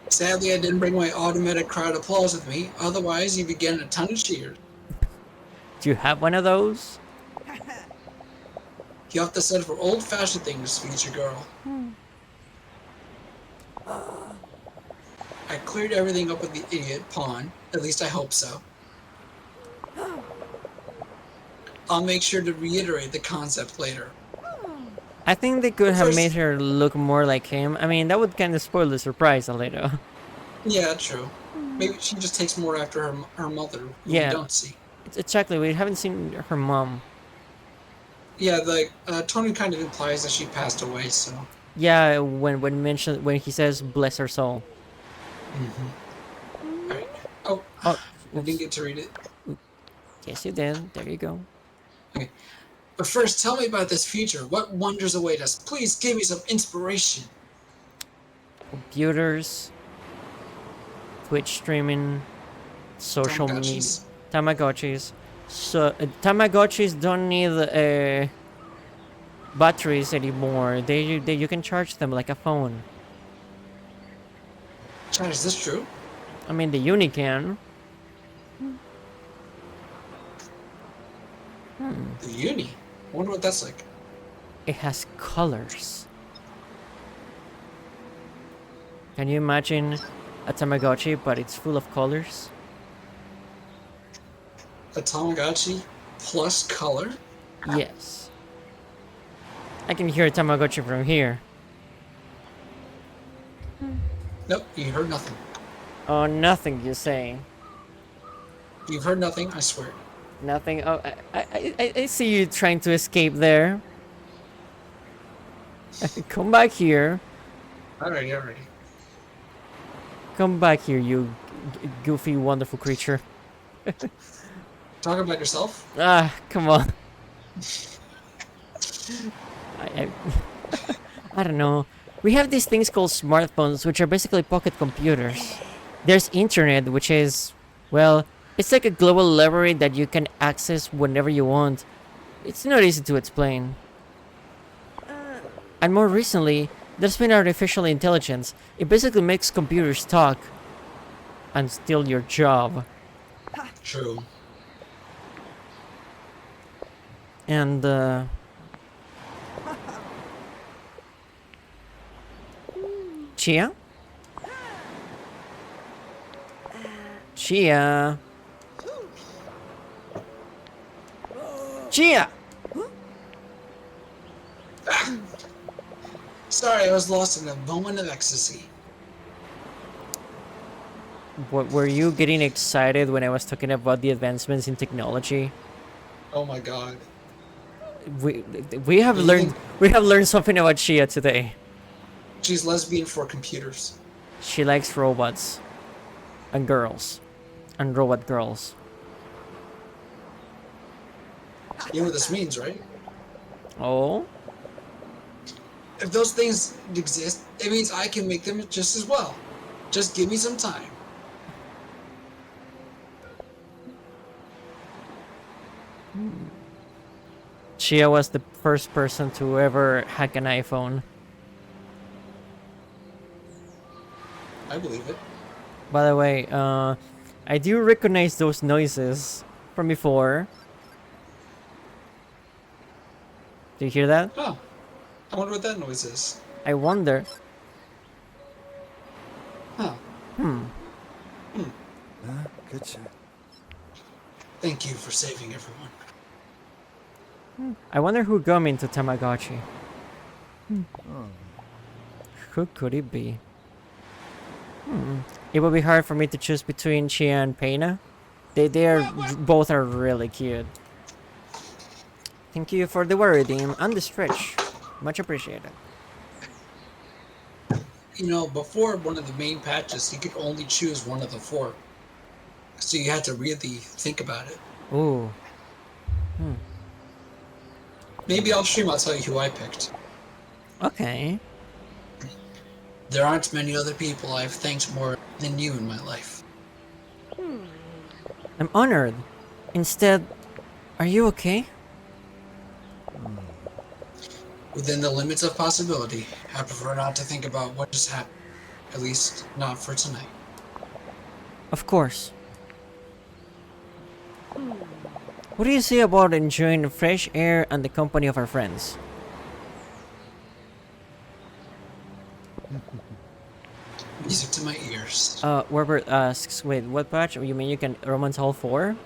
Sadly, I didn't bring my automatic crowd applause with me. Otherwise, you'd be getting a ton of cheers. Do you have one of those? You have to settle for old-fashioned things, future girl. I cleared everything up with the idiot pawn. At least I hope so. I'll make sure to reiterate the concept later. I think they could have First- made her look more like him. I mean, that would kind of spoil the surprise a little. Yeah, true. Maybe she just takes more after her mother, who Yeah. we don't see. Exactly, we haven't seen her mom. Yeah, like, Tony kind of implies that she passed away, so... Yeah, when he says bless her soul. Alright. Oh, Oh, I didn't get to read it. yes you did. There you go. But first, tell me about this future. What wonders await us? Please give me some inspiration. Computers, Twitch streaming, social media, Tamagotchis. Tamagotchis. So Tamagotchis don't need batteries anymore. You can charge them like a phone. Chad, is this true? I mean, the Uni can. The uni. I wonder what that's like. It has colors. Can you imagine a Tamagotchi, but it's full of colors? A Tamagotchi plus color? Yes. I can hear a Tamagotchi from here. Nope, you heard nothing. Oh, nothing, you say. You've heard nothing, I swear. Nothing. Oh, I see you trying to escape there. Come back here. Alrighty. Come back here, you goofy, wonderful creature. Talk about yourself. Ah, come on. I I don't know. We have these things called smartphones, which are basically pocket computers. There's internet, which is, well, it's like a global library that you can access whenever you want. It's not easy to explain. And more recently, there's been artificial intelligence. It basically makes computers talk and steal your job. True. And Chia? Chia? Chia! Sorry, I was lost in a moment of ecstasy. What, were you getting excited when I was talking about the advancements in technology? Oh my god. we we have learned something about Shia today. She's lesbian for computers. She likes robots and girls and robot girls. You know what this means, right? Oh, If those things exist, it means I can make them just as well. Just give me some time. Shia was the first person to ever hack an iPhone. I believe it. By the way, I do recognize those noises from before. Do you hear that? Oh, I wonder what that noise is. I wonder. Huh. Good shot. Thank you for saving everyone. I wonder who got me into Tamagotchi. Who could it be? It would be hard for me to choose between Chia and Peina. They are both are really cute. Thank you for the word redeem and the stretch. Much appreciated. You know, before one of the main patches, you could only choose one of the four. So you had to really think about it. Ooh. Maybe I'll stream, I'll tell you who I picked. Okay. There aren't many other people I've thanked more than you in my life. I'm honored. Instead, are you okay? Within the limits of possibility, I prefer not to think about what just happened. At least, not for tonight. Of course. What do you say about enjoying the fresh air and the company of our friends? Music to my ears. Werbert asks, wait, what patch? You mean you can romance all four?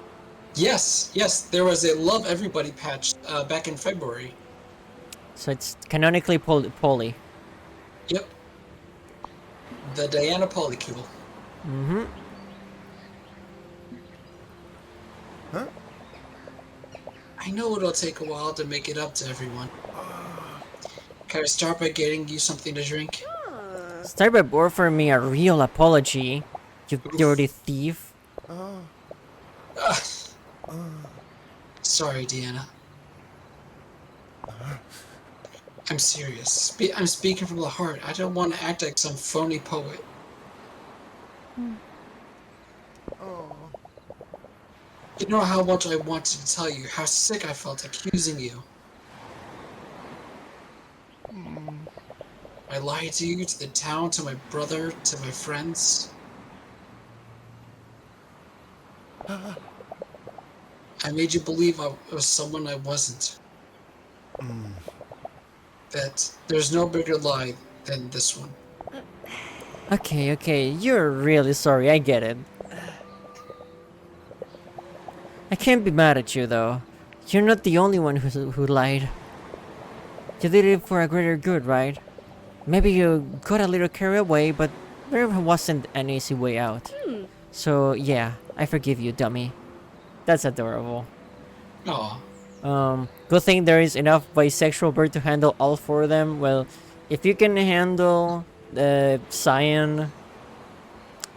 Yes, there was a Love Everybody patch back in February. So it's canonically poly. Yep. The Diana Polycule. Mm-hmm. Huh? I know it'll take a while to make it up to everyone. Can I start by getting you something to drink? Start by offering me a real apology, you dirty thief. Sorry, Deanna. I'm serious. I'm speaking from the heart. I don't want to act like some phony poet. You know how much I wanted to tell you, how sick I felt accusing you. I lied to you, to the town, to my brother, to my friends. I made you believe I was someone I wasn't. That there's no bigger lie than this one. Okay, you're really sorry, I get it. I can't be mad at you though. You're not the only one who lied. You did it for a greater good, right? Maybe you got a little carried away, but there wasn't an easy way out. So yeah, I forgive you, dummy. That's adorable. Aw. Good thing there is enough bisexual bird to handle all four of them. Well, if you can handle Cyan,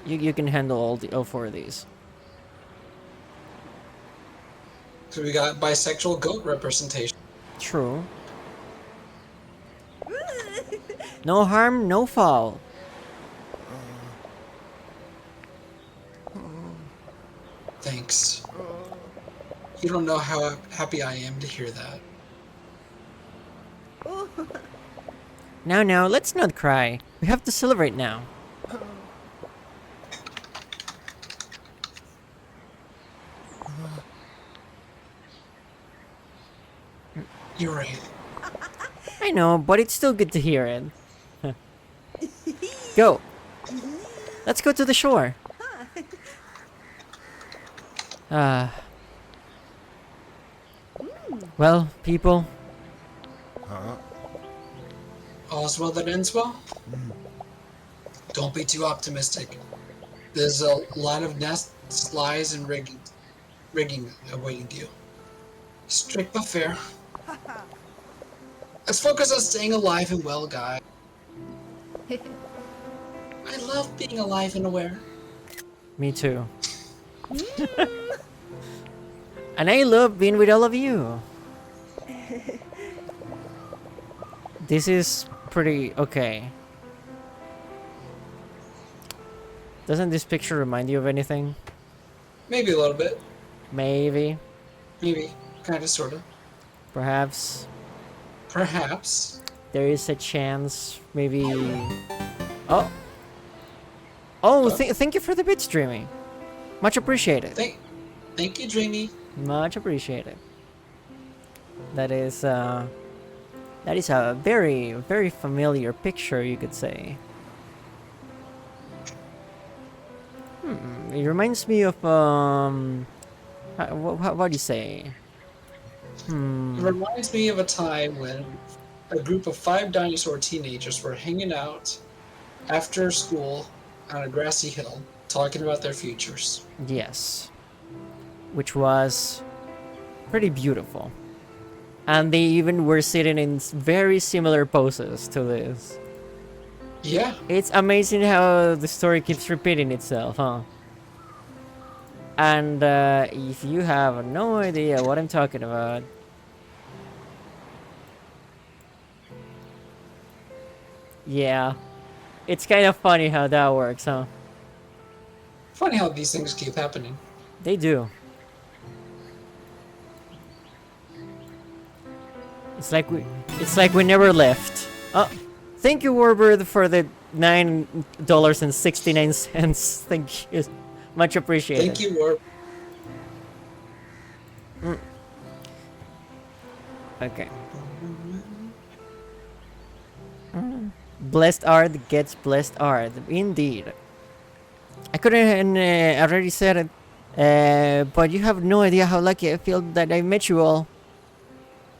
you can handle all four of these. So we got bisexual goat representation. True. No harm, no foul. Thanks. You don't know how happy I am to hear that. Now, let's not cry. We have to celebrate now. You're right. I know, but it's still good to hear it. Go. Let's go to the shore. Well, people, All's well that ends well? Don't be too optimistic. There's a lot of nests, lies, and rigging awaiting you. Strict but fair. Let's focus on staying alive and well, guys. I love being alive and aware. Me too. And I love being with all of you. This is pretty okay. Doesn't this picture remind you of anything? Maybe a little bit. Maybe. Maybe. Kind of, sort of. Perhaps. Perhaps. There is a chance. Maybe. Oh. Oh, thank you for the bits, Dreamy. Much appreciated. Thank you, Dreamy. Much appreciated. That is a very, very familiar picture, you could say. It reminds me of what do you say? It reminds me of a time when a group of 5 dinosaur teenagers were hanging out after school on a grassy hill, talking about their futures. Yes. Which was pretty beautiful. And they even were sitting in very similar poses to this. Yeah. It's amazing how the story keeps repeating itself, huh? And if you have no idea what I'm talking about, yeah, it's kind of funny how that works, huh? Funny how these things keep happening. They do. It's like we never left. Oh, thank you, Warbird, for the $9.69. Thank you, much appreciated. Thank you, Warp. Okay. Blessed art gets blessed art. Indeed. I couldn't already said it, but you have no idea how lucky I feel that I met you all.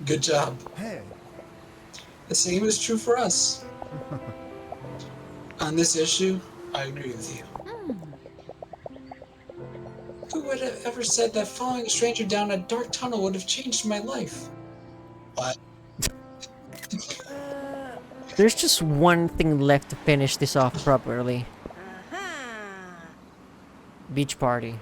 Good job. Hey, The same is true for us. On this issue, I agree with you. Who would have ever said that following a stranger down a dark tunnel would have changed my life? What? There's just one thing left to finish this off properly. Beach party.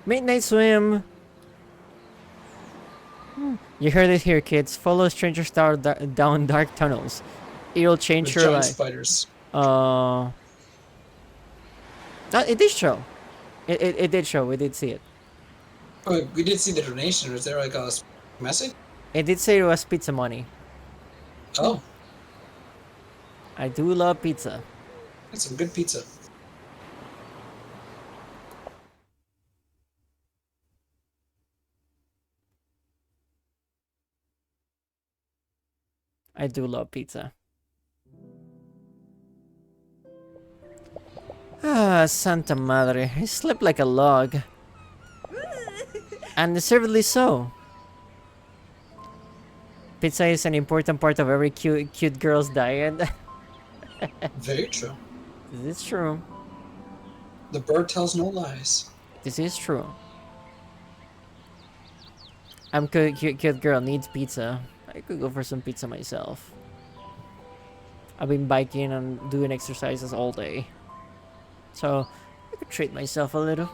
Midnight swim. You heard it here, kids. Follow strangers down dark tunnels. It'll change With your giant life. spiders. It did show. It did show. We did see it. Oh, we did see the donation. Was there like a message? It did say it was pizza money. Oh, I do love pizza. that's some good pizza. I do love pizza. Ah, Santa Madre. I slept like a log. And deservedly so. Pizza is an important part of every cute girl's diet. Very true. This is true. The bird tells no lies. This is true. I'm cute girl needs pizza. I could go for some pizza myself. I've been biking and doing exercises all day. So I could treat myself a little.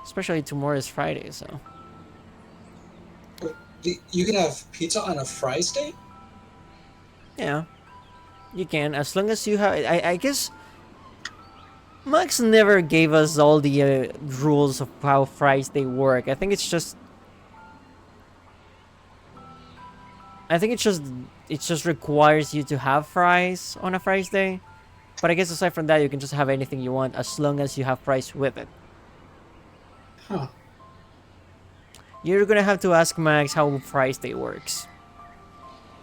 Especially tomorrow is Friday, so. You can have pizza on a Fries day? Yeah. You can, as long as you have... I guess... Max never gave us all the rules of how Fries Day work. I think it's just... it just requires you to have fries on a Fries Day. But I guess aside from that, you can just have anything you want as long as you have fries with it. Huh. You're gonna have to ask Max how Fries Day works.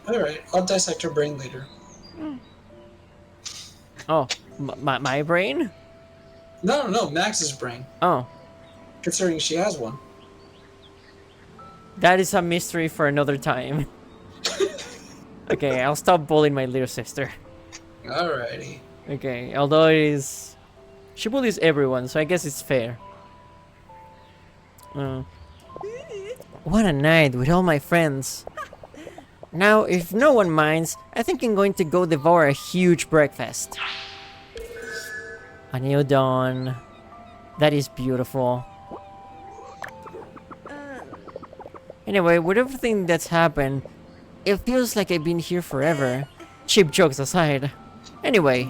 Alright, I'll dissect her brain later. Oh, my brain? No, Max's brain. Oh, Considering she has one. that is a mystery for another time. Okay, I'll stop bullying my little sister. Alrighty. Okay, although it is... She bullies everyone, so I guess it's fair. Uh, what a night with all my friends. Now, if no one minds, I think I'm going to go devour a huge breakfast. A new dawn. That is beautiful. Anyway, with everything that's happened, it feels like I've been here forever. Cheap jokes aside. Anyway,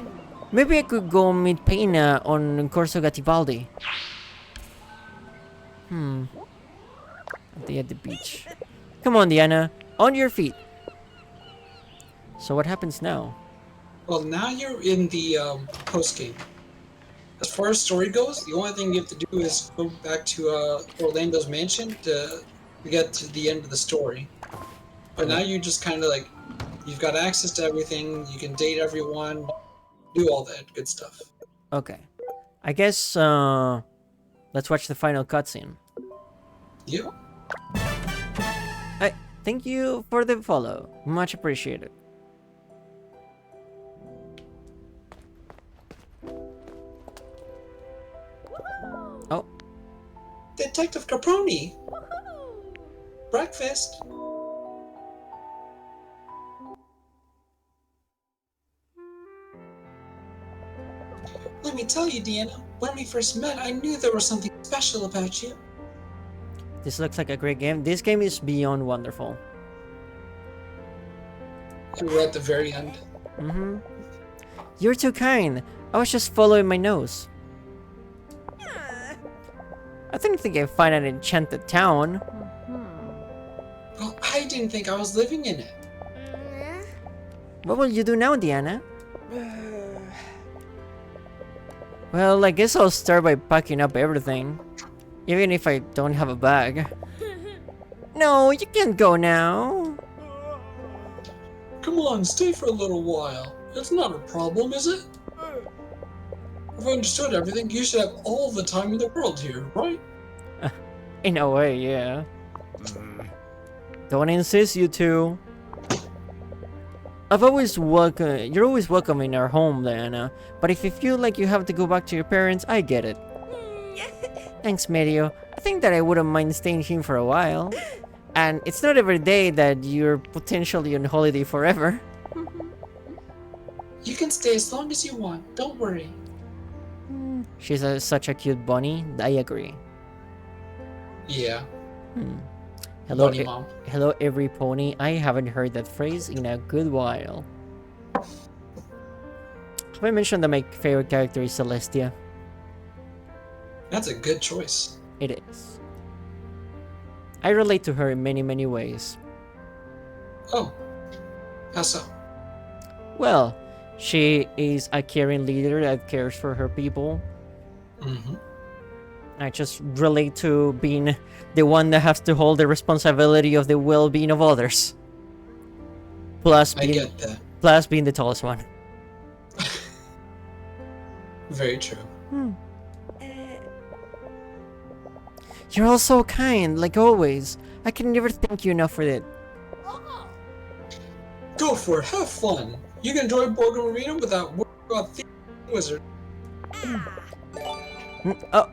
maybe I could go meet Peina on Corso Garibaldi. At the beach. Come on, Diana. On your feet. So what happens now? Well, now you're in the post game. As far as story goes, the only thing you have to do is go back to Orlando's mansion to get to the end of the story. But now you just kind of like, you've got access to everything. You can date everyone, do all that good stuff. Okay. I guess, let's watch the final cutscene. Yep. Thank you for the follow. Much appreciated. Oh, Detective Caproni! Breakfast! Let me tell you, Deanna, when we first met, I knew there was something special about you. this looks like a great game. This game is beyond wonderful. And we're at the very end. Mm-hmm. You're too kind. I was just following my nose. I didn't think I'd find an enchanted town. Well, I didn't think I was living in it. What will you do now, Diana? Well, I guess I'll start by packing up everything. Even if I don't have a bag. No, you can't go now. Come on, stay for a little while. It's not a problem, is it? If I understood everything, you should have all the time in the world here, right? In a way, yeah. Don't insist, you two. You're always welcome in our home, Diana. But if you feel like you have to go back to your parents, I get it. Thanks, Mario. I think that I wouldn't mind staying here for a while. And it's not every day that you're potentially on holiday forever. You can stay as long as you want, don't worry. She's such a cute bunny. I agree. Yeah, Hello, Bunny Mom. hello, every pony. I haven't heard that phrase in a good while. Have I mentioned that my favorite character is Celestia? That's a good choice. It is. I relate to her in many, many ways. Oh, how so? Well, she is a caring leader that cares for her people. Mm-hmm. I just relate to being the one that has to hold the responsibility of the well-being of others. Plus I being, get that. plus being the tallest one. Very true. You're all so kind, like always. I can never thank you enough for it. Go for it, have fun. You can enjoy Borgo Arena without worrying about the wizard. Oh,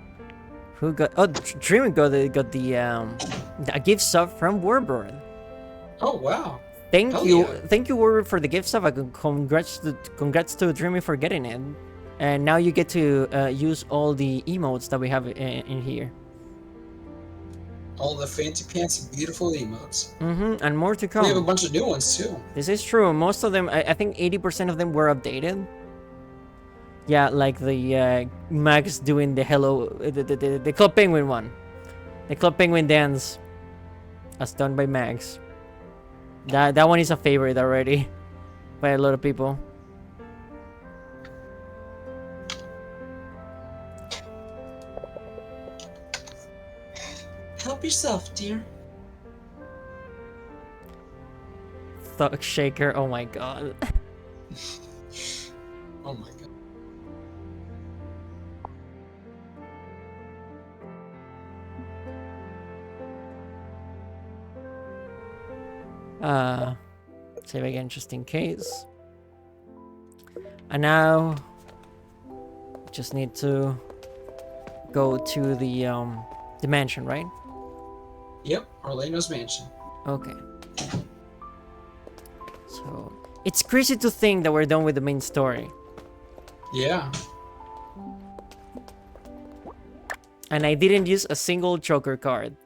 who got? Oh, Dream got the a gift sub from Warburn. Oh wow. Thank Hell you, yeah. thank you, Warburn, for the gift sub. Congrats to Dreamy for getting it. And now you get to use all the emotes that we have in here. All the fancy pants and beautiful emotes. And more to We have a come. bunch of new ones too. This is true. Most of them, I think 80% of them were updated. Yeah, like the Max doing the hello, the Club Penguin one. The Club Penguin dance. As done by Max. That one is a favorite already. By a lot of people. Help yourself, dear. Thug Shaker, oh my god. Oh my god. Save again just in case. And now just need to go to the mansion, right? Yep, Orlando's mansion. Okay. So it's crazy to think that we're done with the main story. Yeah. And I didn't use a single Joker card.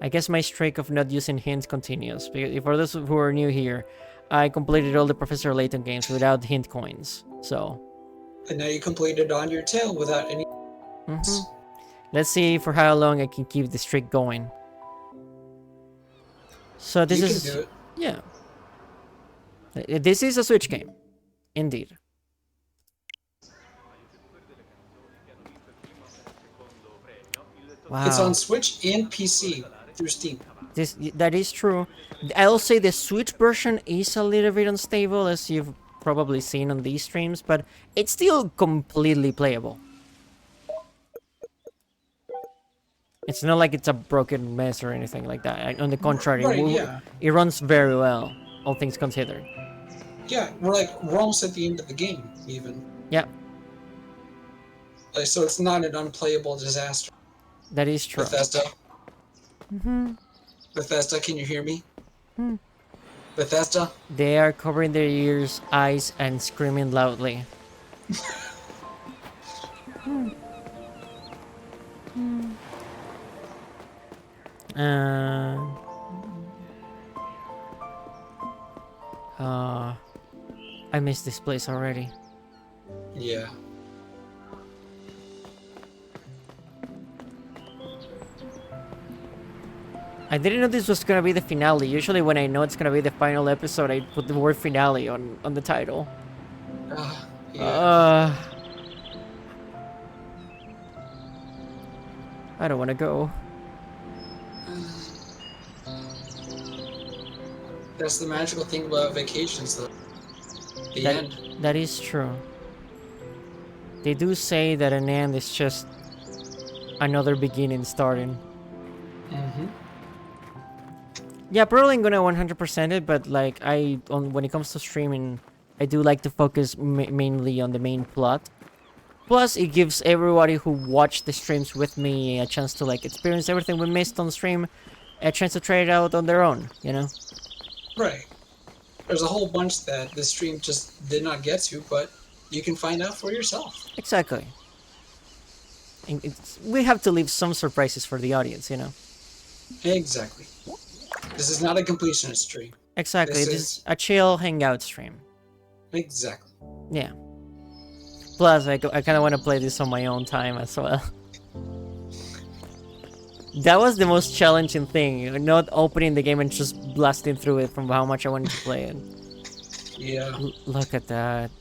I guess my streak of not using hints continues. Because for those who are new here, I completed all the Professor Layton games without hint coins. So. And now you completed On Your Tail without any... Let's see for how long I can keep the streak going. So this You is... can do it. Yeah. This is a Switch game. Indeed. Wow. It's on Switch and PC through Steam. That is true. I'll say the Switch version is a little bit unstable, as you've probably seen on these streams, but it's still completely playable. It's not like it's a broken mess or anything like that. On the contrary, Right, yeah. it runs very well, all things considered. Yeah, we're almost at the end of the game, even. Yeah, Like, so it's not an unplayable disaster. that is true. Bethesda. Bethesda, can you hear me? Bethesda? They are covering their ears, eyes, and screaming loudly. Uh, I miss this place already. Yeah. I didn't know this was gonna be the finale. Usually when I know it's gonna be the final episode, I put the word finale on the title. Yeah. I don't want to go. That's the magical thing about vacations, though. The end. That is true. They do say that an end is just another beginning starting. Yeah, probably gonna 100% it, but like when it comes to streaming, I do like to focus mainly on the main plot. Plus, it gives everybody who watched the streams with me a chance to like experience everything we missed on stream, a chance to try it out on their own, you know? Right. There's a whole bunch that this stream just did not get to, but you can find out for yourself. Exactly. And we have to leave some surprises for the audience, you know? Exactly. This is not a completionist stream. Exactly. This This is- is a chill hangout stream. Exactly. Yeah. Plus, I kind of want to play this on my own time as well. That was the most challenging thing, not opening the game and just blasting through it from how much I wanted to play it. Yeah. Look at that.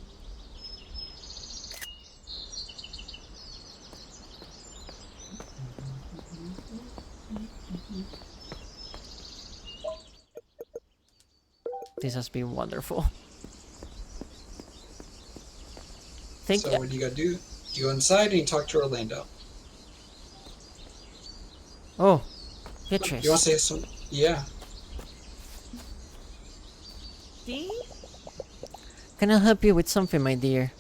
This has been wonderful. Thank So you. what you gotta do? You go inside and you talk to Orlando. Oh, Beatrice. You wanna say some? Yeah. Can I help you with something, my dear?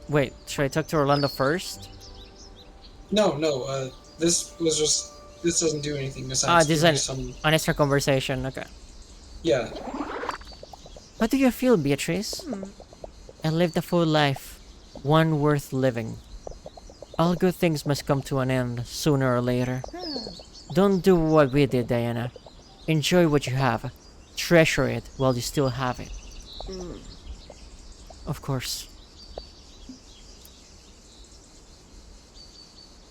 Wait, should I talk to Orlando first? No. This doesn't do anything. This This gives is you some. an extra conversation. Okay. Yeah. How do you feel, Beatrice? I lived a full life, one worth living. All good things must come to an end sooner or later. Don't do what we did, Diana. Enjoy what you have. Treasure it while you still have it. Of course.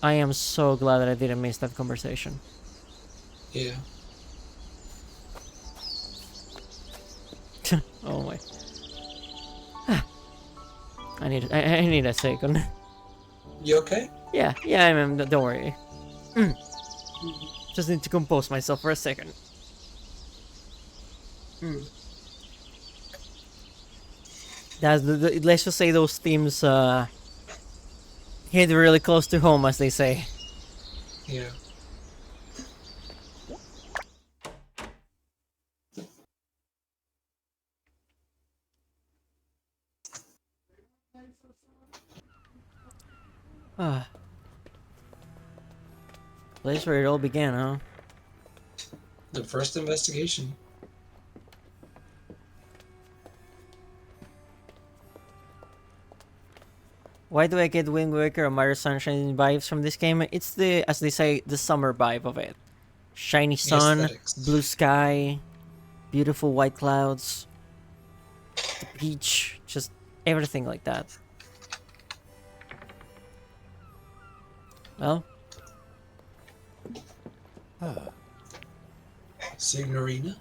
I am so glad that I didn't miss that conversation. Yeah. Oh my. I need a second. You okay? Yeah, I'm, don't worry. Just need to compose myself for a second. Let's just say those themes Hit really close to home, as they say. Yeah. Ah. Place where it all began, huh? The first investigation. Why do I get Wind Waker or Mario Sunshine vibes from this game? It's the, as they say, the summer vibe of it. Shiny sun, aesthetics. blue sky, beautiful white clouds, the beach, just everything like that. Well, Signorina.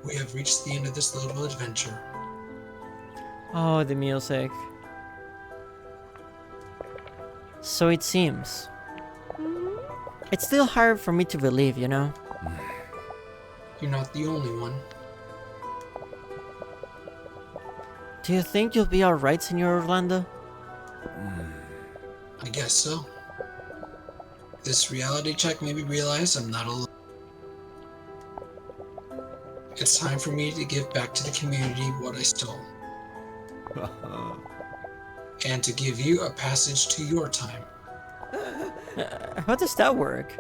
We have reached the end of this little adventure. oh, the music. So it seems. It's still hard for me to believe, you know? You're not the only one. Do you think you'll be alright, Senor Orlando? I guess so. This reality check made me realize I'm not alone. It's time for me to give back to the community what I stole. And to give you a passage to your time. How does that work?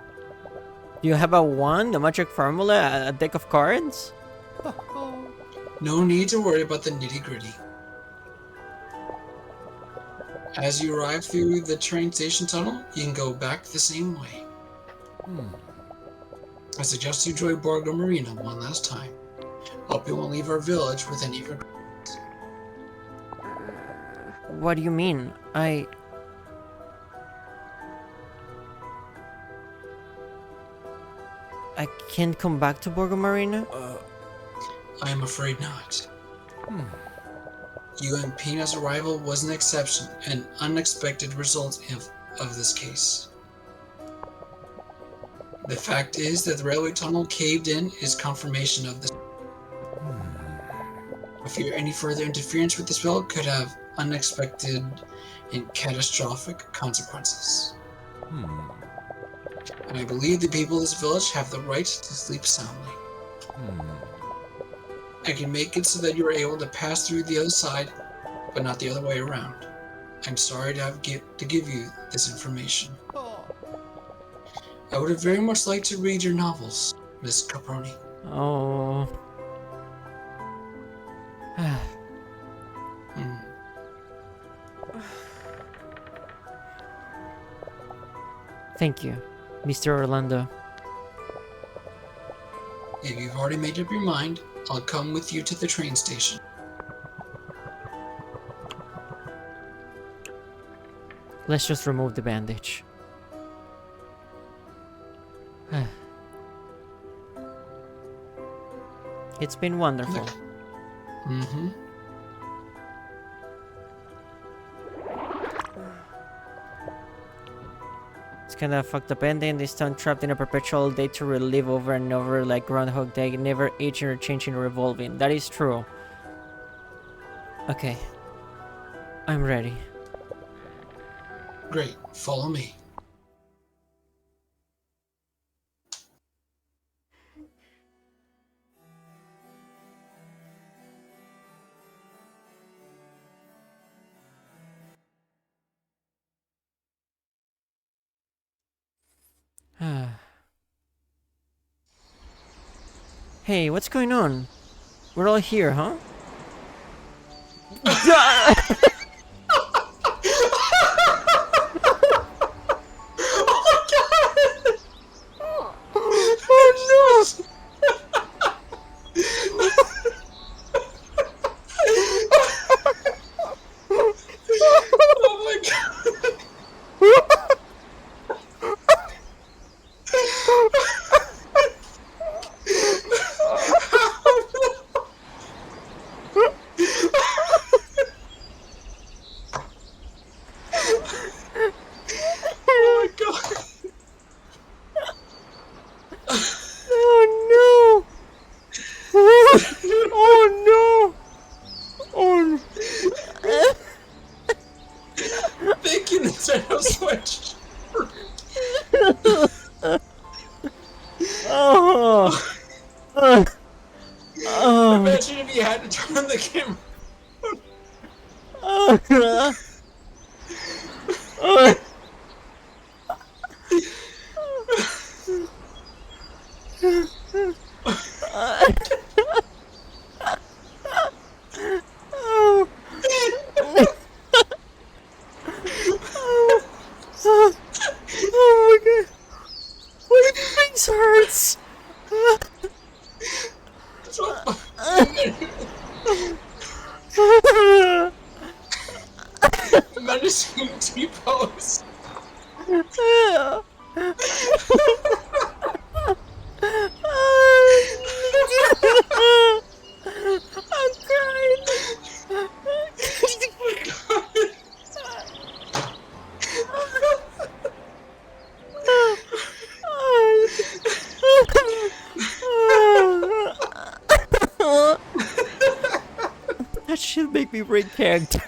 Do you have a wand, a magic formula, a deck of cards? No need to worry about the nitty-gritty. As you arrive through the train station tunnel, you can go back the same way. I suggest you enjoy Borgo Marina one last time. Hope you won't leave our village with any regrets. What do you mean? I can't come back to Borgo Marina? I am afraid not. You and Pina's arrival was an exception, an unexpected result of this case. The fact is that the railway tunnel caved in is confirmation of this. I fear any further interference with the spell could have unexpected and catastrophic consequences. And I believe the people of this village have the right to sleep soundly. I can make it so that you are able to pass through the other side, but not the other way around. I'm sorry to give you this information. I would have very much liked to read your novels, Miss Caproni. Oh. Thank you, Mr. Orlando. If you've already made up your mind, I'll come with you to the train station. Let's just remove the bandage. It's been wonderful. Mm-hmm. It's kinda fucked up ending. This town trapped in a perpetual day to relive over and over like Groundhog Day, never aging or changing or evolving. That is true. Okay. I'm ready. Great, follow me. Hey, what's going on? We're all here, huh? Oh my god! Oh. Imagine if you had to turn the camera. Oh. Oh. Oh. Oh. Oh my god. My face hurts. Menacing T-pose. I'm crying. That should make me break character.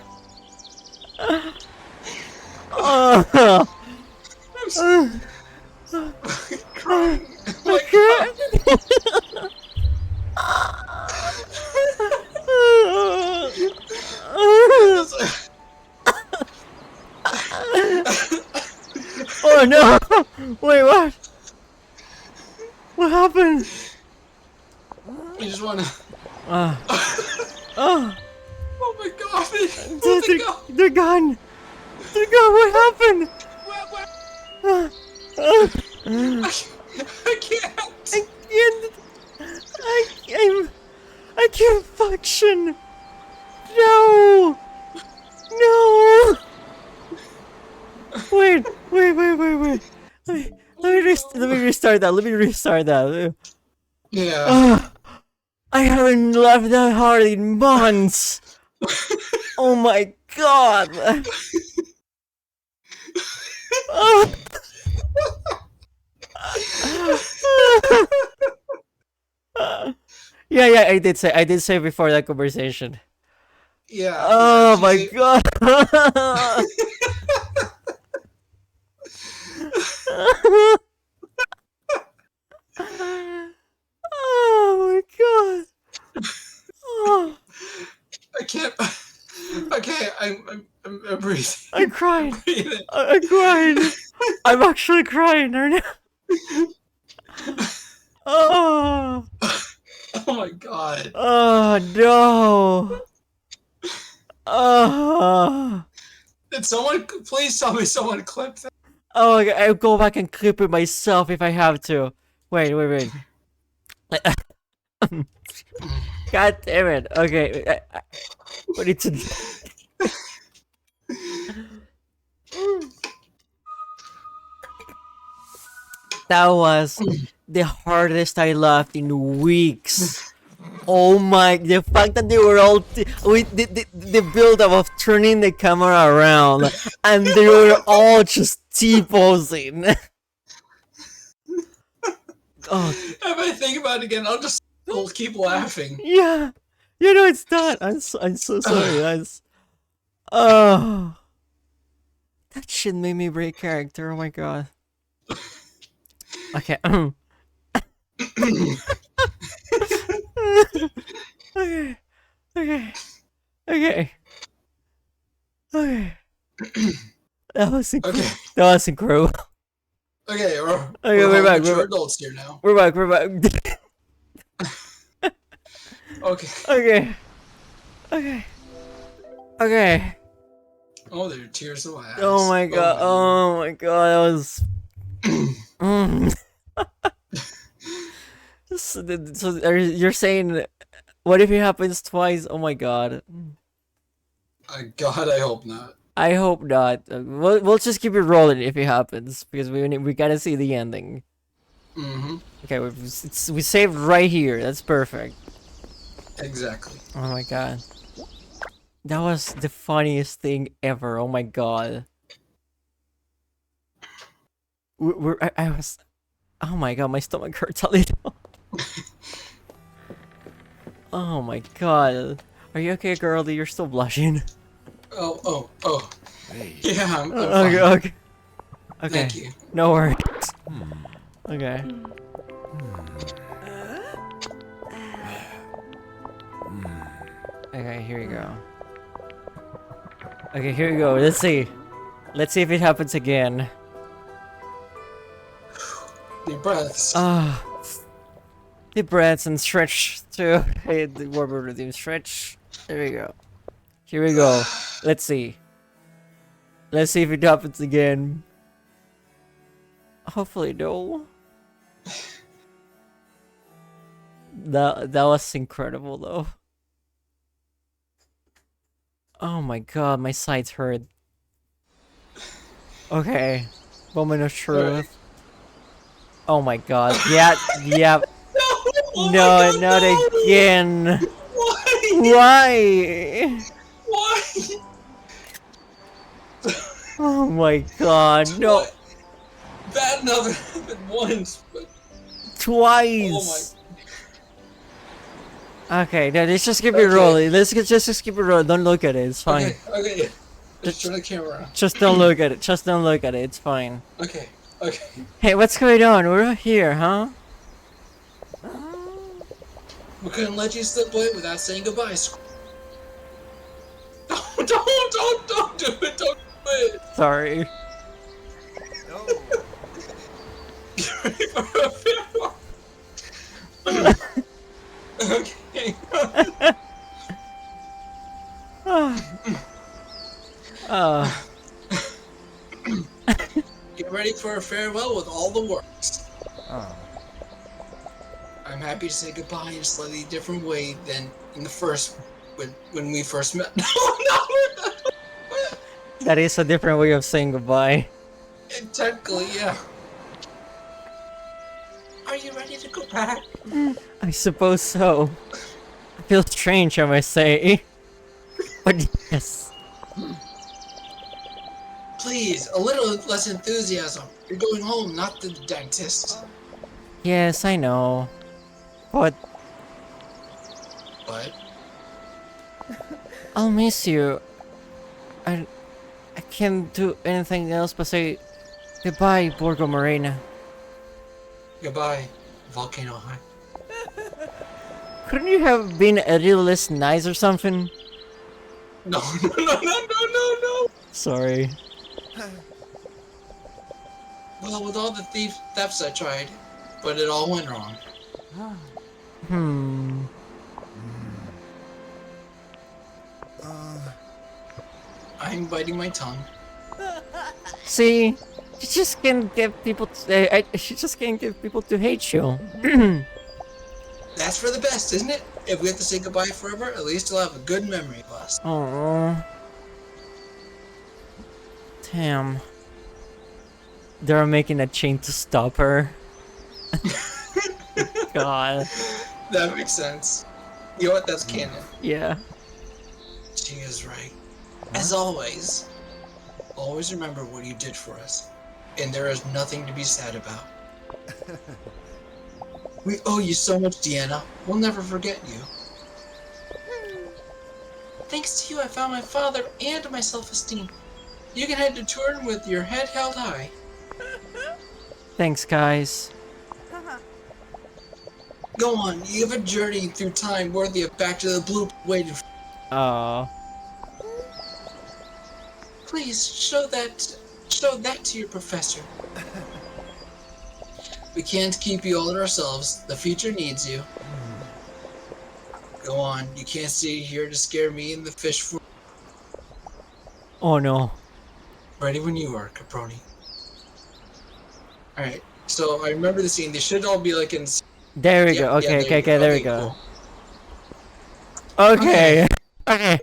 Oh. Crying. Oh my god. Oh no! Wait, what? What happened? I just wanna. Oh, Oh my god. Oh my god. they're gone. They're gone. What happened? I can't. I can't function. No. No. Wait. Let me restart that. Yeah. I haven't laughed that hard in months. Oh my god. Oh. Yeah, I did say before that conversation. Yeah. Oh yeah, my she- god. Oh my god. Oh, I can't. Okay, I'm breathing. I'm crying. Breathing. I'm crying. I'm actually crying right now. Oh. Oh my god. Oh no. Oh. Did someone please tell me someone clipped that? Oh, I'll go back and clip it myself if I have to. Wait. God damn it. Okay. What need to do? That was the hardest I laughed in weeks. Oh my, the fact that they were all with the build up of turning the camera around and they were all just T-posing. Oh, If I think about it again, I'll keep laughing. yeah. You know it's not. I'm so sorry. Oh. That shit made me break character. Oh my god. Okay. Okay. That was Okay. That was incredible. Okay, we're back, mature we're back. adults here now. We're back. Okay. Okay. Oh, there are tears of eyes. Oh my god. Oh my god. That was. So you're saying, what if it happens twice? Oh my god. God, I hope not. I hope not. We'll just keep it rolling if it happens because we gotta see the ending. Mm-hmm. Okay, we saved right here. That's perfect. Exactly. Oh my god. That was the funniest thing ever. Oh my god. I was. Oh my god, my stomach hurts a little. Oh my god. Are you okay, girlie? You're still blushing. Oh. Hey. Yeah, I'm Okay, fine. okay. Okay. Thank you. No worries. Okay. Okay, here we go. Okay, here we go. Let's see. Let's see if it happens again. Deep breaths. Deep breaths and stretch too. Hey, the Warber Redeem stretch. There we go. Here we go. Let's see. Let's see if it happens again. Hopefully no. That was incredible though. Oh my god, my sides hurt. Okay. Moment of truth. Oh my god. Yeah, yeah. Oh No, my God, not no! again. Why? Why? Why? Oh my god, no. What? Bad enough it happened once, but Twice. oh Okay, no, let's just keep it Okay. rolling. Just keep it rolling. Don't look at it. It's my. fine. Okay. Just turn the camera. Just don't look at it. Just don't look at it. It's fine. Okay. Okay. Hey, what's going on? We're here, huh? We couldn't let you slip away without saying goodbye. Don't do it. Don't do it. Sorry. No. Get ready for a farewell. Okay. Get ready for a farewell with all the works. Oh. I'm happy to say goodbye in a slightly different way than in the first, when we first met. No. That is a different way of saying goodbye. Technically, yeah. Are you ready to go back? I suppose so. I feel strange, I must say. But yes. Please, a little less enthusiasm. You're going home, not to the dentist. Yes, I know. But But I'll miss you. I can't do anything else but say goodbye, Borgo Morena. goodbye, Volcano High. Couldn't you have been a little less nice or something? No. Sorry. Well, with all the thefts I tried, but it all went wrong. I'm biting my tongue. See, you just can't get people. You just can't get people to hate you. That's for the best, isn't it? If we have to say goodbye forever, at least you'll have a good memory of us. Oh, damn. They're making a chain to stop her. God. That makes sense. You know what? That's canon. Yeah. She is right. As always, always remember what you did for us. And there is nothing to be sad about. We owe you so much, Deanna. We'll never forget you. Thanks to you, I found my father and my self-esteem. You can head to Turin with your head held high. Thanks, guys. Go on, you have a journey through time worthy of Back to the Blue waiting for. Oh. Please show that to your professor. We can't keep you all to ourselves. The future needs you. Go on, you can't stay here to scare me and the fish for. Oh no. Ready when you are, Caproni. Alright, so I remember the scene. They should all be like in. There we Yeah, go. yeah, Okay, there you go. there we Okay, go. cool. Okay. Okay.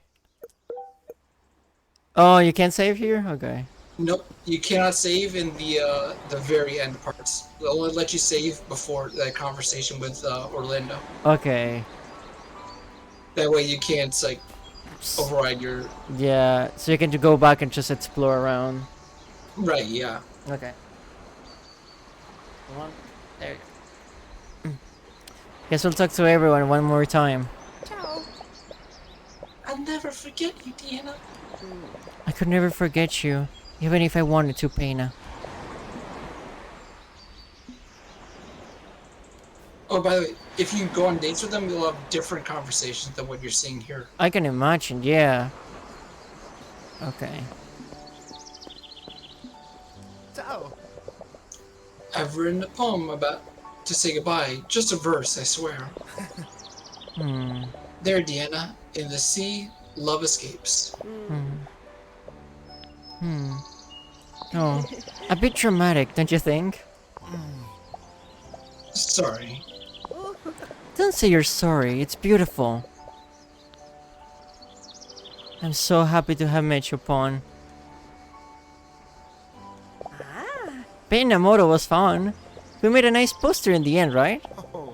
Oh, you can't save here? Okay. Nope, you cannot save in the very end parts. They'll only let you save before that conversation with Orlando. Okay. That way you can't like override your. Yeah, so you can go back and just explore around. Right, yeah. Okay. Come on. There you go. Guess we'll talk to everyone one more time. Ciao. I'll never forget you, Deanna. I could never forget you, even if I wanted to, Pena. Oh, by the way, if you go on dates with them, you'll have different conversations than what you're seeing here. I can imagine, yeah. Okay. Ciao. I've written a poem about to say goodbye. Just a verse, I swear. Hmm. There, Deanna, in the sea, love escapes. Oh, a bit dramatic, don't you think? Sorry. Don't say you're sorry, it's beautiful. I'm so happy to have met you, Pawn. Pain Namoto was fun. We made a nice poster in the end, right? Oh.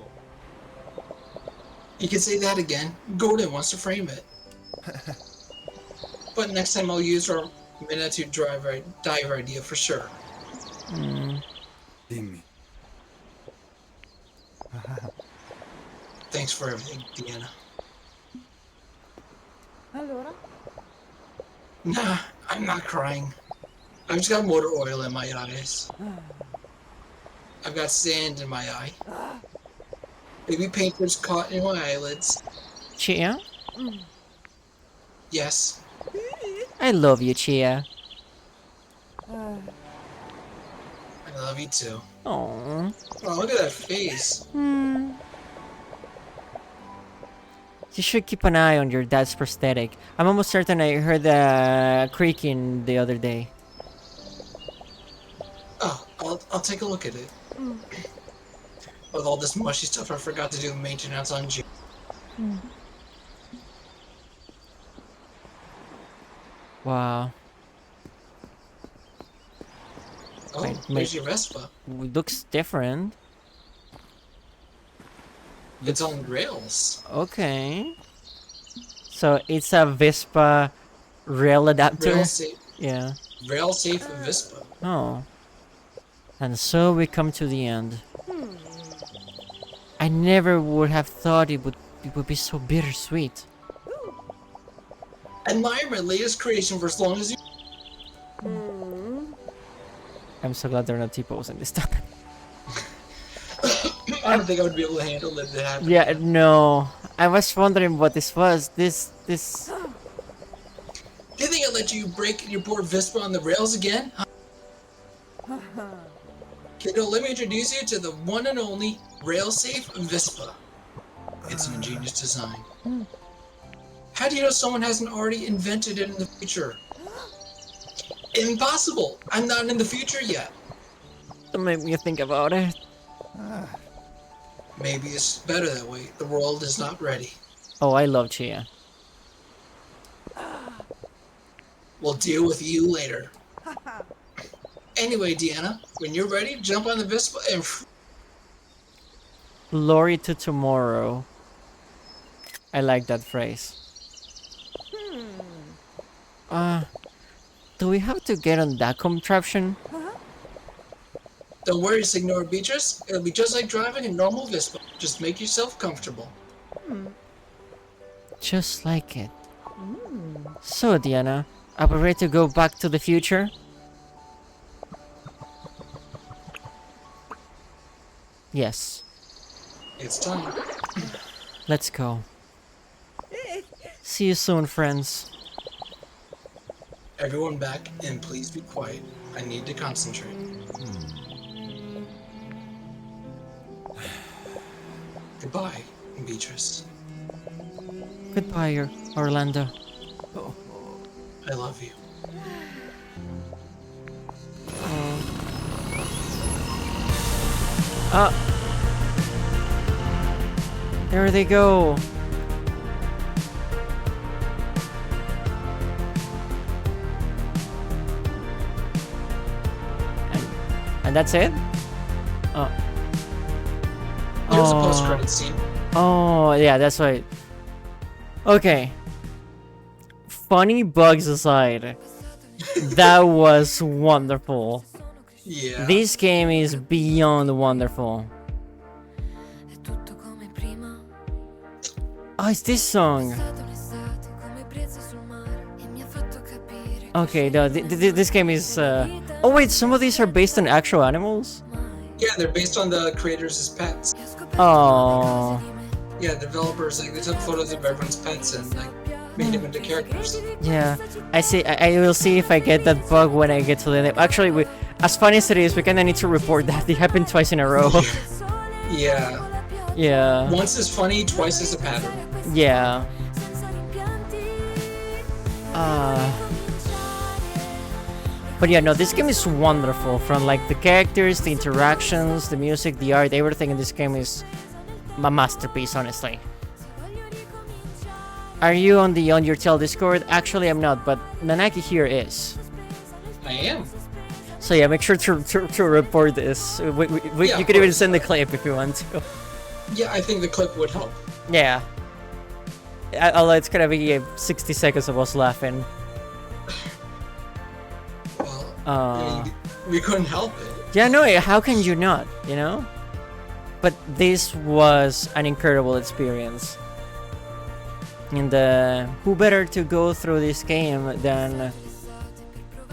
You can say that again. Golden wants to frame it. But next time I'll use our Manitou diver idea for sure. Dimmi. Thanks for everything, Deanna. Allora? Nah, I'm not crying. I've just got motor oil in my eyes. I've got sand in my eye. Baby painters caught in my eyelids. Chia? Yes. I love you, Chia. I love you too. Aww. Oh, look at that face. You should keep an eye on your dad's prosthetic. I'm almost certain I heard the creaking the other day. Oh, I'll take a look at it. With all this mushy stuff, I forgot to do maintenance on G. Wow. Oh, Wait, where's your Vespa? It looks different. It's on rails. Okay. So it's a Vespa rail adapter? Yeah. Rail safe Vespa. Oh. And so we come to the end. I never would have thought it would be so bittersweet. Admire my latest creation for as long as you. I'm so glad they're not T-posing this time. I don't think I would be able to handle it. Happen. Yeah, no. I was wondering what this was. This... Do you think I'd let you break your poor Vespa on the rails again? Huh? Kiddo, let me introduce you to the one and only rail-safe Vespa. It's an ingenious design. How do you know someone hasn't already invented it in the future? Impossible! I'm not in the future yet. Don't make me think about it. Maybe it's better that way. The world is not ready. Oh, I love Chia. We'll deal with you later. Anyway, Deanna, when you're ready, jump on the Vespa and... Glory to tomorrow. I like that phrase. Do we have to get on that contraption? Don't worry, Signora Beatrice. It'll be just like driving a normal Vespa. Just make yourself comfortable. Just like it. So, Diana, are we ready to go back to the future? Yes. It's time. Let's go. See you soon, friends. Everyone back, and please be quiet. I need to concentrate. Goodbye, Beatrice. Goodbye, Orlando. I love you. There they go. And that's it? Oh. There's a post-credit scene. Oh, yeah, that's right. Okay. Funny bugs aside, that was wonderful. Yeah. This game is beyond wonderful. Oh, it's this song. Okay, no, this game is... Oh wait, some of these are based on actual animals? Yeah, they're based on the creators as pets. Oh, Yeah, developers like they took photos of everyone's pets and like made them into characters. yeah. I see. I will see if I get that bug when I get to the end. Actually, as funny as it is, we kind of need to report that it happened twice in a row. Yeah. Yeah. Once is funny, twice is a pattern. Yeah. But yeah, no, this game is wonderful. From like the characters, the interactions, the music, the art, everything in this game is a masterpiece, honestly. Are you on your tail Discord? Actually, I'm not, but Nanaki here is. I am. So yeah, make sure to report this. Yeah, You of could even course. send the clip if you want to. Yeah, I think the clip would help. Yeah. Although it's gonna be 60 seconds of us laughing. Well, we couldn't help it. Yeah, no, how can you not, you know? But this was an incredible experience. And who better to go through this game than,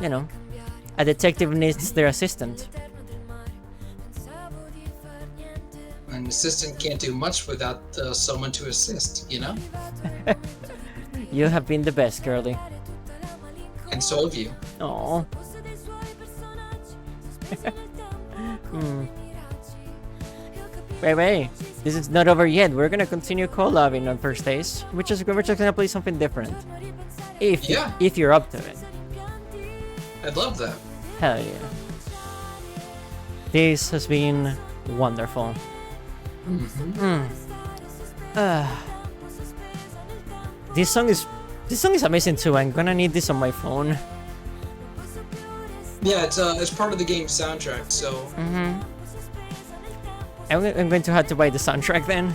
you know, a detective needs their assistant. An assistant can't do much without someone to assist, you know? You have been the best, girlie. And so have you. Oh. Wait. This is not over yet. We're gonna continue collabing on first days. We're just gonna play something different. If you're up to it. I'd love that. Hell yeah. This has been wonderful. This song is amazing too. I'm gonna need this on my phone. Yeah, it's part of the game's soundtrack, so I'm going to have to buy the soundtrack then.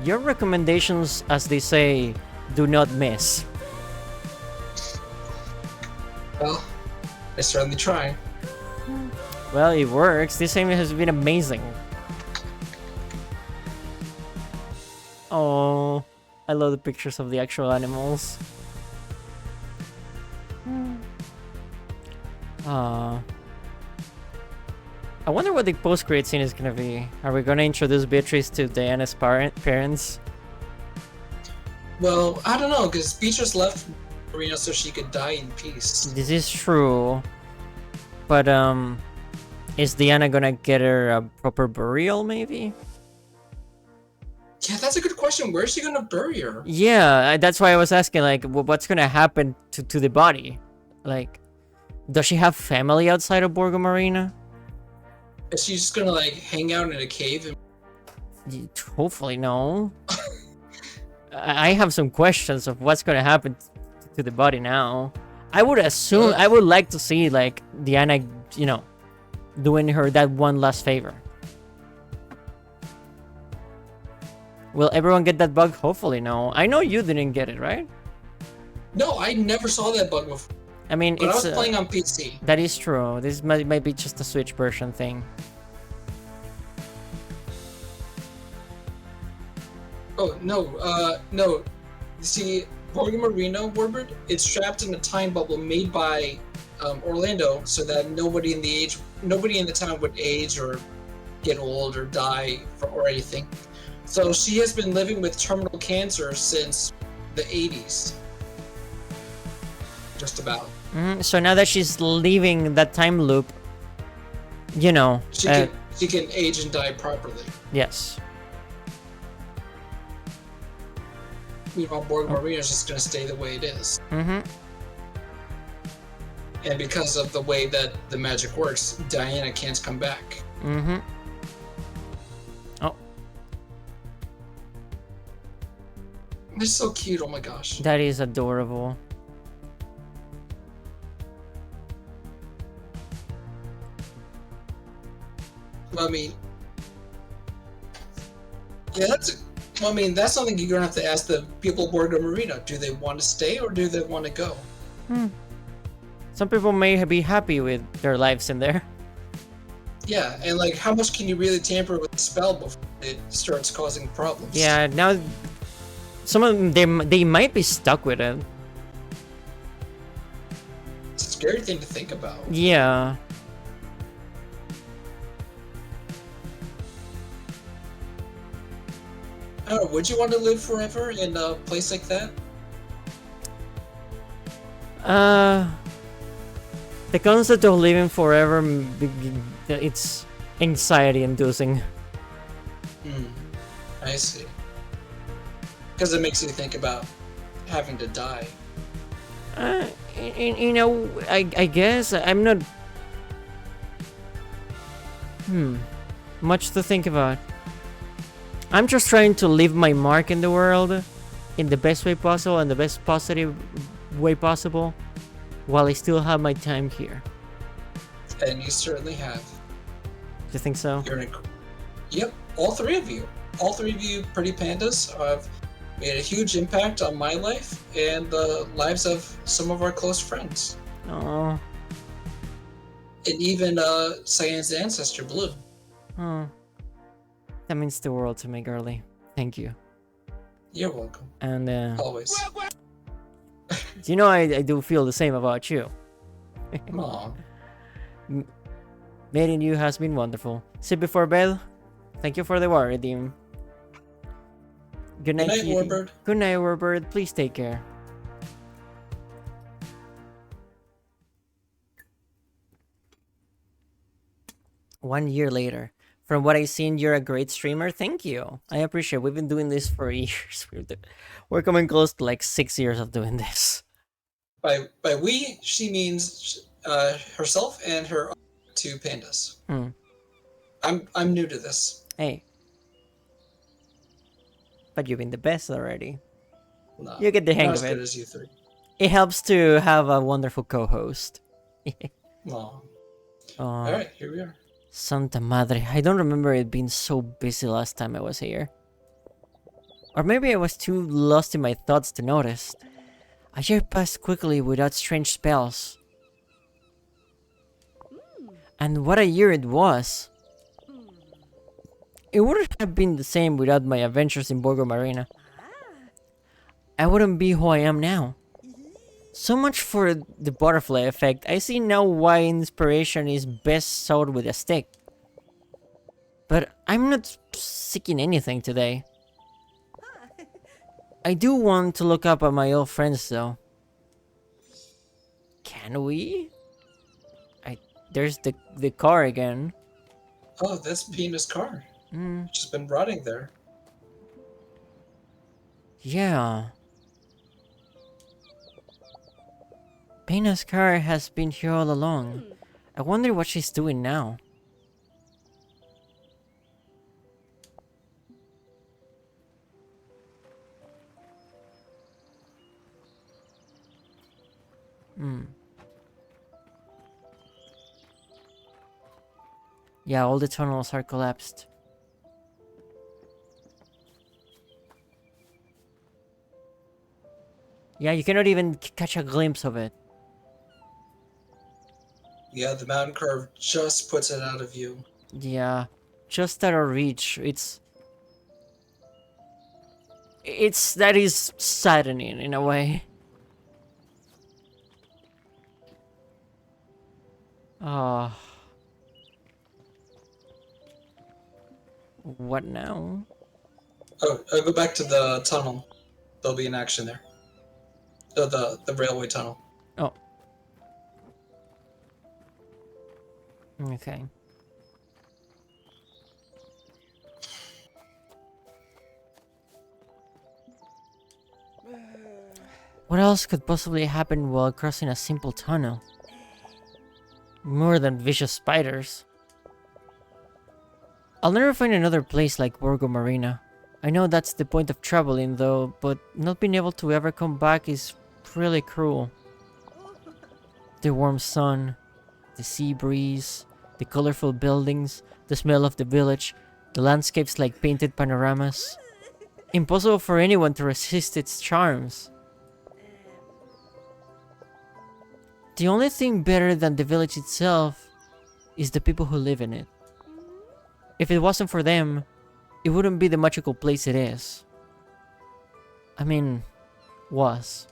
Your recommendations, as they say, do not miss. well, I certainly try. Well, it works. This game has been amazing. Oh, I love the pictures of the actual animals. I wonder what the post-credit scene is gonna be. Are we gonna introduce Beatrice to Diana's parents? Well, I don't know, because Beatrice left Marina so she could die in peace. This is true. But, is Diana gonna get her a proper burial, maybe? Yeah, that's a good question. Where's she gonna bury her? Yeah, that's why I was asking, like, what's gonna happen to the body? Like, does she have family outside of Borgo Marina? Is she just gonna, like, hang out in a cave and... Hopefully, no. I have some questions of what's gonna happen to the body now. I would assume, I would like to see, like, Diana, you know, doing her that one last favor. Will everyone get that bug? Hopefully, no. I know you didn't get it, right? No, I never saw that bug before. I mean, But I it's was playing on PC. that is true. This might be just a Switch version thing. Oh, no, no. See, Borgo Marino, Warbird, it's trapped in a time bubble made by Orlando so that nobody in the town would age or get old or die or anything. So she has been living with terminal cancer since the 80s. Just about. So now that she's leaving that time loop, you know, She can age and die properly. yes. Meanwhile, Borgo Marino is just going to stay the way it is. And because of the way that the magic works, Diana can't come back. Oh, They're so cute, oh my gosh. that is adorable. I mean, yeah, that's something you're gonna have to ask the people of Borgo Marino. Do they want to stay or do they want to go? Some people may be happy with their lives in there. Yeah, and like, how much can you really tamper with the spell before it starts causing problems? Yeah, now some of them they might be stuck with it. scary thing to think about. Yeah. I don't know, would you want to live forever in a place like that? The concept of living forever, it's anxiety-inducing. I see. Because it makes you think about having to die. You know, I guess I'm not. Much to think about. I'm just trying to leave my mark in the world in the best way possible and the best positive way possible while I still have my time here. And you certainly have. Do you think so? Yep, all three of you. All three of you pretty pandas have made a huge impact on my life and the lives of some of our close friends. Oh. And even Cyan's ancestor, Blue. Oh. That means the world to me, girly. Thank you. You're welcome. And Always. you know, I do feel the same about you. Aw. Meeting you has been wonderful. Sit before bed. Thank you for the war, Redeem. Good night, Good night, Kitty. Warbird. Good night, Warbird. Please take care. One year later. From what I've seen, you're a great streamer. Thank you. I appreciate it. We've been doing this for years. We're coming close to like 6 years of doing this. By we, she means herself and her two pandas. I'm new to this. Hey. But you've been the best already. No, You get the hang not of as it. good as you three. It helps to have a wonderful co-host. No. Oh, Alright, here we are. Santa Madre. I don't remember it being so busy last time I was here. Or maybe I was too lost in my thoughts to notice. A year passed quickly without strange spells. And what a year it was. It wouldn't have been the same without my adventures in Borgo Marina. I wouldn't be who I am now. So much for the butterfly effect. I see now why inspiration is best sowed with a stick. But I'm not seeking anything today. I do want to look up at my old friends though. Can we? There's the car again. Oh, that's Pina's car. She's been rotting there. Yeah. Pena's car has been here all along. I wonder what she's doing now. Yeah, all the tunnels are collapsed. Yeah, you cannot even catch a glimpse of it. Yeah, the mountain curve just puts it out of view. Yeah, just out of reach. That is saddening in a way. Ah. What now? Oh, go back to the tunnel. There'll be an action there. The railway tunnel. Oh. Okay. What else could possibly happen while crossing a simple tunnel? More than vicious spiders. I'll never find another place like Borgo Marina. I know that's the point of traveling though, but not being able to ever come back is really cruel. The warm sun, the sea breeze, the colorful buildings, the smell of the village, the landscapes like painted panoramas. Impossible for anyone to resist its charms. The only thing better than the village itself is the people who live in it. If it wasn't for them, it wouldn't be the magical place it is. I mean, was.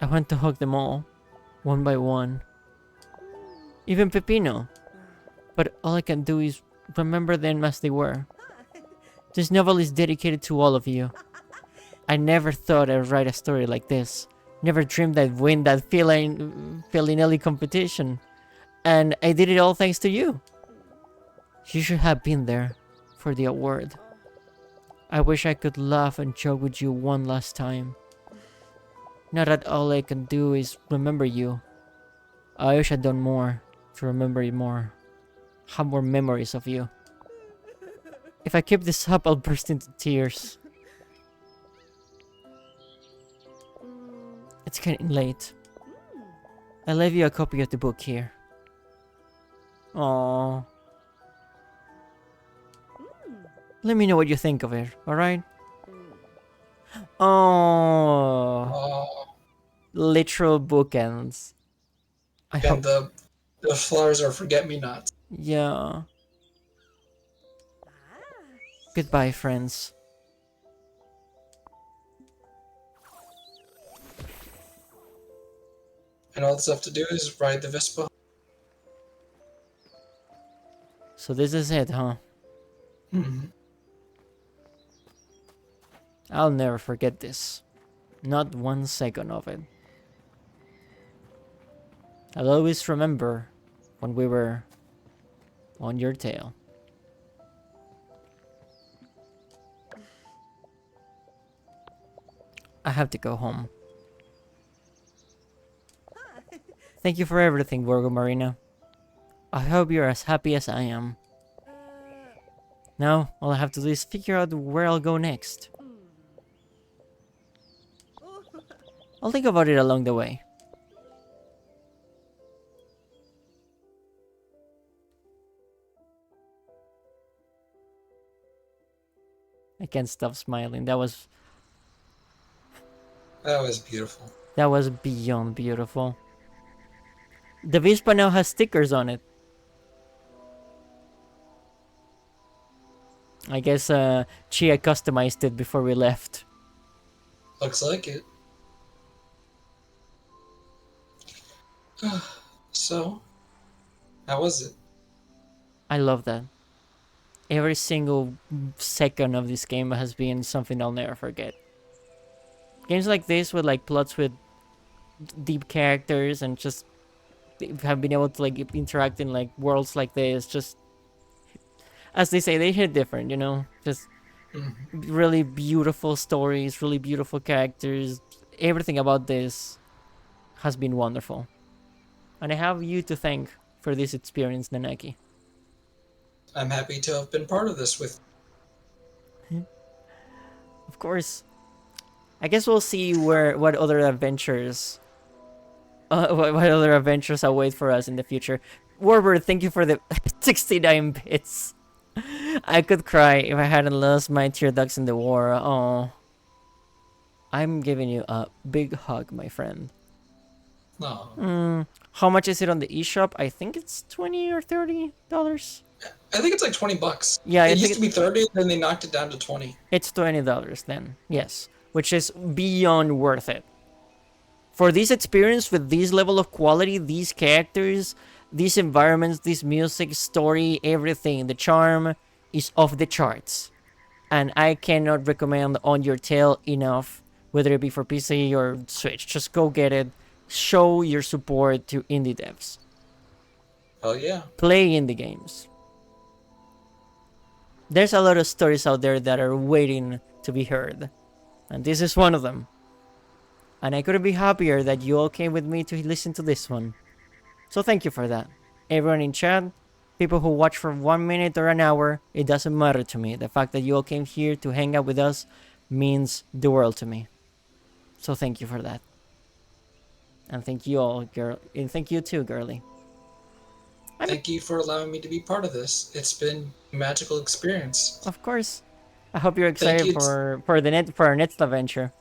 I want to hug them all. one by one. Even Pepino. But all I can do is remember them as they were. This novel is dedicated to all of you. I never thought I'd write a story like this. Never dreamed I'd win that Felinelli competition. And I did it all thanks to you. You should have been there for the award. I wish I could laugh and joke with you one last time. Now that all I can do is remember you. I wish I'd done more to remember you more. Have more memories of you. If I keep this up, I'll burst into tears. It's getting late. I leave you a copy of the book here. Aww. Let me know what you think of it, alright? Oh, Oh, literal bookends. I hope. and the flowers are forget-me-nots. Yeah. Goodbye, friends. And all that's left to do is ride the Vespa. So this is it, huh? Mhm. I'll never forget this. Not 1 second of it. I'll always remember when we were on your tail. I have to go home. Thank you for everything, Borgo Marina. I hope you're as happy as I am. Now, all I have to do is figure out where I'll go next. I'll think about it along the way. I can't stop smiling. That was beautiful. beyond beautiful. The Vespa now has stickers on it. I guess Chia customized it before we left. Looks like it. So, how was it? I love that. Every single second of this game has been something I'll never forget. Games like this with like plots with deep characters and just have been able to like interact in like worlds like this, just as they say, they hit different, you know? Just really beautiful stories, really beautiful characters. Everything about this has been wonderful. And I have you to thank for this experience, Nanaki. I'm happy to have been part of this with. Of course. I guess we'll see what other adventures what other adventures await for us in the future. Warbird, thank you for the 69 bits. I could cry if I hadn't lost my tear ducts in the war. Oh, I'm giving you a big hug, my friend. No. How much is it on the eShop? I think it's $20 or $30. I think it's like $20. Yeah, it used to be 30, then they knocked it down to 20. It's $20 then, yes, which is beyond worth it. For this experience with this level of quality, these characters, these environments, this music, story, everything, the charm is off the charts. And I cannot recommend On Your Tail enough, whether it be for PC or Switch. Just go get it. Show your support to indie devs. Oh yeah. Play indie games. There's a lot of stories out there that are waiting to be heard. And this is one of them. And I couldn't be happier that you all came with me to listen to this one. So thank you for that. Everyone in chat, people who watch for 1 minute or an hour, it doesn't matter to me. The fact that you all came here to hang out with us means the world to me. So thank you for that. And thank you all, girl. And thank you too, girly. Thank you for allowing me to be part of this. It's been a magical experience. Of course. I hope you're excited you. for our next adventure.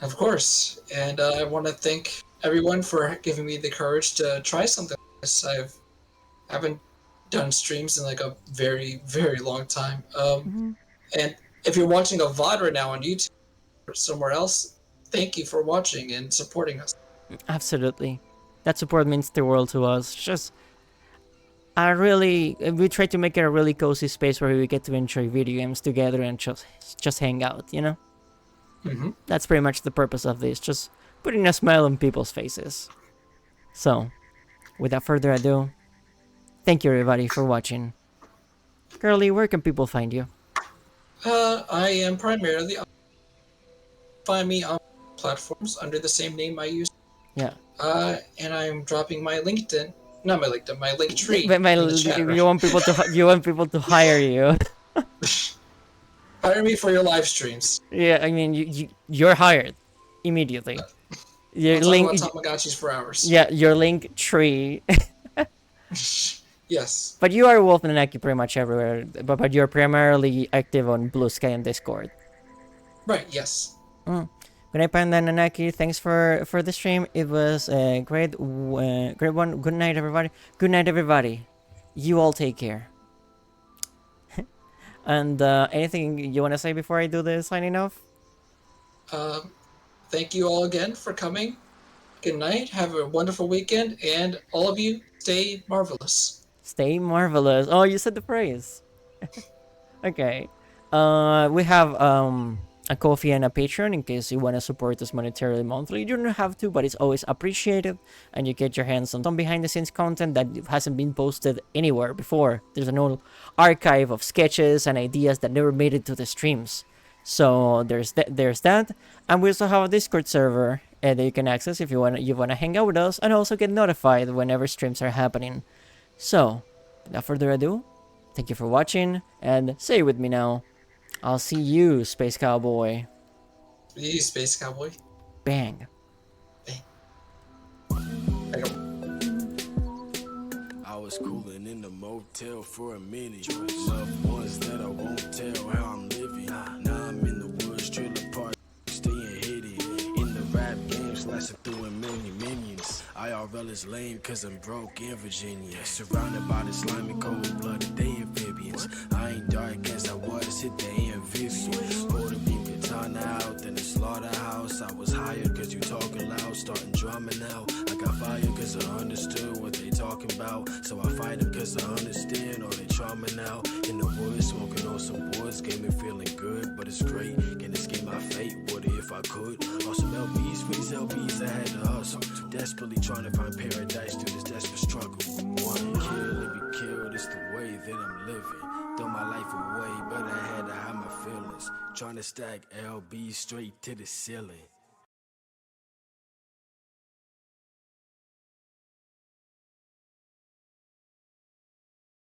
Of course. And I want to thank everyone for giving me the courage to try something like this. I haven't done streams in like a very, very long time. And if you're watching a VOD right now on YouTube or somewhere else, thank you for watching and supporting us. Absolutely. That support means the world to us. Just we try to make it a really cozy space where we get to enjoy video games together and just hang out, you know? Mm-hmm. That's pretty much the purpose of this, just putting a smile on people's faces. So, without further ado, thank you everybody for watching. Curly, where can people find you? I am primarily find me on platforms under the same name I use. Yeah. And I'm dropping my LinkedIn, not my LinkedIn, my Linktree. But in the chat, right? you want people to hire you. Hire me for your live streams. Yeah, I mean you're hired immediately. Your I'll link, talk about Tamagotchis for hours. yeah, your Linktree. Yes. But you are Wolf Nanaki pretty much everywhere. But you're primarily active on Blue Sky and Discord. Right. Yes. Good night, Panda Nanaki. Thanks for the stream. It was a great one. Good night, everybody. Good night, everybody. You all take care. And anything you want to say before I do the signing off? Thank you all again for coming. Good night. Have a wonderful weekend, and all of you stay marvelous. Stay marvelous. Oh, you said the phrase. Okay. We have a Ko-fi and a Patreon in case you want to support us monetarily monthly. You don't have to, but it's always appreciated, and you get your hands on some behind-the-scenes content that hasn't been posted anywhere before. There's an old archive of sketches and ideas that never made it to the streams. So there's that, and we also have a Discord server that you can access if you wanna hang out with us, and also get notified whenever streams are happening. So, without further ado, thank you for watching, and say it with me now. I'll see you, Space Cowboy. You Space Cowboy. Bang. I was cooling in the motel for a minute. Loved ones that I won't tell how I'm living. Now I'm in the woods, trailer park, staying hidden. In the rap game, slashing through a million minions. IRL is lame cause I'm broke in Virginia. Surrounded by the slimy cold-blooded, they amphibians. I ain't dark as I was, hit the amphibian. Puerto Rican ton out, then the slaughterhouse. I was hired cause you talking loud, starting drumming out. I got fired cause I understood what they talking about. So I fight them cause I understand all they charming out. In the woods, smoking on some woods, game me feeling good, but it's great. Can escape my fate, what if I could? Awesome LBs, for these LBs I had to hustle. Desperately trying to find paradise through this desperate struggle. Wanna kill and be killed, it's the way that I'm living. Throw my life away, but I had to hide my feelings. Trying to stack LBs straight to the ceiling.